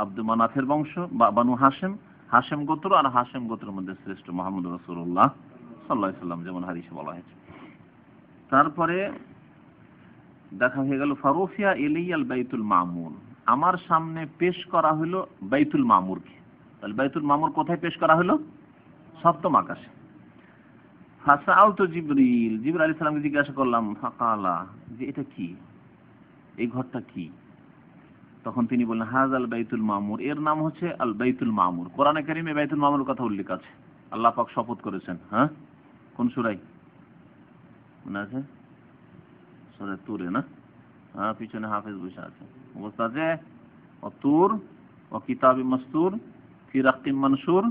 আব্দু মানাফের বংশ বা বানু হাশেম, হাশেম গোত্র, আর হাশেম গোত্রের মধ্যে শ্রেষ্ঠ মুহাম্মদ রাসূলুল্লাহ সাল্লাল্লাহু আলাইহি ওয়াসাল্লাম, যেমন হাদিসে বলা হয়েছে। তারপরে দেখা হয়ে গেল ফারুফিয়া ইলাইয়াল বাইতুল মামুর, আমার সামনে পেশ করা হলো বাইতুল মামুরকে। তাহলে বাইতুল মামুর কোথায় পেশ করা হলো? সপ্তম আকাশে। ফাসাআলতু জিবরিল, জিবরিল আলাইহিস সালামকে জিজ্ঞাসা করলাম, ফাকালা, যে এটা কি, এই ঘরটা কি? তখন তিনি বললেন হাযাল বাইতুল মামুর, এর নাম হচ্ছে আল বাইতুল মামুর। কোরআনে কারীমে বাইতুল মামুরের কথা উল্লেখ আছে, আল্লাহ পাক শপথ করেছেন। হ্যাঁ, কোন সূরায় মনে আছে? সূরা তুরে না? হ্যাঁ, পিছনে হাফেজ বসে আছে, অবস্থা আছে। অতুর ও কিতাবিম মাসতুর ফি রাক্কিম মানশুর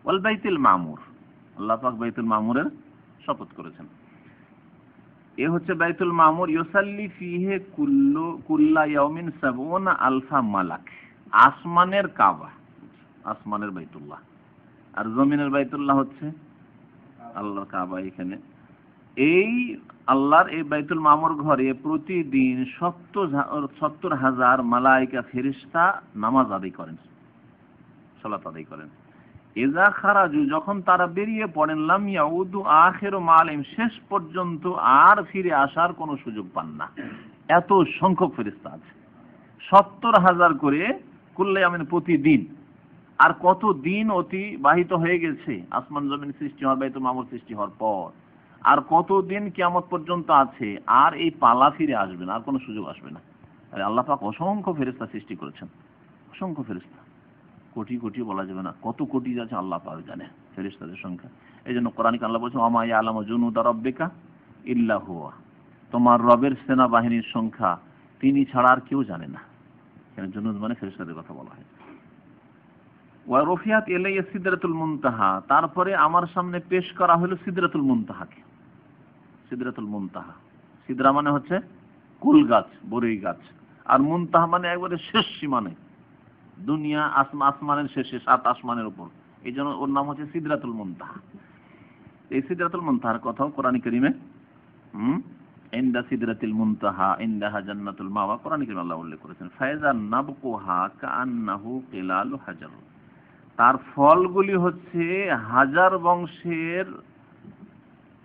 ওয়াল বাইতুল মামুর, আল্লাহ পাক বাইতুল মামুরের শপথ করেছেন। এ হচ্ছে বাইতুল মামুর। ইউসাল্লি ফিহি কুল্লা ইয়াউমিন ৭০ আলফা মালাক, আসমানের কাবা, আসমানের বাইতুল্লাহ, আর জমিনের বাইতুল্লাহ হচ্ছে আল্লাহর কাবা। এখানে এই আল্লাহর এই বাইতুল মামুর ঘরে প্রতিদিন 70,000 মালায়েকা ফেরেশতা নামাজ আদায় করেন, সালাত আদায় করেন। ইজা খারাজু, যখন তারা বেরিয়ে পড়েন, লাম ইয়াউদু আখিরু মালিম, শেষ পর্যন্ত আর ফিরে আসার কোনো সুযোগ পান না। এত সংখ্যক ফেরেশতা আছে, 70,000 করে কুল্লে আমিন প্রতিদিন। আর কত দিন অতিবাহিত হয়ে গেছে আসমান জমিন সৃষ্টি হওয়ার, বাইতুল মামুর সৃষ্টি হওয়ার পর, আর কতদিন কিয়ামত পর্যন্ত আছে, আর এই পালা ফিরে আসবে না, আর কোনো সুযোগ আসবে না। আরে আল্লাহ পাক অসংখ্য ফেরেশতা সৃষ্টি করেছেন, অসংখ্য ফেরেশতা, কোটি কোটি বলা যাবে না, কত কোটি আছে আল্লাহ পাক জানে ফেরেশতাদের সংখ্যা। এই জন্য কোরআনে আল্লাহ বলছেন, ওয়া মা ইয়ালামু জুনুদা রাব্বিকা ইল্লা হুয়া, তোমার রবের সেনাবাহিনীর সংখ্যা তিনি ছাড়া আর কেউ জানে না। এখানে জুনুদ মানে ফেরেশতাদের কথা বলা হয়। ওয়া রফিয়াত ইলাইয়া সিদরাতুল মুনতাহা, তারপরে আমার সামনে পেশ করা হলো সিদরাতুল মুনতাহাকে। সিদরাতুল মুনতাহা, সিদরা মানে হচ্ছে কুল গাছ, বরই গাছ, আর মুনতাহা মানে একবারে শেষ সীমানে, দুনিয়া আসমানের শেষে, 7 আসমানের উপর, এই জন্য ওর নাম হচ্ছে সিদরাতুল মুনতাহা। এই সিদরাতুল মুনতাহার কথাও কোরআন কারীমে ইনদা সিদরাতিল মুনতাহা ইনদাহা জান্নাতুল মাওয়া, কোরআন কারীমে আল্লাহ উল্লেখ করেছেন। ফায়জা নাবকুহা কাআন্নাহু কিলালু হাজার, তার ফলগুলি হচ্ছে হাজার বংশের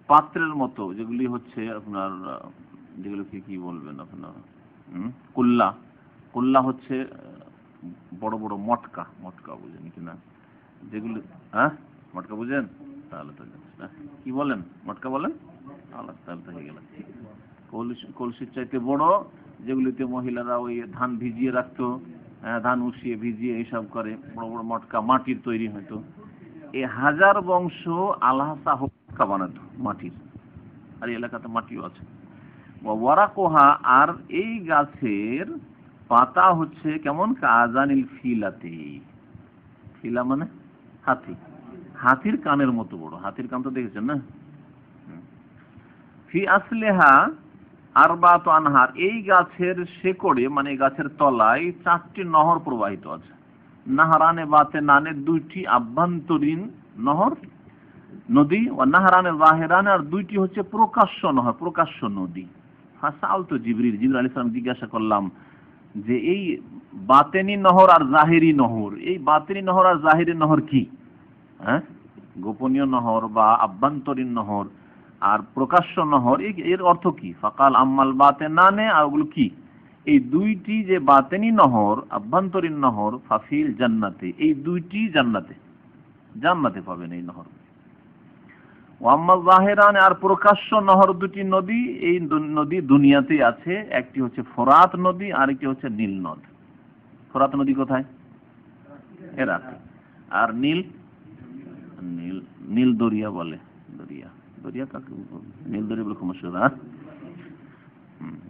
পাত্রের মতো, যেগুলি হচ্ছে আপনার, যেগুলোকে কি বলবেন আপনার, কুল্লা। কুল্লা হচ্ছে বড় বড় মটকা, মটকা বুঝেন কিনা যেগুলি, হ্যাঁ মটকা বুঝেন, তাহলে তো কি বলেন, মটকা বলেন, আল্লাহ তাহলে তো হয়ে গেল। কলসির চাইতে বড়, যেগুলিতে মহিলারা ওই ধান ভিজিয়ে রাখতো, ধান উঠিয়ে ভিজিয়ে এইসব করে, বড় বড় মটকা, মাটির তৈরি হয়তো। এই হাজার বংশ আলহাসা মটকা বানাতো মাটির, আর এই এলাকাতে মাটিও আছে। ওয়ারাকোহা, আর এই গাছের পাতা হচ্ছে কেমন, কাজানিল ফিলাতে, ফিলা মানে হাতি, হাতির কানের মতো বড়, হাতির কান তো দেখেছেন না। ফি আসলেহা আরবাতু আনহার, এই গাছের শেকড়ে মানে গাছের তলায় 4টি নহর প্রবাহিত আছে। নাহরানে বাতে নানে, 2টি আভ্যন্তরীণ নহর নদী, ও নাহরানে জাহেরানে, আর 2টি হচ্ছে প্রকাশ্য নহর, প্রকাশ্য নদী। ফাসালতু জিবরিল, জিবরিল আলাইহিস সালাম জিজ্ঞাসা করলাম যে এই বাতেনি নহর আর জাহেরি নহর, এই বাতেনি নহর আর জাহেরি নহর কি, হ্যাঁ, গোপনীয় নহর বা আভ্যন্তরীণ নহর আর প্রকাশ্য নহর, এর অর্থ কি? ফাকাল আম্মাল বাতেনানে, আর ওগুলো কি? এই 2টি যে বাতেনি নহর, আভ্যন্তরীণ নহর, ফাফিল জান্নাতে, এই 2টি জান্নাতে, জান্নাতে পাবেন এই নহর। ওয়াম্মা জাহেরান, আর প্রকাশ্য নহর 2টি নদী, এই নদী দুনিয়াতে আছে, একটি হচ্ছে ফোরাত নদী, আর একটি হচ্ছে নীল নদ। ফোরাত নদী কোথায়? ইরাকে। আর নীল, নীল দরিয়া বলে, দরিয়া, দরিয়া কাকে নীল দরিয়া বলে মশহুর,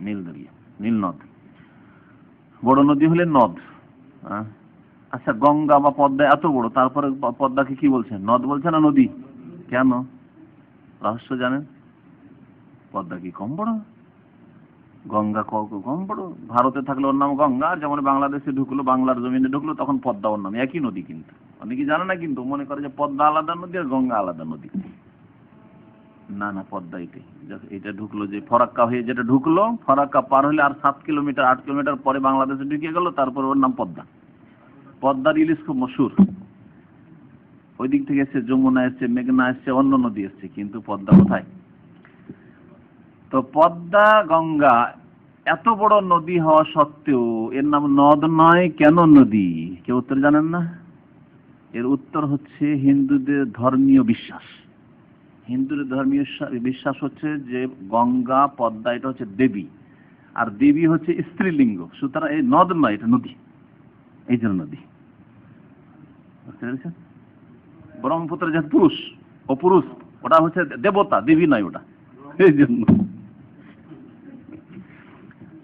নীল দরিয়া, নীল নদ। বড় নদী হলে নদ। আচ্ছা, গঙ্গা বা পদ্মা এত বড়, তারপরে পদ্মাকে কি বলছে, নদ বলছে না নদী? কেন? রহস্য জানেন? পদ্মা কি কম বড়? গঙ্গা কম বড়? ভারতে থাকলে ওর নাম গঙ্গা, আর যেমন বাংলাদেশে ঢুকলো, বাংলার জমিনে ঢুকলো, তখন পদ্মা ওর নাম, একই নদী। কিন্তু অনেকে জানে না, কিন্তু মনে করে যে পদ্মা আলাদা নদী আর গঙ্গা আলাদা নদী। না না, পদ্মা এটাই। এটা ঢুকলো যে ফরাক্কা হয়ে, যেটা ঢুকলো, ফরাক্কা পার হলে আর 7 কিলোমিটার 8 কিলোমিটার পরে বাংলাদেশে ঢুকে গেল, তারপর ওর নাম পদ্মা। পদ্মার ইলিশ খুব মশহুর। ওই দিক থেকে এসছে, যমুনা এসছে, মেঘনা এসছে, অন্য নদী এসছে, কিন্তু পদ্মা কোথায়? তো পদ্মা গঙ্গা এত বড় নদী হওয়া সত্ত্বেও এর নাম নদ নয়, কেন নদী? কেউ উত্তর জানেন না? এর উত্তর হচ্ছে হিন্দুদের ধর্মীয় বিশ্বাস। হিন্দুদের ধর্মীয় বিশ্বাস হচ্ছে যে গঙ্গা, পদ্মা এটা হচ্ছে দেবী, আর দেবী হচ্ছে স্ত্রীলিঙ্গ, সুতরাং এই নদ নয়, এটা নদী, এই জন্য নদী। ব্রহ্মপুত্র যে পুরুষ, ও পুরুষ, ওটা হচ্ছে দেবতা, দেবী নয় ওটা, এই জন্য।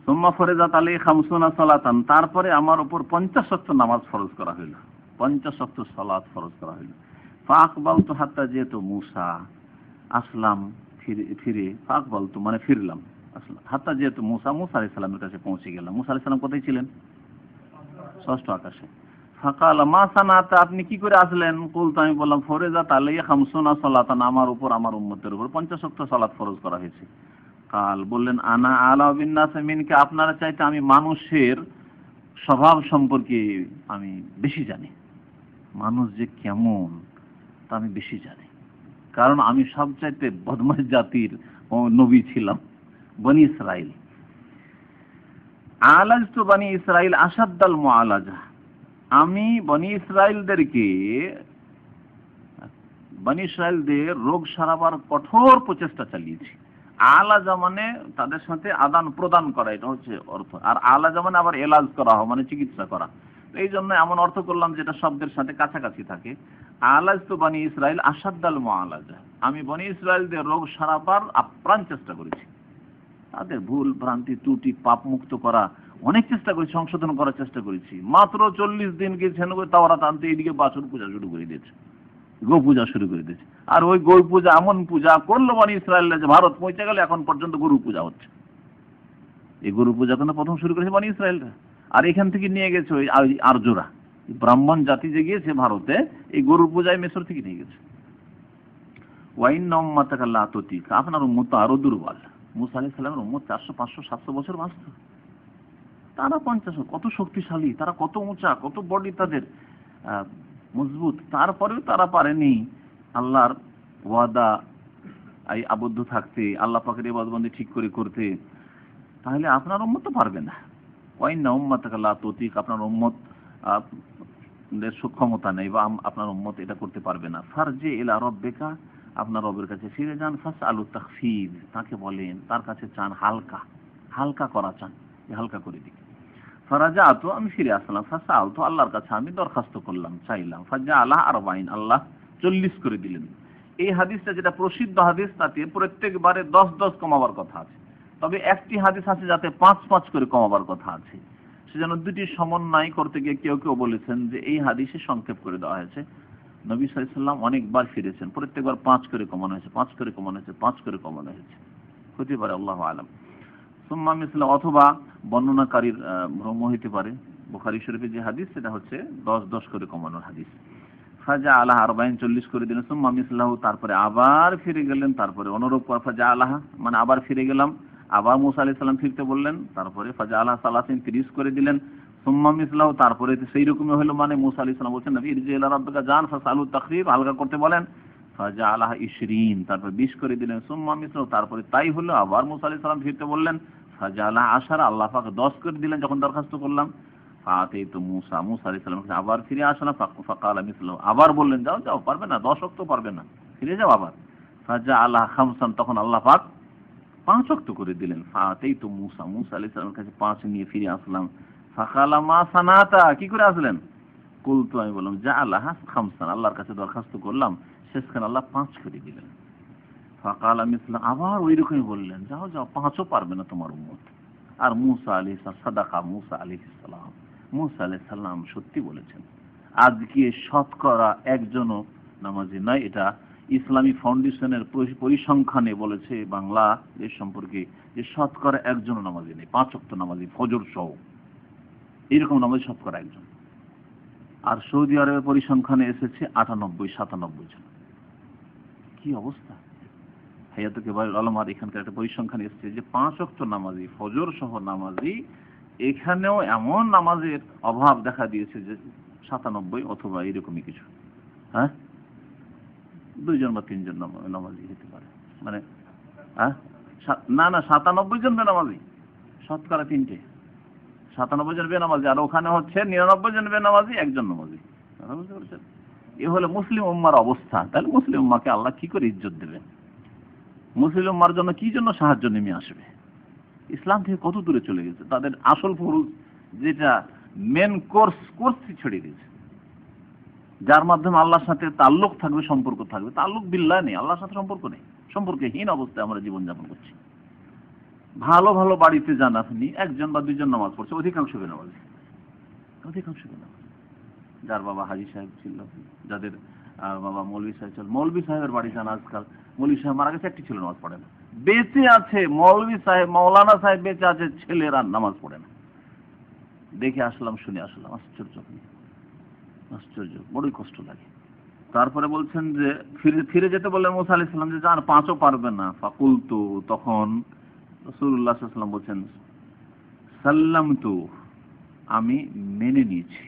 সুম্মা ফরিজাত আলাইহি খামসুনা সালাতান, তারপরে আমার উপর 50 ওয়াক্ত নামাজ ফরজ করা হইল, 50 ওয়াক্ত সালাত ফরজ করা হইল। ফাকবালতু হাত্তা যেতু মুসা, আসলাম ফিরে, ফাকবালতু মানে ফিরলাম, আসলাম, হাত্তা যেতু মুসা, মুসা আলাইহিস সালামের কাছে পৌঁছে গেলাম। মুসা আলাইহিস সালাম কোথায় ছিলেন? ষষ্ঠ আকাশে। ফাকালা মা সানাতা, আপনি কি করে আসলেন? কুলতু, আমি বললাম ফরজাত আলাইয়া খামসুনা সালাতান, আমার উপর আমার উম্মতের উপর 50 ওয়াক্ত সালাত ফরজ করা হয়েছে। কাল, বললেন আনা আলা বিন নাস মিনকা, আপনারা চাইতে আমি মানুষের স্বভাব সম্পর্কে আমি বেশি জানি, মানুষ যে কেমন তা আমি বেশি জানি, কারণ আমি সবচাইতে বদমাশ জাতির নবী ছিলাম, বনি ইসরাইল। আলাজতু বনি ইসরাইল আসাদ্দাল মুআলাজা, আমি বনি ইসরাইলদের রোগ সারাবার কঠোর প্রচেষ্টা চালিয়েছি। আলাজা মানে তাদের সাথে আদান প্রদান করা, এটা হচ্ছে অর্থ। আর আলাজা মানে আবার এলাজ করা হয়, মানে চিকিৎসা করা। এই জন্য এমন অর্থ করলাম যেটা শব্দের সাথে কাছাকাছি থাকে। আলাজতু বনি ইসরাইল আসাদ্দাল মুআলাজা, আমি বনি ইসরাইলদের রোগ সারাবার আপ্রাণ চেষ্টা করেছি, তাদের ভুল ভ্রান্তি ত্রুটি পাপ মুক্ত করা অনেক চেষ্টা করেছি, সংশোধন করার চেষ্টা করেছি। মাত্র 40 দিন গিয়েছেন তাওরাত আনতে, এদিকে বাছুর পূজা শুরু করে দিয়েছে, গো পূজা শুরু করে দিয়েছে। আর ওই গো পূজা এমন পূজা করলো বনি ইসরায়েলরা যে ভারত পৌঁছে গেল এখন পর্যন্ত গরু পূজা হচ্ছে। এই গরু পূজা কিন্তু প্রথম শুরু করেছে বনি ইসরায়েলরা, আর এখান থেকে নিয়ে গেছে ওই আর্যরা, ব্রাহ্মণ জাতি যে গিয়েছে ভারতে, এই গরু পূজায় মিশর থেকে নিয়ে গেছে। ওয়াইন্না উম্মাতাকা লা তুতিকা, আপনার উম্মত আরো দুর্বল। মুসা আলাইহিস সালামের উম্মত 400 500 700 বছর বাঁচত, তারা 50, কত শক্তিশালী, তারা কত উঁচা, কত বডি তাদের মজবুত, তারপরেও তারা পারেনি আল্লাহর ওয়াদা এই আবদ্ধ থাকতে, আল্লাহ পাকের ইবাদতবন্দি ঠিক করে করতে। তাহলে আপনার উম্মত তো পারবে না। ওয়াইন্না উম্মাতাকা লা তুতিক, আপনার উম্মত দের সক্ষমতা নেই বা আপনার উম্মত এটা করতে পারবে না। ফারজি ইলা রাব্বিকা, আপনার রবের কাছে ফিরে যান। ফাসআলু তাখফিফ, তাকে বলেন, তার কাছে চান হালকা, হালকা করা চান, হালকা করে দিন। ফারাজাতু, আমি ফিরে আসলাম। ফাসআলতু, আল্লাহর কাছে আমি দরখাস্ত করলাম, চাইলাম। ফাজআলা 40, আল্লাহ 40 করে দিলেন। এই হাদিসটা যেটা প্রসিদ্ধ হাদিস, তাতে প্রত্যেকবারে 10 কমাবার কথা আছে, তবে একটি হাদিস আছে যাতে 5 করে কমাবার কথা আছে। সেজন্য দুটি সমন্বয় করতে গিয়ে কেউ কেউ বলেছেন যে এই হাদিসে সংক্ষেপ করে দেওয়া হয়েছে। নবী সাল্লাল্লাহু আলাইহি ওয়াসাল্লাম অনেকবার ফিরেছেন, প্রত্যেকবার 5 করে কমানো হয়েছে, 5 করে কমানো হয়েছে, 5 করে কমানো হয়েছে, হতে পারে, আল্লাহু আলাম। সুম্মা মিসলা, অথবা বর্ণনাকারীর ভ্রম হইতে পারে। বুখারী শরীফে যে হাদিস সেটা হচ্ছে 10 করে কমানোর হাদিস। ফাজা আলাহা 40, 40 করে দিলেন। সুম্মা মিসলাহু, তারপরে আবার ফিরে গেলেন, তারপরে অনুরূপ করা, ফাজা আলাহা মানে আবার ফিরে গেলাম, আবার মুসা আলাইহিস সালাম ফিরতে বললেন, তারপরে ফাজা আলাহা 30 করে দিলেন। সুম্মা মিসলাহু, তারপরে সেই রকমই হলো, মানে মুসা আলাইহিস সালাম বলছেন নবী ইরজি ইলা রাব্বিকা জান ফাসআলু তাখফিফ, হালকা করতে বলেন। ফাজা আলাহা 20, তারপর 20 করে দিলেন। সুম্মা মিসলাহু, তারপরে তাই হলো, আবার মুসা আলাইহিস সালাম ফিরতে বললেন। ফাজা আলাহা 10, আল্লাহ পাক 10 করে দিলেন যখন দরখাস্ত করলাম। ফাতাইতু মুসা, মুসা আলাইহিস সালাম আবার ফিরে আসলাম। ফাকালা মিসলাহু, আবার বললেন যাও যাও, পারবে না, 10 ওয়াক্ত পারবে না, ফিরে যাও আবার। ফাজা আলাহা 5, তখন আল্লাহ পাক 5 ওয়াক্ত করে দিলেন। ফাতাইতু মুসা, মুসা আলাইহিস সালামের কাছে 5 নিয়ে ফিরে আসলাম। ফাকালা মা সানাতা, কি করে আসলেন? কুলতু, আমি বললাম যা আলাহা 5, আল্লাহর কাছে দরখাস্ত করলাম, শেষখানে আল্লাহ 5 করে দিলেন। ফাকালা মিসলা, আবার ওই রকমই বললেন যাও যাও, 5ও পারবে না তোমার উম্মত। আর মুসা আলাইহিস সাদাকা, মুসা আলাইহিস সালাম, মুসা আলাইহিস সালাম সত্যি বলেছেন। আজকে শতকরা একজনও নামাজি নাই, এটা ইসলামী ফাউন্ডেশনের পরিসংখ্যানে বলেছে বাংলা দেশ সম্পর্কে, যে শতকরা একজনও নামাজি নেই, 5 ওয়াক্ত নামাজি ফজর সহ, এইরকম নামাজি শতকরা একজন। আর সৌদি আরবের পরিসংখ্যানে এসেছে 98-97 জন। কি অবস্থা! হায়াতুল কিবারুল উলামার এখানকার একটা পরিসংখ্যান এসেছে যে 5 ওয়াক্ত নামাজি ফজর সহ নামাজি, এখানেও এমন নামাজের অভাব দেখা দিয়েছে যে 97 অথবা এরকমই কিছু। হ্যাঁ, 2 জন বা 3 জন নামাজি হতে পারে, মানে হ্যাঁ না 97 জন বেনামাজি, শতকরা 3টে, 97 জন বেনামাজি, আর ওখানে হচ্ছে 99 জন বেনামাজি, একজন নামাজি। বুঝতে পারছেন? এ হলো মুসলিম উম্মার অবস্থা। তাহলে মুসলিম উম্মাকে আল্লাহ কি করে ইজ্জত দেবেন? মুসলিম উম্মার জন্য কি জন্য সাহায্য নেমে আসবে? ইসলাম থেকে কত দূরে চলে গেছে, তাদের আসল ফরজ যেটা মেন কোর্স ছেড়ে দিয়েছে, যার মাধ্যমে আল্লাহর সাথে তাল্লুক থাকবে, সম্পর্ক থাকবে। তাল্লুক বিল্লাহ নেই, আল্লাহর সাথে সম্পর্ক নেই, সম্পর্কহীন অবস্থায় আমরা জীবনযাপন করছি। ভালো ভালো বাড়িতে যান আপনি, 1 জন বা 2 জন নামাজ পড়ছে, অধিকাংশ বেনামাজি, অধিকাংশ বেনামাজি। যার বাবা হাজী সাহেব ছিল, যাদের বাবা মৌলভী সাহেব ছিল, মৌলভী সাহেবের বাড়ি যান, আজকাল মৌলভী সাহেব মারা গেছে, একটি ছিল নামাজ পড়ে না। বেঁচে আছে মৌলভী সাহেব, মৌলানা সাহেব বেঁচে আছে, ছেলেরা নামাজ পড়ে না। দেখে আসলাম, শুনে আসলাম, আশ্চর্য। আশ্চর্য, বড়ই কষ্ট লাগে। তারপরে বলছেন যে ফিরে ফিরে যেতে বললেন মুসা আলাইহিস সালাম যে যান, 5ও পারবে না। ফাকুলতু, তখন রাসূলুল্লাহ সাল্লাল্লাহু আলাইহি ওয়াসাল্লাম বলছেন সাল্লামতু, আমি মেনে নিয়েছি,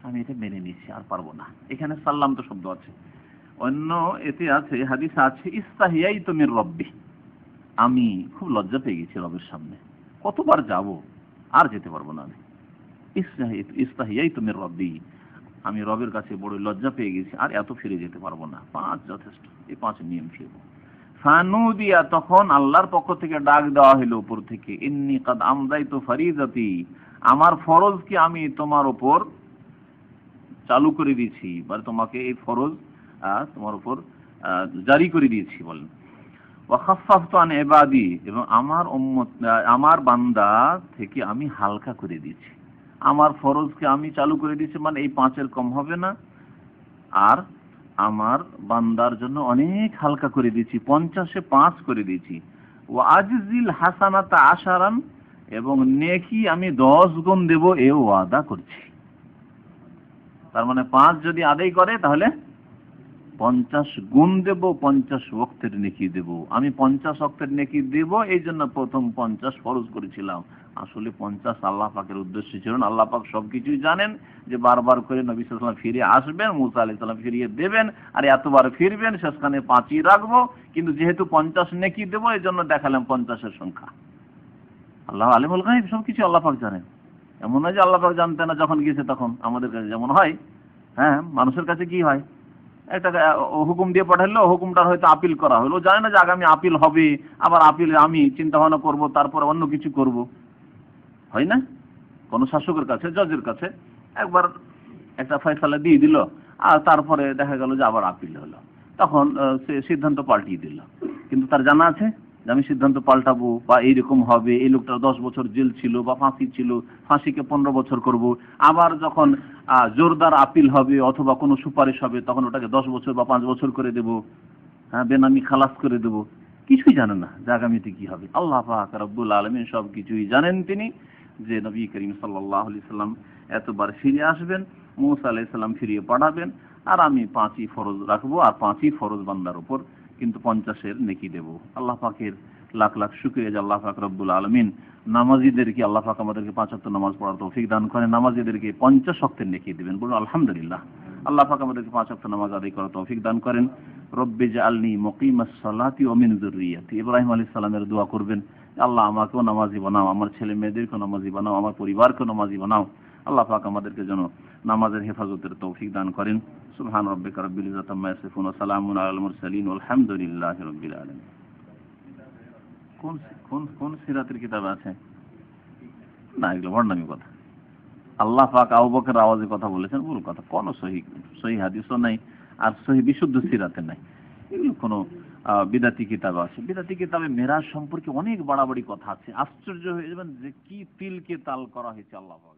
আমি এটা মেনে নিয়েছি, আর পারবো না। এখানে সাল্লাম তো শব্দ আছে, অন্য এতে আছে, হাদিসে আছে ইস্তাহিয়াইতু মির রাব্বি, আমি খুব লজ্জা পেয়ে গেছি রবের সামনে, কতবার যাব, আর যেতে পারবো না আমি। ইস্তাহিয়াইতু মির রাব্বি, আমি রবের কাছে বড় লজ্জা পেয়ে গেছি, আর এত ফিরে যেতে পারবো না। 5 যথেষ্ট, এই 5 নিয়ম ফিরবো। ফানুদিয়া, তখন আল্লাহর পক্ষ থেকে ডাক দেওয়া হলো উপর থেকে, ইন্নী কাদ আমদাইতু ফারিজাতি, আমার ফরজ কি আমি তোমার উপর চালু করে দিয়েছি, বা তোমাকে এই ফরজ তোমার উপর জারি করে দিয়েছি। বলেন ওয়া খাফফাফতু আন ইবাদি, এবং আমার উম্মত আমার বান্দা থেকে আমি হালকা করে দিয়েছি। আমার ফরজকে আমি চালু করে দিয়েছি, মানে এই 5-এর কম হবে না, আর আমার বান্দার জন্য অনেক হালকা করে দিয়েছি, 50-এ 5 করে দিয়েছি। ওয়া আজজিল হাসানাতা আশারান, এবং নেকি আমি 10 গুণ দেব, এও ওয়াদা করছি। তার মানে 5 যদি আদায় করে তাহলে 50 গুণ দেব, 50 ওয়াক্তের নেকি দেব। আমি 50 ওয়াক্তের নেকি দেব, এই জন্য প্রথম 50 ফরজ করেছিলাম। আসলে 50 আল্লাহ পাকের উদ্দেশ্য ছিল না। আল্লাহ পাক সবকিছুই জানেন, যে বারবার করে নবী সাল্লাল্লাহু আলাইহি ওয়াসাল্লাম ফিরে আসবেন, মুসা আলাইহিস সালাম ফিরিয়ে দেবেন, আর এতবার ফিরবেন, শেষখানে 5ই রাখবো। কিন্তু যেহেতু 50 নেকি দেব, এই জন্য দেখালাম 50-এর সংখ্যা। আল্লাহ আলিমুল গায়ব, সবকিছু আল্লাহ পাক জানেন। এমন নয় যে আল্লাহ পাক জানতেন না, যখন গিয়েছে তখন। আমাদের কাছে যেমন হয়, হ্যাঁ, মানুষের কাছে কি হয়, একটা হুকুম দিয়ে পাঠালো, হুকুমটার হয়তো আপিল করা হলো, জানে না যে আগামী আপিল হবে, আবার আপিলে আমি চিন্তা ভাবনা করবো, তারপর অন্য কিছু করব, হয় না? কোন শাসকের কাছে, জজের কাছে একবার একটা ফয়সালা দিয়ে দিল, আর তারপরে দেখা গেল যে আবার আপিল হলো, তখন সে সিদ্ধান্ত পাল্টিয়ে দিল। কিন্তু তার জানা আছে যে আমি সিদ্ধান্ত পাল্টাবো, বা এইরকম হবে, এই লোকটা 10 বছর জেল ছিল বা ফাঁসি ছিল, ফাঁসিকে 15 বছর করব। আবার যখন জোরদার আপিল হবে অথবা কোনো সুপারিশ হবে, তখন ওটাকে 10 বছর বা 5 বছর করে দেব, হ্যাঁ, বেনামি খালাস করে দেব। কিছুই জানে না যে আগামীতে কি হবে। আল্লাহ পাক রব্বুল আলামিন সব কিছুই জানেন। তিনি যে নবী করিম সাল্লাল্লাহু আলাইহি সাল্লাম এতবার ফিরে আসবেন, মুসা আলাইহিস সালাম ফিরিয়ে পাঠাবেন, আর আমি 5ই ফরজ রাখবো, আর 5ই ফরজ বান্দার উপর, কিন্তু 50-এর নেকি দেব। আল্লাহ পাকের লাখ লাখ শুকরিয়া যে আল্লাহ পাক রব্বুল আলামিন নামাজীদেরকে, আল্লাহ পাক আমাদেরকে 5 ওয়াক্ত নামাজ পড়ার তৌফিক দান করেন, নামাজীদেরকে 50 ওয়াক্তের নেকি দিবেন। বলুন আলহামদুলিল্লাহ। আল্লাহ পাক আমাদেরকে 5 ওয়াক্ত নামাজ আদায় করার তৌফিক দান করেন। রব্বি জাআলনি মুকিমাস সালাতি ওয়া মিন যুররিয়াতি, ইব্রাহিম আলাইহিস সালামের দোয়া করবেন, আল্লাহ আমাকেও নামাজি বানাও, আমার ছেলে মেয়েদেরকেও নামাজি বানাও, আমার পরিবারকেও নামাজি বানাও। আল্লাহ পাক আমাদেরকে যেন নামাজের হেফাজতের তৌফিক দান করেন। সুবহান রাব্বিকা রাব্বিল ইজ্জাতি আম্মা ইয়াসিফুন ওয়া সালামুন আলাল মুরসালিন ওয়া আলহামদুলিল্লাহি রাব্বিল আলামিন। কোন কোন কোন সিরাতের কিতাবে আছে? না, এগুলো ভণ্ডামি কথা। আল্লাহ পাক আবু বকরের আওয়াজে কথা বলেছেন, ভুল কথা। কোন সহিহ হাদিসও নাই, আর সহিহ বিশুদ্ধ সিরাতে নাই। এগুলো কোনো বিদাতি কিতাব আছে। বিদাতি কিতাবে মেরাজ সম্পর্কে অনেক বাড়াবাড়ি কথা আছে। আশ্চর্য হয়ে যাবেন যে কি তিলকে তাল করা হয়েছে আল্লাহ পাক।